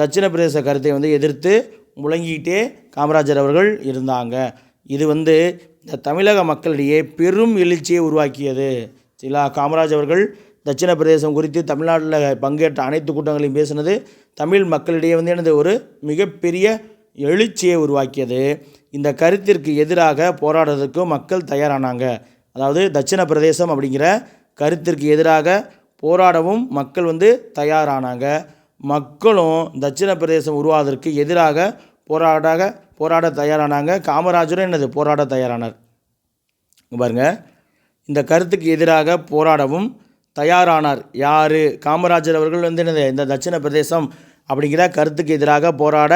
தட்சிண பிரதேச கருத்தை வந்து எதிர்த்து முழங்கிக்கிட்டே காமராஜர் அவர்கள் இருந்தாங்க. இது வந்து இந்த தமிழக மக்களிடையே பெரும் எழுச்சியை உருவாக்கியது. சரிங்களா? காமராஜ் அவர்கள் தட்சிண பிரதேசம் குறித்து தமிழ்நாட்டில் பங்கேற்ற அனைத்து கூட்டங்களையும் பேசினது தமிழ் மக்களிடையே வந்து எனது ஒரு மிகப்பெரிய எழுச்சியை உருவாக்கியது. இந்த கருத்திற்கு எதிராக போராடுறதுக்கும் மக்கள் தயாரானாங்க. அதாவது தட்சிண பிரதேசம் அப்படிங்கிற கருத்திற்கு எதிராக போராடவும் மக்கள் வந்து தயாரானாங்க. மக்களும் தட்சிண பிரதேசம் உருவாவதற்கு எதிராக போராட தயாரானாங்க. காமராஜரும் என்னது போராட தயாரானார். பாருங்கள், இந்த கருத்துக்கு எதிராக போராடவும் தயாரானார். யார்? காமராஜர் அவர்கள் வந்து என்னது இந்த தட்சிண பிரதேசம் அப்படிங்கிற கருத்துக்கு எதிராக போராட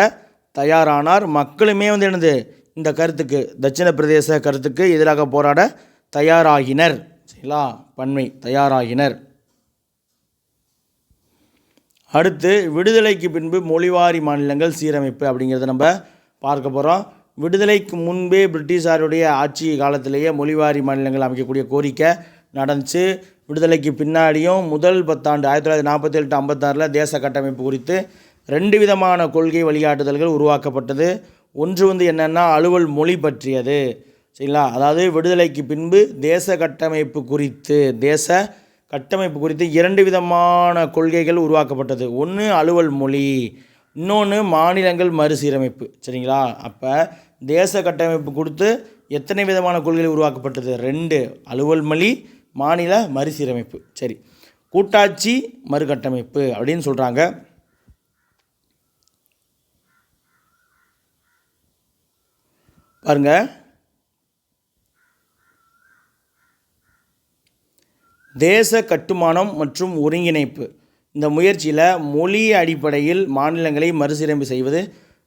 தயாரானார். மக்களுமே வந்து என்னது இந்த கருத்துக்கு தட்சிண பிரதேச கருத்துக்கு எதிராக போராட தயாராகினர். சரிங்களா? பன்மை தயாராகினர். அடுத்து விடுதலைக்கு பின்பு மொழிவாரி மாநிலங்கள் சீரமைப்பு அப்படிங்கிறத நம்ம பார்க்க போகிறோம். விடுதலைக்கு முன்பே பிரிட்டிஷாருடைய ஆட்சி காலத்திலேயே மொழிவாரி மாநிலங்கள் அமைக்கக்கூடிய கோரிக்கை நடந்துச்சு. விடுதலைக்கு பின்னாடியும் முதல் 10 ஆண்டு 1947-56 தேச கட்டமைப்பு குறித்து 2 விதமான கொள்கை வழிகாட்டுதல்கள் உருவாக்கப்பட்டது. ஒன்று வந்து என்னென்னா அலுவல் மொழி பற்றியது. சரிங்களா? அதாவது விடுதலைக்கு பின்பு தேச கட்டமைப்பு குறித்து 2 விதமான கொள்கைகள் உருவாக்கப்பட்டது. ஒன்று அலுவல் மொழி, இன்னொன்று மாநிலங்கள் மறுசீரமைப்பு. சரிங்களா? அப்போ தேச கட்டமைப்பு கொடுத்து எத்தனை விதமான கொள்கைகள் உருவாக்கப்பட்டது? 2. அலுவல் மொழி, மாநில மறுசீரமைப்பு. சரி, கூட்டாட்சி மறுகட்டமைப்பு அப்படின்னு சொல்கிறாங்க. பாருங்க, தேச கட்டுமானம் மற்றும் ஒருங்கிணைப்பு இந்த முயற்சியில் மொழி அடிப்படையில் மாநிலங்களை மறுசீரமைப்பு செய்வது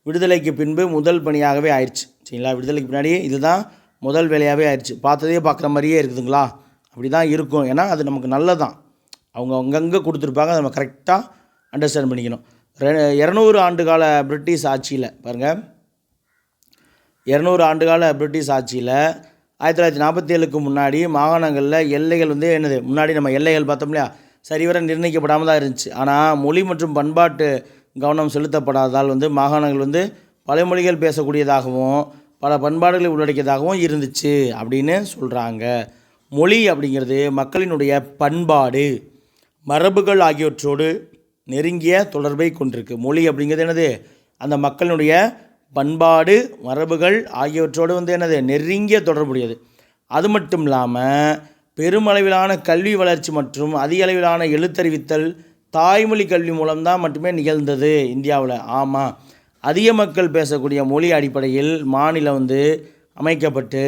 விடுதலைக்கு பின்பு முதல் பணியாகவே ஆயிடுச்சு. சரிங்களா? விடுதலைக்கு பின்னாடி இதுதான் முதல் வேலையாகவே ஆயிடுச்சு. பார்த்ததே பார்க்குற மாதிரியே இருக்குதுங்களா? அப்படி தான் இருக்கும். ஏன்னா அது நமக்கு நல்லதான். அவங்க அங்கங்கே கொடுத்துருப்பாங்க, அதை நம்ம கரெக்டாக அண்டர்ஸ்டாண்ட் பண்ணிக்கணும். 200 ஆண்டுகால பிரிட்டிஷ் ஆட்சியில் பாருங்கள், 200 ஆண்டுகால பிரிட்டிஷ் ஆட்சியில் 1947க்கு முன்னாடி மாகாணங்களில் எல்லைகள் வந்து என்னது, முன்னாடி நம்ம எல்லைகள் பார்த்தோம் இல்லையா, சரிவர நிர்ணயிக்கப்படாமல் தான் இருந்துச்சு. ஆனால் மொழி மற்றும் பண்பாட்டு கவனம் செலுத்தப்படாததால் வந்து மாகாணங்கள் வந்து பல மொழிகள் பேசக்கூடியதாகவும் பல பண்பாடுகளை உள்ளடக்கியதாகவும் இருந்துச்சு அப்படின்னு சொல்கிறாங்க. மொழி அப்படிங்கிறது மக்களினுடைய பண்பாடு, மரபுகள் ஆகியவற்றோடு நெருங்கிய தொடர்பை கொண்டிருக்கு. மொழி அப்படிங்கிறது என்னது, அந்த மக்களினுடைய பண்பாடு, மரபுகள் ஆகியவற்றோடு வந்து என்னது நெருங்கிய தொடர்புடையது. அது மட்டும் இல்லாமல் பெருமளவிலான கல்வி வளர்ச்சி மற்றும் அதிக அளவிலான எழுத்தறிவித்தல் தாய்மொழி கல்வி மூலம்தான் மட்டுமே நிகழ்ந்தது இந்தியாவில். ஆமாம், அதிக மக்கள் பேசக்கூடிய மொழி அடிப்படையில் மாநிலம் வந்து அமைக்கப்பட்டு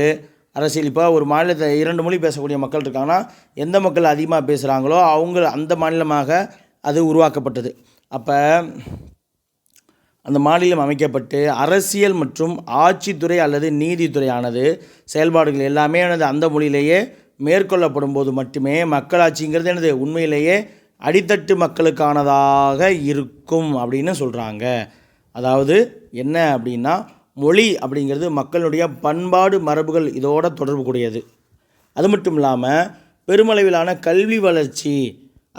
அரசியல், இப்போ ஒரு மாநிலத்தில் 2 மொழி பேசக்கூடிய மக்கள் இருக்காங்கன்னா எந்த மக்கள் அதிகமாக பேசுகிறாங்களோ அவங்க அந்த மாநிலமாக அது உருவாக்கப்பட்டது. அப்போ அந்த மாநிலம் அமைக்கப்பட்டு அரசியல் மற்றும் ஆட்சித்துறை அல்லது நீதித்துறையானது செயல்பாடுகள் எல்லாமே அந்த மொழியிலேயே மேற்கொள்ளப்படும் போது மட்டுமே மக்களாட்சிங்கிறது என்னது உண்மையிலேயே அடித்தட்டு மக்களுக்கானதாக இருக்கும் அப்படின்னு சொல்கிறாங்க. அதாவது என்ன அப்படின்னா, மொழி அப்படிங்கிறது மக்களுடைய பண்பாடு, மரபுகள் இதோட தொடர்பு கூடியது. அது மட்டும் இல்லாமல் பெருமளவிலான கல்வி வளர்ச்சி,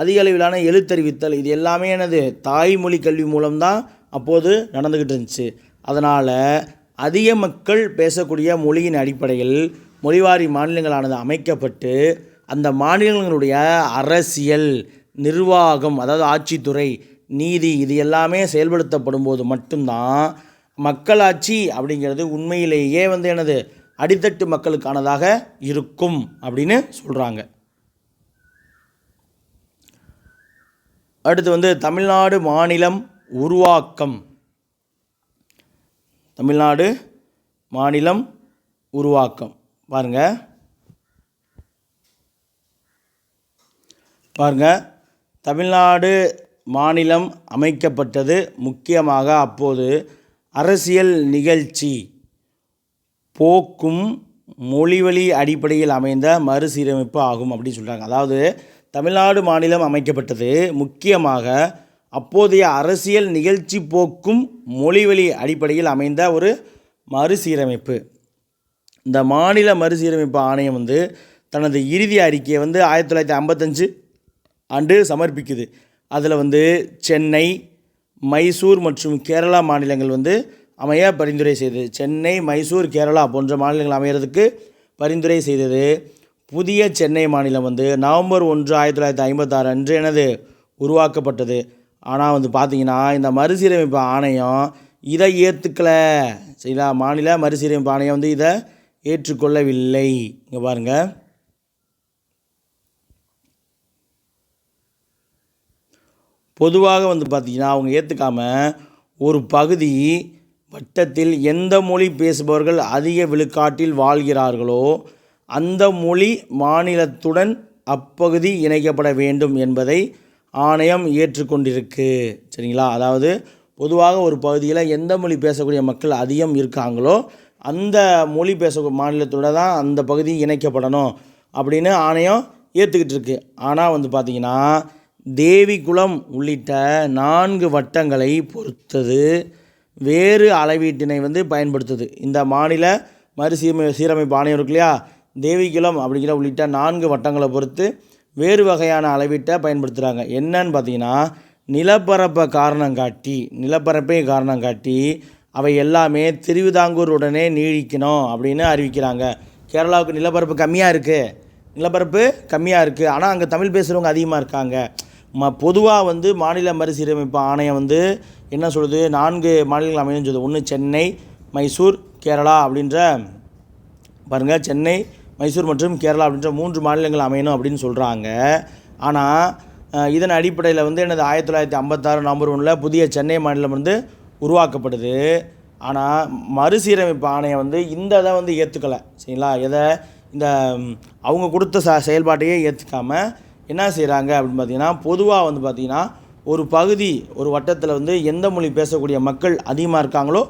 அதிக அளவிலான எழுத்தறிவித்தல் இது எல்லாமே என்னது தாய்மொழி கல்வி மூலம்தான் அப்போது நடந்துக்கிட்டு இருந்துச்சு. அதனால் அதிக மக்கள் பேசக்கூடிய மொழியின் அடிப்படையில் மொழிவாரி மாநிலங்களானது அமைக்கப்பட்டு அந்த மாநிலங்களுடைய அரசியல், நிர்வாகம், அதாவது ஆட்சித்துறை, நீதி இது எல்லாமே செயல்படுத்தப்படும் போது மட்டும்தான் மக்களாட்சி அப்படிங்கிறது உண்மையிலேயே வந்து என்னது அடித்தட்டு மக்களுக்கானதாக இருக்கும் அப்படின்னு சொல்கிறாங்க. அடுத்து வந்து தமிழ்நாடு மாநிலம் உருவாக்கம். தமிழ்நாடு மாநிலம் உருவாக்கம் பாருங்கள். தமிழ்நாடு மாநிலம் அமைக்கப்பட்டது முக்கியமாக அப்போது அரசியல் நிகழ்ச்சி போக்கும் மொழிவழி அடிப்படையில் அமைந்த மறுசீரமைப்பு ஆகும் அப்படின்னு சொல்கிறாங்க. அதாவது தமிழ்நாடு மாநிலம் அமைக்கப்பட்டது முக்கியமாக அப்போதைய அரசியல் நிகழ்ச்சி போக்கும் மொழிவழி அடிப்படையில் அமைந்த ஒரு மறுசீரமைப்பு. இந்த மாநில மறுசீரமைப்பு ஆணையம் வந்து தனது இறுதி அறிக்கையை வந்து 1955 ஆண்டு சமர்ப்பிக்குது. அதில் வந்து சென்னை, மைசூர் மற்றும் கேரளா மாநிலங்கள் வந்து அமைய பரிந்துரை செய்தது. சென்னை, மைசூர், கேரளா போன்ற மாநிலங்கள் அமைகிறதுக்கு பரிந்துரை செய்தது. புதிய சென்னை மாநிலம் வந்து நவம்பர் 1, 1956 அன்று எனது உருவாக்கப்பட்டது. ஆனால் பார்த்திங்கன்னா இந்த மறுசீரமைப்பு ஆணையம் இதை ஏற்றுக்கலை. சரிங்களா, மாநில மறுசீரமைப்பு ஆணையம் இதை ஏற்றுக்கொள்ளவில்லை. இங்கே பாருங்கள், பொதுவாக பார்த்திங்கன்னா அவங்க ஏற்றுக்காமல் ஒரு பகுதி வட்டத்தில் எந்த மொழி பேசுபவர்கள் அதிக விழுக்காட்டில் வாழ்கிறார்களோ அந்த மொழி மாநிலத்துடன் அப்பகுதி இணைக்கப்பட வேண்டும் என்பதை ஆணையம் ஏற்றுக்கொண்டிருக்கு. சரிங்களா, அதாவது பொதுவாக ஒரு பகுதியில் எந்த மொழி பேசக்கூடிய மக்கள் அதிகம் இருக்காங்களோ அந்த மொழி பேசக்கூடிய மாநிலத்தோட தான் அந்த பகுதி இணைக்கப்படணும் அப்படின்னு ஆணையம் ஏற்றுக்கிட்டு இருக்கு. ஆனால் பார்த்திங்கன்னா தேவிகுளம் உள்ளிட்ட 4 வட்டங்களை பொறுத்தது வேறு அளவீட்டினை பயன்படுத்துது. இந்த மாநில சீரமைப்பு ஆணையம் இருக்கு இல்லையா, தேவிகுளம் அப்படிங்கிற உள்ளிட்ட 4 வட்டங்களை பொறுத்து வேறு வகையான அளவீட்டை பயன்படுத்துகிறாங்க. என்னன்னு பார்த்தீங்கன்னா நிலப்பரப்பை காரணம் காட்டி அவை எல்லாமே திருவிதாங்கூர் உடனே நீடிக்கணும் அப்படின்னு அறிவிக்கிறாங்க. கேரளாவுக்கு நிலப்பரப்பு கம்மியாக இருக்குது, ஆனால் அங்கே தமிழ் பேசுகிறவங்க அதிகமாக இருக்காங்க. பொதுவாக மாநில மறுசீரமைப்பு ஆணையம் என்ன சொல்லுது, 4 மாநிலங்கள் அமையணும்னு சொல்லுது. ஒன்று சென்னை, மைசூர், கேரளா அப்படின்ற பாருங்கள், சென்னை, மைசூர் மற்றும் கேரளா அப்படின்ற 3 மாநிலங்கள் அமையணும் அப்படின்னு சொல்கிறாங்க. ஆனால் இதன் அடிப்படையில் எனது 1956 நவம்பர் 1 புதிய சென்னை மாநிலம் உருவாக்கப்படுது. ஆனால் மறுசீரமைப்பு ஆணையம் இந்த இதை ஏற்றுக்கலை. சரிங்களா, இந்த அவங்க கொடுத்த செயல்பாட்டையே ஏற்றுக்காமல் என்ன செய்கிறாங்க அப்படின்னு பார்த்தீங்கன்னா, பொதுவாக பார்த்திங்கன்னா ஒரு பகுதி ஒரு வட்டத்தில் எந்த மொழி பேசக்கூடிய மக்கள் அதிகமாக இருக்காங்களோ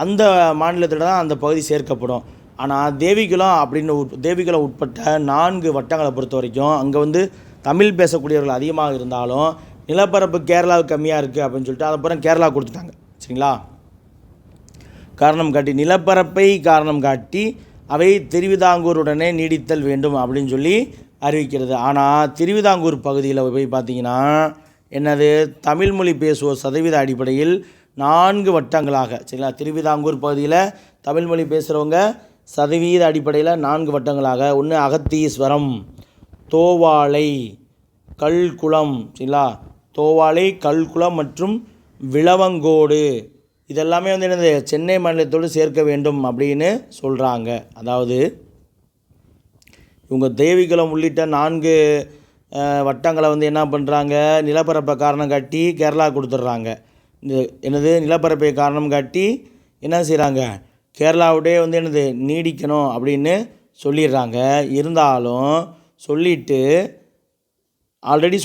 அந்த மாநிலத்தில் தான் அந்த பகுதி சேர்க்கப்படும். ஆனால் தேவிகுளம் உட்பட்ட 4 வட்டங்களை பொறுத்த வரைக்கும் அங்கே தமிழ் பேசக்கூடியவர்கள் அதிகமாக இருந்தாலும் நிலப்பரப்பு கேரளாவுக்கு கம்மியாக இருக்குது அப்படின்னு சொல்லிட்டு அதுக்கப்புறம் கேரளா கொடுத்துட்டாங்க. சரிங்களா, நிலப்பரப்பை காரணம் காட்டி அவை திருவிதாங்கூருடனே நீடித்தல் வேண்டும் அப்படின்னு சொல்லி அறிவிக்கிறது. ஆனால் திருவிதாங்கூர் பகுதியில் போய் பார்த்திங்கன்னா என்னது, தமிழ் மொழி பேசுவோர் சதவீத அடிப்படையில் 4 வட்டங்களாக, சரிங்களா, திருவிதாங்கூர் பகுதியில் தமிழ் மொழி பேசுகிறவங்க சதவீத அடிப்படையில் 4 வட்டங்களாக, ஒன்று அகத்தீஸ்வரம், தோவாளை, கல்குளம், சரிங்களா, தோவாளை, கல்குளம் மற்றும் விளவங்கோடு இதெல்லாமே என்னது சென்னை மாநிலத்தோடு சேர்க்க வேண்டும் அப்படின்னு சொல்கிறாங்க. அதாவது இவங்க தேவிகுளம் உள்ளிட்ட 4 வட்டங்களை என்ன பண்ணுறாங்க, நிலப்பரப்பை காரணம் காட்டி கேரளா கொடுத்துட்றாங்க. நிலப்பரப்பை காரணம் காட்டி என்ன செய்கிறாங்க, கேரளாவுடைய என்னது நீடிக்கணும் அப்படின்னு சொல்லிடுறாங்க. இருந்தாலும் ஆல்ரெடி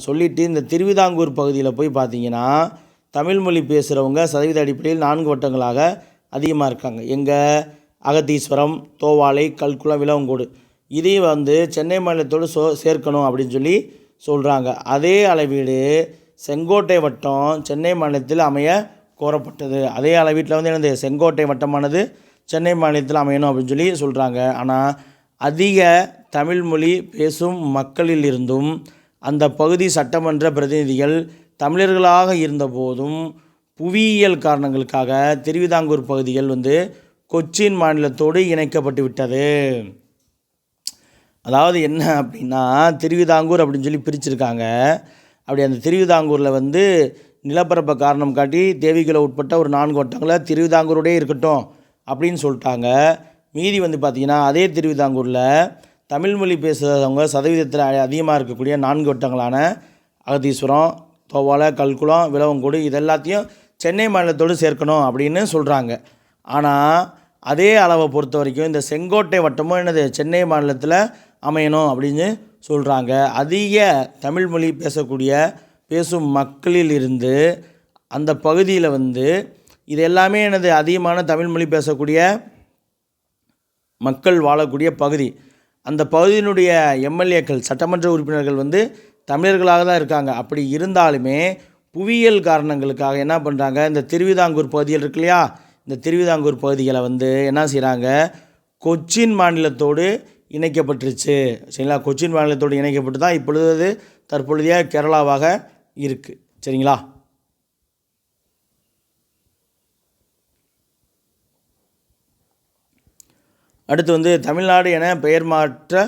சொல்லிட்டு இந்த திருவிதாங்கூர் பகுதியில் போய் பார்த்திங்கன்னா தமிழ் மொழி பேசுகிறவங்க சதவீத அடிப்படையில் 4 வட்டங்களாக அதிகமாக இருக்காங்க. எங்கே, அகத்தீஸ்வரம், தோவாளை, கல்குளம், விளவங்கோடு இதையும் சென்னை மாநிலத்தோடு சேர்க்கணும் அப்படின்னு சொல்லி சொல்கிறாங்க. அதே அளவீடு செங்கோட்டை வட்டம் சென்னை மாநிலத்தில் அமைய கோரப்பட்டது. அதே அளவீட்டில் என்னது செங்கோட்டை வட்டமானது சென்னை மாநிலத்தில் அமையணும் அப்படின்னு சொல்லி சொல்கிறாங்க. ஆனால் அதிக தமிழ் மொழி பேசும் மக்களில் இருந்தும் அந்த பகுதி சட்டமன்ற பிரதிநிதிகள் தமிழர்களாக இருந்தபோதும் புவியியல் காரணங்களுக்காக திருவிதாங்கூர் பகுதிகள் கொச்சின் மாநிலத்தோடு இணைக்கப்பட்டு விட்டது. அதாவது என்ன அப்படின்னா, திருவிதாங்கூர் அப்படின்னு சொல்லி பிரிச்சிருக்காங்க. அப்படி அந்த திருவிதாங்கூரில் நிலப்பரப்பை காரணம் காட்டி தேவிகுளம் உட்பட்ட ஒரு 4 வட்டங்களை திருவிதாங்கூரோடே இருக்கட்டும் அப்படின்னு சொல்லிட்டாங்க. மீதி பார்த்திங்கன்னா அதே திருவிதாங்கூரில் தமிழ் மொழி பேசுகிறவங்க சதவீதத்தில் அதிகமாக இருக்கக்கூடிய 4 வட்டங்களான அகத்தீஸ்வரம், தோவாளை, கல்குளம், விளவங்கோடு இதெல்லாத்தையும் சென்னை மாநிலத்தோடு சேர்க்கணும் அப்படின்னு சொல்கிறாங்க. ஆனால் அதே அளவை பொறுத்த வரைக்கும் இந்த செங்கோட்டை வட்டமும் சென்னை மாநிலத்தில் அமையணும் அப்படின்னு சொல்கிறாங்க. அதிக தமிழ் மொழி பேசும் மக்களில் இருந்து அந்த பகுதியில் இது எல்லாமே அதிகமான தமிழ் மொழி பேசக்கூடிய மக்கள் வாழக்கூடிய பகுதி. அந்த பகுதியினுடைய எம்எல்ஏக்கள் சட்டமன்ற உறுப்பினர்கள் தமிழர்களாக தான் இருக்காங்க. அப்படி இருந்தாலுமே புவியியல் காரணங்களுக்காக என்ன பண்ணுறாங்க, இந்த திருவிதாங்கூர் பகுதிகள் இருக்கு இல்லையா, இந்த திருவிதாங்கூர் பகுதிகளை என்ன செய்கிறாங்க, கொச்சின் மாநிலத்தோடு இணைக்கப்பட்டுருச்சு. சரிங்களா, கொச்சின் மாநிலத்தோடு இணைக்கப்பட்டு தான் இப்பொழுது தற்பொழுதைய கேரளாவாக இருக்குது. சரிங்களா. அடுத்து வந்து தமிழ்நாடு என பெயர் மாற்ற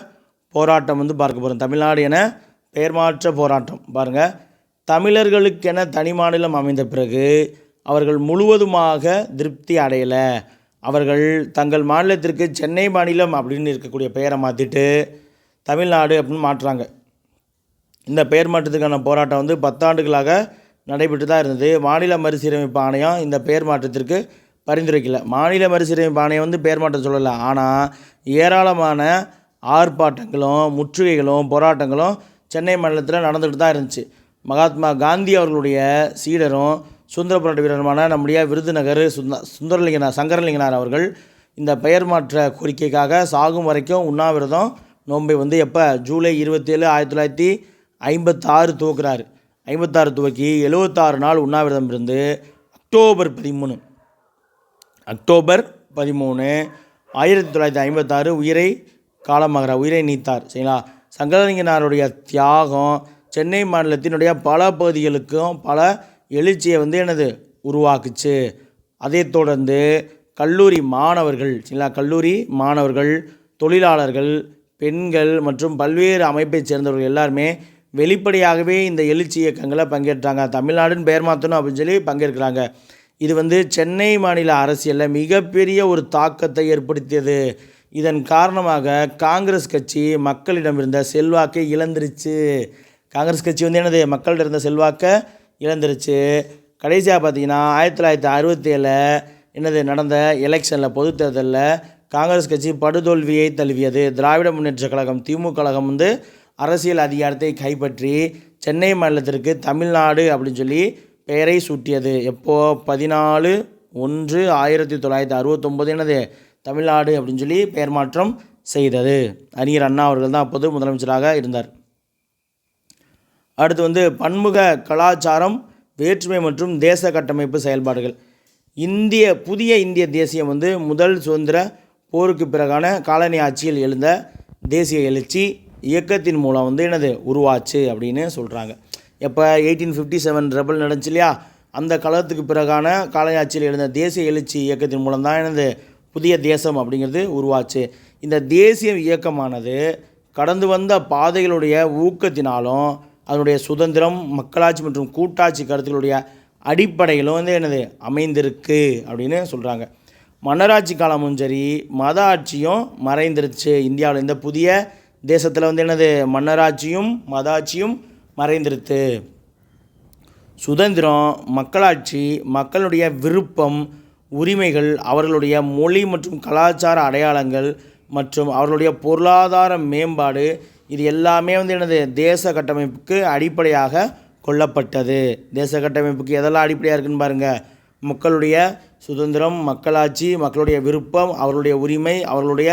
போராட்டம் வந்து பார்க்க போகிறோம். தமிழ்நாடு என பெயர் மாற்ற போராட்டம் பாருங்கள். தமிழர்களுக்கென தனி மாநிலம் அமைந்த பிறகு அவர்கள் முழுவதுமாக திருப்தி அடையலை. அவர்கள் தங்கள் மாநிலத்திற்கு சென்னை மாநிலம் அப்படின்னு இருக்கக்கூடிய பெயரை மாற்றிட்டு தமிழ்நாடு அப்படின்னு மாற்றுறாங்க. இந்த பெயர் மாற்றத்துக்கான போராட்டம் வந்து 10 ஆண்டுகளாக நடைபெற்று தான் இருந்தது. மாநில மறுசீரமைப்பு ஆணையம் இந்த பெயர் மாற்றத்திற்கு பரிந்துரைக்கல. மாநில மறுசீரமைப்பு ஆணையம் வந்து பெயர் மாற்றம் சொல்லலை. ஆனால் ஏராளமான ஆர்ப்பாட்டங்களும் முற்றுகைகளும் போராட்டங்களும் சென்னை மாநிலத்தில் நடந்துகிட்டு தான் இருந்துச்சு. மகாத்மா காந்தி அவர்களுடைய சீடரும் சுதந்திர போராட்ட வீரருமான நம்முடைய விருதுநகர் சங்கரலிங்கனார் அவர்கள் இந்த பெயர் மாற்ற கோரிக்கைக்காக சாகும் வரைக்கும் உண்ணாவிரதம் நோன்பை வந்து எப்போ ஜூலை 27, 1956 துவக்கிறார். 56 துவக்கி 76 நாள் உண்ணாவிரதம் இருந்து அக்டோபர் 13, 1956 உயிரை நீத்தார். சரிங்களா? சங்கரலிங்கனாருடைய தியாகம் சென்னை மாநிலத்தினுடைய பல பகுதிகளுக்கும் பல எழுச்சியை வந்து உருவாக்குச்சு. அதை தொடர்ந்து கல்லூரி மாணவர்கள், தொழிலாளர்கள், பெண்கள் மற்றும் பல்வேறு அமைப்பைச் சேர்ந்தவர்கள் எல்லாருமே வெளிப்படையாகவே இந்த எழுச்சி இயக்கங்களை பங்கேற்றாங்க. தமிழ்நாடுன்னு பெயர் மாற்றணும் அப்படின்னு சொல்லி பங்கேற்கிறாங்க. இது வந்து சென்னை மாநில அரசியலில் மிகப்பெரிய ஒரு தாக்கத்தை ஏற்படுத்தியது. இதன் காரணமாக காங்கிரஸ் கட்சி மக்களிடம் இருந்த செல்வாக்கை இழந்துருச்சு. காங்கிரஸ் கட்சி வந்து மக்களிடம் இருந்த செல்வாக்கை இழந்துருச்சு. கடைசியாக பார்த்தீங்கன்னா 1967 நடந்த எலெக்ஷனில் பொது தேர்தலில் காங்கிரஸ் கட்சி படுதோல்வியை தழுவியது. திராவிட முன்னேற்ற கழகம் திமுக கழகம் வந்து அரசியல் அதிகாரத்தை கைப்பற்றி சென்னை மாநிலத்திற்கு தமிழ்நாடு அப்படின்னு சொல்லி பெயரை சூட்டியது. எப்போது 14/1/1969 தமிழ்நாடு அப்படின்னு சொல்லி பெயர் மாற்றம் செய்தது. அறிஞர் அண்ணா அவர்கள் தான் அப்போது முதலமைச்சராக இருந்தார். அடுத்து வந்து பன்முக கலாச்சாரம், வேற்றுமை மற்றும் தேச கட்டமைப்பு செயல்பாடுகள். புதிய இந்திய தேசியம் வந்து முதல் சுதந்திர போருக்கு பிறகான காலனி ஆட்சியில் எழுந்த தேசிய எழுச்சி இயக்கத்தின் மூலம் வந்து உருவாச்சு அப்படின்னு சொல்கிறாங்க. எப்போ 1857 ரெபல் நடந்துச்சு இல்லையா, அந்த காலத்துக்கு பிறகான காலனி ஆட்சியில் எழுந்த தேசிய எழுச்சி இயக்கத்தின் மூலம் தான் புதிய தேசம் அப்படிங்கிறது உருவாச்சு. இந்த தேசிய இயக்கமானது கடந்து வந்த பாதைகளுடைய ஊக்கத்தினாலும் அதனுடைய சுதந்திரம், மக்களாட்சி மற்றும் கூட்டாட்சி கருத்துக்களுடைய அடிப்படையிலும் வந்து அமைந்திருக்கு அப்படின்னு சொல்கிறாங்க. மன்னராட்சி காலமும் சரி, மத ஆட்சியும் மறைந்துருச்சு இந்தியாவில். இந்த புதிய தேசத்தில் வந்து மன்னராட்சியும் மத ஆட்சியும் மறைந்துருச்சு. சுதந்திரம், மக்களாட்சி, மக்களுடைய விருப்பம், உரிமைகள், அவர்களுடைய மொழி மற்றும் கலாச்சார அடையாளங்கள் மற்றும் அவர்களுடைய பொருளாதார மேம்பாடு, இது எல்லாமே வந்து தேச கட்டமைப்புக்கு அடிப்படையாக கொள்ளப்பட்டது. தேச கட்டமைப்புக்கு எதெல்லாம் அடிப்படையாக இருக்குன்னு பாருங்கள். மக்களுடைய சுதந்திரம், மக்களாட்சி, மக்களுடைய விருப்பம், அவர்களுடைய உரிமை, அவர்களுடைய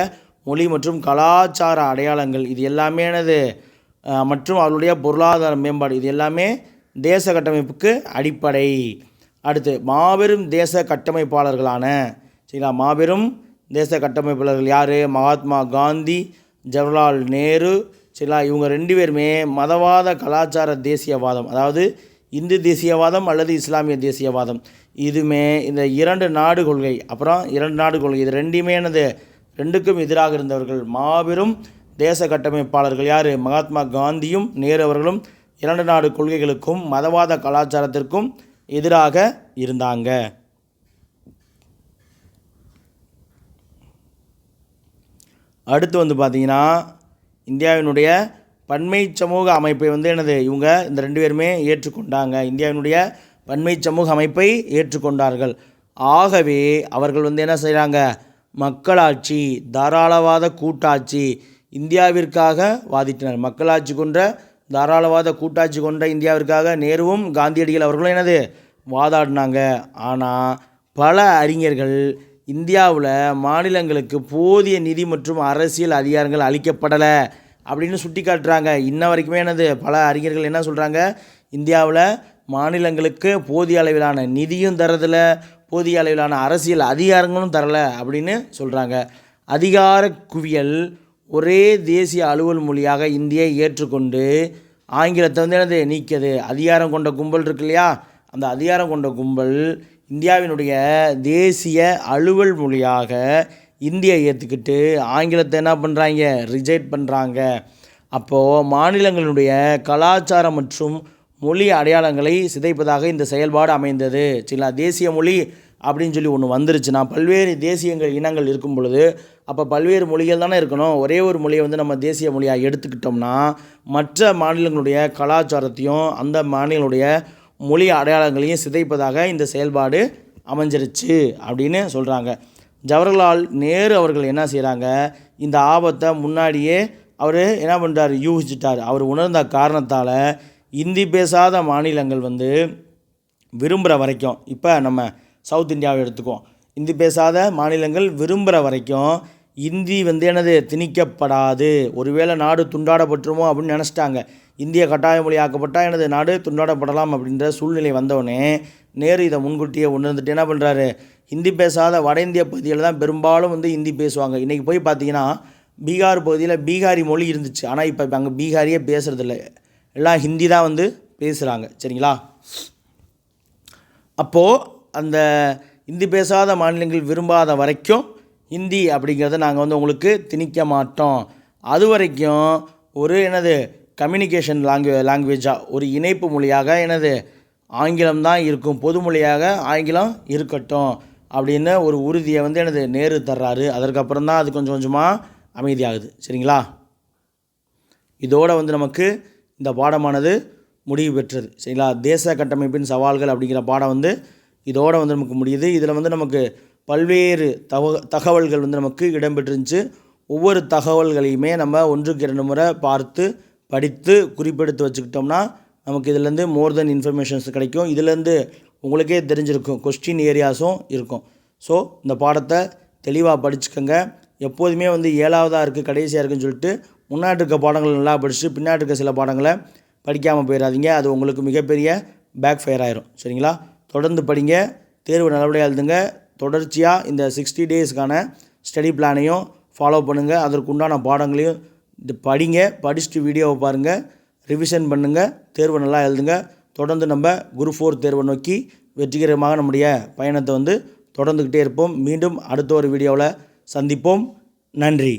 மொழி மற்றும் கலாச்சார அடையாளங்கள், இது எல்லாமே மற்றும் அவர்களுடைய பொருளாதார மேம்பாடு, இது எல்லாமே தேச கட்டமைப்புக்கு அடிப்படை. அடுத்து மாபெரும் தேச கட்டமைப்பாளர்களான மாபெரும் தேச கட்டமைப்பாளர்கள் யார்? மகாத்மா காந்தி, ஜவஹர்லால் நேரு. இவங்க 2 பேருமே மதவாத கலாச்சார தேசியவாதம், அதாவது இந்து தேசியவாதம் அல்லது இஸ்லாமிய தேசியவாதம், இதுமே இந்த 2 நாடு கொள்கை, அப்புறம் 2 நாடு கொள்கை, இது ரெண்டுமே ரெண்டுக்கும் எதிராக இருந்தவர்கள். மாபெரும் தேச கட்டமைப்பாளர்கள் யார்? மகாத்மா காந்தியும் நேரு அவர்களும் 2 நாடு கொள்கைகளுக்கும் மதவாத கலாச்சாரத்திற்கும் எதிராக இருந்தாங்க. அடுத்து வந்து பார்த்திங்கன்னா இந்தியாவினுடைய பன்மை சமூக அமைப்பை வந்து இவங்க இந்த 2 பேருமே ஏற்றுக்கொண்டாங்க. இந்தியாவினுடைய பன்மை சமூக அமைப்பை ஏற்றுக்கொண்டார்கள். ஆகவே அவர்கள் வந்து என்ன செய்கிறாங்க? மக்களாட்சி, தாராளவாத கூட்டாட்சி, இந்தியாவிற்காக வாதிட்டனர். மக்களாட்சி கொண்ட தாராளவாத கூட்டாட்சி கொண்ட இந்தியாவிற்காக நேருவும் காந்தியடிகள் அவர்களும் வாதாடினாங்க. ஆனால் பல அறிஞர்கள் இந்தியாவில் மாநிலங்களுக்கு போதிய நிதி மற்றும் அரசியல் அதிகாரங்கள் அளிக்கப்படலை அப்படின்னு சுட்டி காட்டுறாங்க. இன்ன வரைக்குமே பல அறிஞர்கள் என்ன சொல்கிறாங்க? இந்தியாவில் மாநிலங்களுக்கு போதிய அளவிலான நிதியும் தரதில்லை, போதிய அளவிலான அரசியல் அதிகாரங்களும் தரலை அப்படின்னு சொல்கிறாங்க. அதிகார குவியல், ஒரே தேசிய அலுவல் மொழியாக இந்தியை ஏற்றுக்கொண்டு ஆங்கிலத்தை வந்து நீக்கியது. அதிகாரம் கொண்ட கும்பல் இருக்கு இல்லையா, அந்த அதிகாரம் கொண்ட கும்பல் இந்தியாவினுடைய தேசிய அலுவல் மொழியாக இந்தியை ஏற்றுக்கிட்டு ஆங்கிலத்தை என்ன பண்ணுறாங்க, ரிஜெக்ட் பண்ணுறாங்க. அப்போது மாநிலங்களுடைய கலாச்சாரம் மற்றும் மொழி அடையாளங்களை சிதைப்பதாக இந்த செயல்பாடு அமைந்தது. சரிங்களா? தேசிய மொழி அப்படின்னு சொல்லி ஒன்று வந்துருச்சுன்னா, பல்வேறு தேசியங்கள் இனங்கள் இருக்கும் பொழுது அப்போ பல்வேறு மொழிகள் தானே இருக்கணும். ஒரே ஒரு மொழியை வந்து நம்ம தேசிய மொழியாக எடுத்துக்கிட்டோம்னா மற்ற மாநிலங்களுடைய கலாச்சாரத்தையும் அந்த மாநிலங்களுடைய மொழி அடையாளங்களையும் சிதைப்பதாக இந்த செயல்பாடு அமைஞ்சிருச்சு அப்படின்னு சொல்கிறாங்க. ஜவஹர்லால் நேரு அவர்கள் என்ன செய்கிறாங்க, இந்த ஆபத்தை முன்னாடியே அவர் என்ன பண்ணுறாரு, யூகிச்சிட்டார். அவர் உணர்ந்த காரணத்தால் இந்தி பேசாத மாநிலங்கள் வந்து விரும்புகிற வரைக்கும், இப்போ நம்ம சவுத் இந்தியாவை எடுத்துக்குவோம், இந்தி பேசாத மாநிலங்கள் விரும்புகிற வரைக்கும் இந்தி வந்து என்னது திணிக்கப்படாது. ஒருவேளை நாடு துண்டாடப்பட்டுருமோ அப்படின்னு நினச்சிட்டாங்க. இந்திய கட்டாய மொழி ஆக்கப்பட்டால் எனது நாடு துண்டாடப்படலாம் அப்படின்ற சூழ்நிலை வந்தவுடனே நேரு இதை முன்கூட்டியே உணர்ந்துட்டு என்ன பண்ணுறாரு, ஹிந்தி பேசாத வட இந்திய பகுதியில் தான் பெரும்பாலும் வந்து ஹிந்தி பேசுவாங்க. இன்றைக்கி போய் பார்த்தீங்கன்னா பீகார் பகுதியில் பீகாரி மொழி இருந்துச்சு, ஆனால் இப்போ அங்கே பீகாரியே பேசுகிறதில்ல, எல்லாம் ஹிந்தி தான் வந்து பேசுகிறாங்க. சரிங்களா? அப்போது அந்த ஹிந்தி பேசாத மாநிலங்கள் விரும்பாத வரைக்கும் ஹிந்தி அப்படிங்கிறத நாங்கள் வந்து உங்களுக்கு திணிக்க மாட்டோம். அது வரைக்கும் ஒரு என்னது கம்யூனிகேஷன் லாங்குவேஜாக ஒரு இணைப்பு மொழியாக என்னது ஆங்கிலம் தான் இருக்கும், பொது மொழியாக ஆங்கிலம் இருக்கட்டும் அப்படின்னு ஒரு உறுதியை வந்து எனது நேரு தர்றாரு. அதற்கப்புறம் தான் அது கொஞ்சம் கொஞ்சமாக அமைதியாகுது. சரிங்களா? இதோடு வந்து நமக்கு இந்த பாடமானது முடிவு பெற்றது. சரிங்களா? தேச கட்டமைப்பின் சவால்கள் அப்படிங்கிற பாடம் வந்து இதோடு வந்து நமக்கு முடியுது. இதில் வந்து நமக்கு பல்வேறு தகவல்கள் வந்து நமக்கு இடம்பெற்றிருந்துச்சு. ஒவ்வொரு தகவல்களையுமே நம்ம 1க்கு 2 முறை பார்த்து படித்து குறிப்பெடுத்து வச்சுக்கிட்டோம்னா நமக்கு இதிலேருந்து மோர் தென் இன்ஃபர்மேஷன்ஸ் கிடைக்கும். இதிலேருந்து உங்களுக்கே தெரிஞ்சிருக்கும், கொஸ்டின் ஏரியாஸும் இருக்கும். ஸோ இந்த பாடத்தை தெளிவாக படிச்சுக்கோங்க. எப்போதுமே வந்து 7வதாக இருக்குது கடைசியாக இருக்குதுன்னு சொல்லிட்டு முன்னாடி இருக்க பாடங்கள் நல்லா படிச்சுட்டு பின்னாடி இருக்க சில பாடங்களை படிக்காமல் போயிடாதீங்க. அது உங்களுக்கு மிகப்பெரிய பேக் ஃபயர் ஆயிரும். சரிங்களா? தொடர்ந்து படிங்க, தேர்வு நல்லபடியாக எழுதுங்க. தொடர்ச்சியாக இந்த 60 டேஸ்க்கான ஸ்டடி பிளானையும் ஃபாலோ பண்ணுங்கள். அதற்குண்டான பாடங்களையும் படிங்க. படிச்சுட்டு வீடியோவை பாருங்கள், ரிவிஷன் பண்ணுங்கள், தேர்வை நல்லா எழுதுங்க. தொடர்ந்து நம்ம குரூப் 4 தேர்வை நோக்கி வெற்றிகரமாக நம்முடைய பயணத்தை வந்து தொடர்ந்துக்கிட்டே இருப்போம். மீண்டும் அடுத்த ஒரு வீடியோவில் சந்திப்போம். நன்றி.